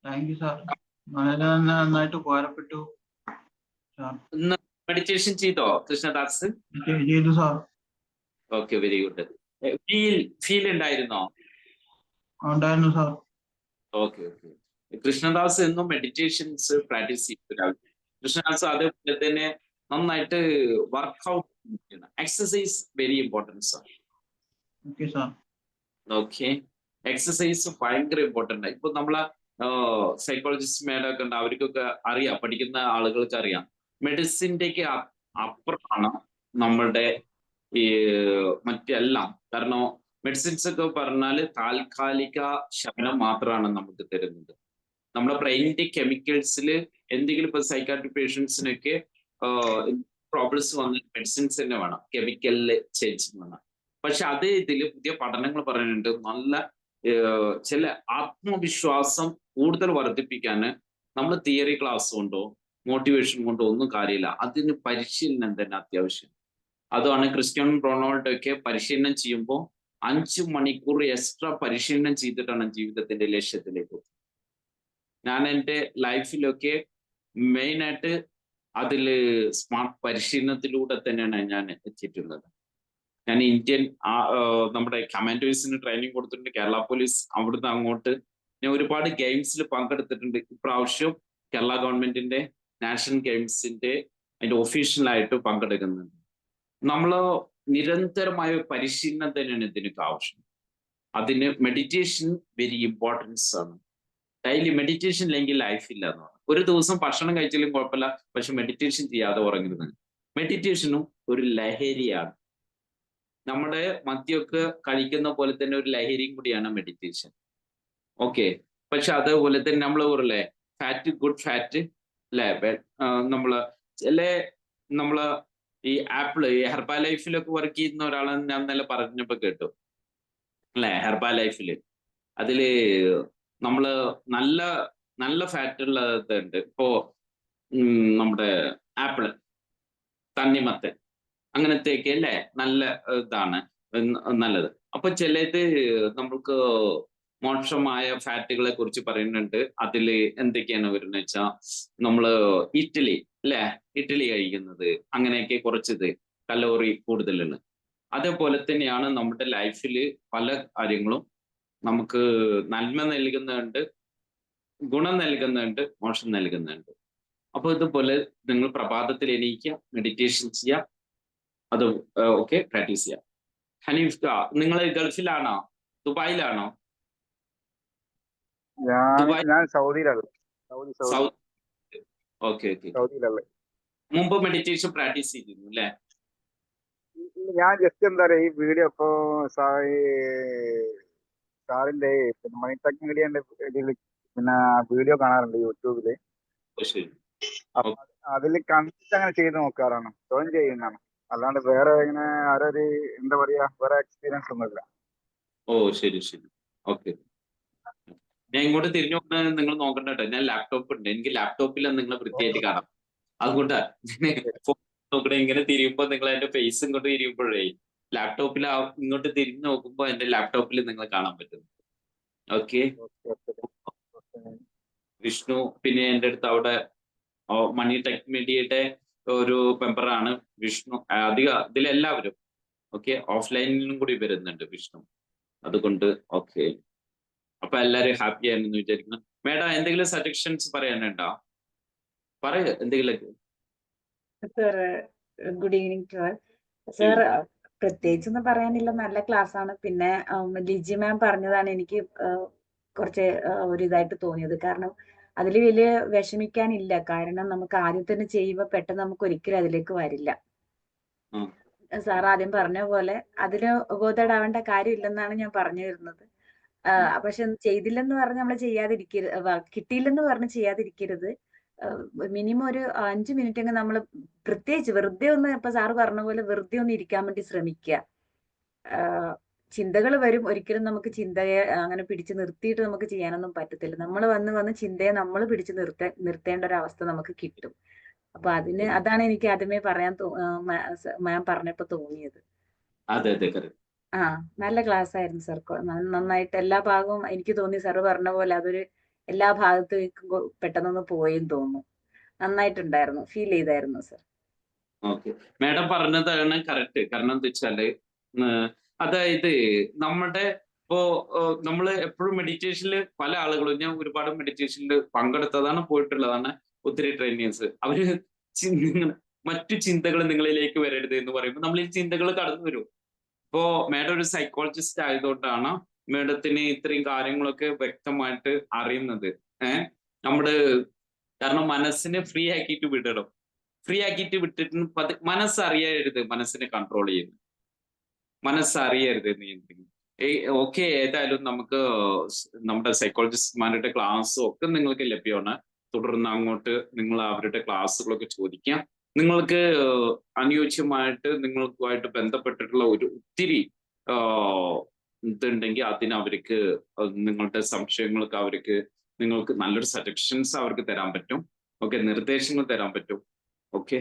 Thank you sir. വളരെ നന്നായിട്ട് ഉപകാരപ്പെട്ടു സാർ. ഇന്ന് മെഡിറ്റേഷൻ ചെയ്തോ കൃഷ്ണദാസ്? ചെയ്തു sir. Okay, very good. Feel ഉണ്ടായിരുന്നോ? ഉണ്ടായിരുന്നു സാർ. ഓക്കെ. കൃഷ്ണദാസ് എന്നും മെഡിറ്റേഷൻസ് പ്രാക്ടീസ് ചെയ്യുന്ന കൃഷ്ണദാസ്. അതേപോലെ തന്നെ നന്നായിട്ട് വർക്ക്ഔട്ട് ചെയ്യണം. എക്സസൈസ് വെരി ഇമ്പോർട്ടൻസ് ആണ്. Okay sir. ഓക്കെ, എക്സസൈസ് ഭയങ്കര ഇമ്പോർട്ടൻ്റ് ആണ്. ഇപ്പൊ നമ്മളെ സൈക്കോളജിസ്റ്റ് മേഡമൊക്കെ ഉണ്ട്, അവർക്കൊക്കെ അറിയാം, പഠിക്കുന്ന ആളുകൾക്ക് അറിയാം. മെഡിസിൻ്റെക്ക് അപ്പുറമാണ് നമ്മളുടെ ഈ മറ്റെല്ലാം. കാരണം മെഡിസിൻസ് ഒക്കെ പറഞ്ഞാൽ താൽക്കാലിക ശമനം മാത്രമാണ് നമുക്ക് തരുന്നത്. നമ്മുടെ ബ്രെയിനിന്റെ കെമിക്കൽസിൽ എന്തെങ്കിലും ഇപ്പൊ സൈക്കാട്രിക് പേഷ്യൻസിനൊക്കെ പ്രോബ്ലംസ് വന്ന മെഡിസിൻസ് തന്നെ വേണം, കെമിക്കലില് ചേഞ്ച് വേണം. പക്ഷെ അതേ ഇതിൽ പുതിയ പഠനങ്ങൾ പറയുന്നുണ്ട്, നല്ല ചില ആത്മവിശ്വാസം കൂടുതൽ വർദ്ധിപ്പിക്കാൻ നമ്മൾ തിയറി ക്ലാസ് കൊണ്ടോ മോട്ടിവേഷൻ കൊണ്ടോ ഒന്നും കാര്യമില്ല, അതിന് പരിശീലനം തന്നെ അത്യാവശ്യം. അതാണ് ക്രിസ്ത്യാനോ റൊണാൾഡോ ഒക്കെ പരിശീലനം ചെയ്യുമ്പോൾ 5 മണിക്കൂർ എക്സ്ട്രാ പരിശീലനം ചെയ്തിട്ടാണ് ജീവിതത്തിന്റെ ലക്ഷ്യത്തിലേക്ക്. ഞാൻ എൻ്റെ ലൈഫിലൊക്കെ മെയിനായിട്ട് അതില് സ്മാർട്ട് പരിശീലനത്തിലൂടെ തന്നെയാണ് ഞാൻ എത്തിയിട്ടുള്ളത്. ഞാൻ ഇന്ത്യൻ നമ്മുടെ കമാൻഡോസിന് ട്രെയിനിങ് കൊടുത്തിട്ടുണ്ട്, കേരള പോലീസ്. അവിടുന്ന് അങ്ങോട്ട് ഞാൻ ഒരുപാട് ഗെയിംസിൽ പങ്കെടുത്തിട്ടുണ്ട്. ഇപ്രാവശ്യം കേരള ഗവൺമെന്റിന്റെ നാഷണൽ ഗെയിംസിന്റെ അതിന്റെ ഒഫീഷ്യലായിട്ട് പങ്കെടുക്കുന്നുണ്ട്. നമ്മൾ നിരന്തരമായ പരിശീലനം തന്നെയാണ് ഇതിനൊക്കെ ആവശ്യം. അതിന് മെഡിറ്റേഷൻ വെരി ഇമ്പോർട്ടൻസ് ആണ്. ഡെയിലി മെഡിറ്റേഷൻ ഇല്ലെങ്കിൽ ലൈഫില്ല എന്ന് പറഞ്ഞു. ഒരു ദിവസം ഭക്ഷണം കഴിച്ചാലും കുഴപ്പമില്ല, പക്ഷെ മെഡിറ്റേഷൻ ചെയ്യാതെ ഉറങ്ങരുത്. മെഡിറ്റേഷനും ഒരു ലഹരിയാണ്. നമ്മുടെ മദ്യമൊക്കെ കഴിക്കുന്ന പോലെ തന്നെ ഒരു ലഹരിയും കൂടിയാണ് മെഡിറ്റേഷൻ. ഓക്കെ, പക്ഷെ അതേപോലെ തന്നെ നമ്മൾ പറയല്ലേ ഫാറ്റ് ഗുഡ് ഫാറ്റ് അല്ലേ, നമ്മള് ഈ ആപ്പിള് ഈ ഹെർബാ ലൈഫിലൊക്കെ വർക്ക് ചെയ്യുന്ന ഒരാളെന്ന് ഞാൻ ഇന്നലെ പറഞ്ഞപ്പോ കേട്ടു അല്ലെ. ഹെർബാ ലൈഫില് അതില് നമ്മള് നല്ല ഫാറ്റ് ഉള്ളത് ഉണ്ട്. ഇപ്പോ നമ്മുടെ ആപ്പിള്, തണ്ണിമത്തൻ, അങ്ങനത്തെയൊക്കെ അല്ലേ നല്ല ഇതാണ് നല്ലത്. അപ്പൊ ചിലത് നമ്മൾക്ക് മോശമായ ഫാറ്റുകളെ കുറിച്ച് പറയുന്നുണ്ട്. അതിൽ എന്തൊക്കെയാണ് വരുന്നത് വെച്ചാൽ നമ്മള് ഇഡ്ഡലി അല്ലേ, ഇഡ്ഡലി കഴിക്കുന്നത്, അങ്ങനെയൊക്കെ കുറച്ചത് കലോറി കൂടുതലുള്ള. അതേപോലെ തന്നെയാണ് നമ്മുടെ ലൈഫിൽ പല കാര്യങ്ങളും നമുക്ക് നന്മ നൽകുന്നുണ്ട്, ഗുണം നൽകുന്നുണ്ട്, മോശം നൽകുന്നുണ്ട്. അപ്പൊ ഇതുപോലെ നിങ്ങൾ പ്രഭാതത്തിൽ എണീക്കുക, മെഡിറ്റേഷൻ ചെയ്യുക, അത് ഒക്കെ പ്രാക്ടീസ് ചെയ്യുക. ഹനീഫ്, നിങ്ങൾ ഗൾഫിലാണോ, ദുബായിലാണോ? ദുബായ്, ഞാൻ സൗദിയിലാണ്. Saudi south. ഓക്കെ. സൗദിയിലല്ലേ. മുമ്പ് മെഡിറ്റേഷൻ പ്രാക്ടീസ് ചെയ്തിരുന്നു അല്ലേ? ഞാൻ ജസ്റ്റ് എന്താ പറയാ, ഈ വീഡിയോ ഇപ്പോ സാറിന്റെ പിന്നെ മണിടെക് മീഡിയന്റെ ഇതിൽ പിന്നെ വീഡിയോ കാണാറുണ്ട് യൂട്യൂബില്. ശരി. അപ്പൊ അതിൽ കണ്ടിട്ട് അങ്ങനെ ചെയ്ത് നോക്കാറാണ്, ജോയിൻ ചെയ്യുന്നതാണ്. അല്ലാണ്ട് വേറെ ഇങ്ങനെ ആരൊരു എന്താ പറയാ വേറെ എക്സ്പീരിയൻസ് ഒന്നുമില്ല. ഓ ശരി. ഓക്കെ. ഞാൻ ഇങ്ങോട്ട് തിരിഞ്ഞു നോക്കുന്നത് നിങ്ങൾ നോക്കണ്ട കേട്ടോ. ഞാൻ ലാപ്ടോപ്പ് ഉണ്ട്, എനിക്ക് ലാപ്ടോപ്പിൽ നിങ്ങൾ വൃത്തിയായിട്ട് കാണാം. അതുകൊണ്ടാ നോക്കണേ. ഇങ്ങനെ തിരിയുമ്പോ നിങ്ങൾ എന്റെ ഫേസ് ഇങ്ങോട്ട് തിരിയുമ്പോഴേ ലാപ്ടോപ്പിൽ ഇങ്ങോട്ട് തിരിഞ്ഞു നോക്കുമ്പോ എന്റെ ലാപ്ടോപ്പിൽ നിങ്ങൾ കാണാൻ പറ്റും. ഓക്കെ. വിഷ്ണു പിന്നെ എൻ്റെ അടുത്ത് അവിടെ മണി ടെക് മീഡിയയുടെ ഒരു മെമ്പറാണ് വിഷ്ണു. ഇതിലെല്ലാവരും ഓക്കെ, ഓഫ്ലൈനിലും കൂടി വരുന്നുണ്ട് വിഷ്ണു. അതുകൊണ്ട് ഓക്കെ. അപ്പൊ എല്ലാരും ഹാപ്പി ആണെന്ന് വിചാരിക്കുന്നു. മേഡം എന്തെങ്കിലും സജഷൻസ് പറയാനുണ്ടോ? പറയൂ എന്തെങ്കിലും. Sir, good evening to all. Sir, പ്രത്യേകിച്ചൊന്നും പറയാനില്ല, നല്ല ക്ലാസ് ആണ്. പിന്നെ ലിജി മാം പറഞ്ഞതാണ് എനിക്ക് കുറച്ച് ഒരു ഇതായിട്ട് തോന്നിയത്. കാരണം അതിൽ വലിയ വിഷമിക്കാനില്ല. കാരണം നമുക്ക് ആദ്യം തന്നെ ചെയ്യുമ്പോൾ പെട്ടെന്ന് നമുക്ക് ഒരിക്കലും അതിലേക്ക് വരില്ല. സാർ ആദ്യം പറഞ്ഞ പോലെ അതിന് ബോധേടാവേണ്ട കാര്യമില്ലെന്നാണ് ഞാൻ പറഞ്ഞു വരുന്നത്. പക്ഷെ ചെയ്തില്ലെന്ന് പറഞ്ഞ് നമ്മൾ ചെയ്യാതിരിക്കരുത്, കിട്ടിയില്ലെന്ന് പറഞ്ഞ് ചെയ്യാതിരിക്കരുത്. മിനിമം ഒരു 5 മിനിറ്റ് എങ്കിലും നമ്മൾ പ്രത്യേകിച്ച് വെറുതെ ഒന്ന്, ഇപ്പൊ സാറ് പറഞ്ഞ പോലെ വെറുതെ ഒന്ന് ഇരിക്കാൻ വേണ്ടി ശ്രമിക്കുക. ചിന്തകൾ വരും, ഒരിക്കലും നമുക്ക് ചിന്തയെ അങ്ങനെ പിടിച്ചു നിർത്തിയിട്ട് നമുക്ക് ചെയ്യാനൊന്നും പറ്റത്തില്ല. നമ്മൾ വന്ന് ചിന്തയെ നമ്മൾ പിടിച്ചു നിർത്തേണ്ട ഒരു അവസ്ഥ നമുക്ക് കിട്ടും. അപ്പൊ അതാണ് എനിക്ക് ആദ്യമേ പറയാൻ മാം പറഞ്ഞപ്പോ തോന്നിയത്. നല്ല ക്ലാസ് ആയിരുന്നു സർ. നന്നായിട്ട് എല്ലാ ഭാഗവും എനിക്ക് തോന്നി സാറ് പറഞ്ഞ പോലെ അതൊരു എല്ലാ ഭാഗത്തേക്കും പെട്ടെന്നൊന്ന് പോയെന്ന് തോന്നുന്നു. നന്നായിട്ടുണ്ടായിരുന്നു, ഫീൽ ചെയ്തായിരുന്നു സർ. ഓക്കെ, മാഡം പറഞ്ഞതാണ് കറക്റ്റ്. കാരണം എന്താ വെച്ചാല് അതായത് നമ്മുടെ നമ്മള് എപ്പോഴും മെഡിറ്റേഷനിൽ പല ആളുകളും, ഞാൻ ഒരുപാട് മെഡിറ്റേഷനിൽ പങ്കെടുത്തതാണ്, പോയിട്ടുള്ളതാണ്, ഒത്തിരി ട്രെയിനേഴ്സ്. അവര് മറ്റു ചിന്തകൾ നിങ്ങളിലേക്ക് വരരുത് എന്ന് പറയുമ്പോൾ നമ്മൾ ഈ ചിന്തകൾ കടന്നു വരും. ഇപ്പോ മാഡം ഒരു സൈക്കോളജിസ്റ്റ് ആയതുകൊണ്ടാണ് മാഡത്തിന് ഇത്രയും കാര്യങ്ങളൊക്കെ വ്യക്തമായിട്ട് അറിയുന്നത്. കാരണം മനസ്സിനെ ഫ്രീ ആക്കിയിട്ട് വിടണം. ഫ്രീ ആക്കിയിട്ട് വിട്ടിട്ട് മനസ്സറിയരുത്, മനസ്സിനെ കൺട്രോൾ ചെയ്യുന്നു, മനസ്സറിയരുത് നിയന്ത്രിക്കുന്നു. ഓക്കെ, ഏതായാലും നമുക്ക് നമ്മുടെ സൈക്കോളജിസ്റ്റ്മാരുടെ ക്ലാസ്സും ഒക്കെ നിങ്ങൾക്ക് ലഭ്യമാണ്. തുടർന്ന് അങ്ങോട്ട് നിങ്ങൾ അവരുടെ ക്ലാസ്സുകളൊക്കെ ചോദിക്കാം. നിങ്ങൾക്ക് അനുയോജ്യമായിട്ട് നിങ്ങൾക്കുമായിട്ട് ബന്ധപ്പെട്ടിട്ടുള്ള ഒത്തിരി ഇതുണ്ടെങ്കിൽ അതിന് അവർക്ക് നിങ്ങളുടെ സംശയങ്ങൾക്ക് നിങ്ങൾക്ക് നല്ലൊരു സജഷൻസ് അവർക്ക് തരാൻ പറ്റും. ഓക്കെ, നിർദ്ദേശങ്ങൾ തരാൻ പറ്റും. ഓക്കെ,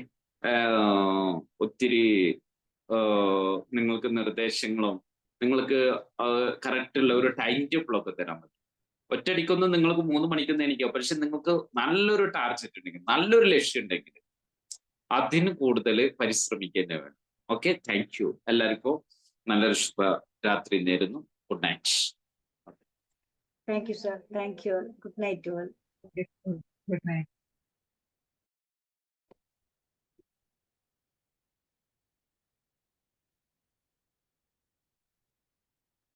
ഒത്തിരി നിങ്ങൾക്ക് നിർദ്ദേശങ്ങളും നിങ്ങൾക്ക് കറക്റ്റ് ഉള്ള ഒരു ടൈം ടേബിളൊക്കെ തരാൻ പറ്റും. ഒറ്റയടിക്കൊന്നും നിങ്ങൾക്ക് 3 മണിക്കൊന്നും എണീക്കാം. പക്ഷെ നിങ്ങൾക്ക് നല്ലൊരു ടാർഗറ്റ് ഉണ്ടെങ്കിൽ, നല്ലൊരു ലക്ഷ്യം ഉണ്ടെങ്കിൽ അതിന് കൂടുതൽ പരിശ്രമിക്കുക വേണം. Okay, thank you. എല്ലാവർക്കും നല്ലൊരു ശുഭരാത്രി നേരുന്നു. Good night. Thank you sir. Thank you. Good night to all. Good night.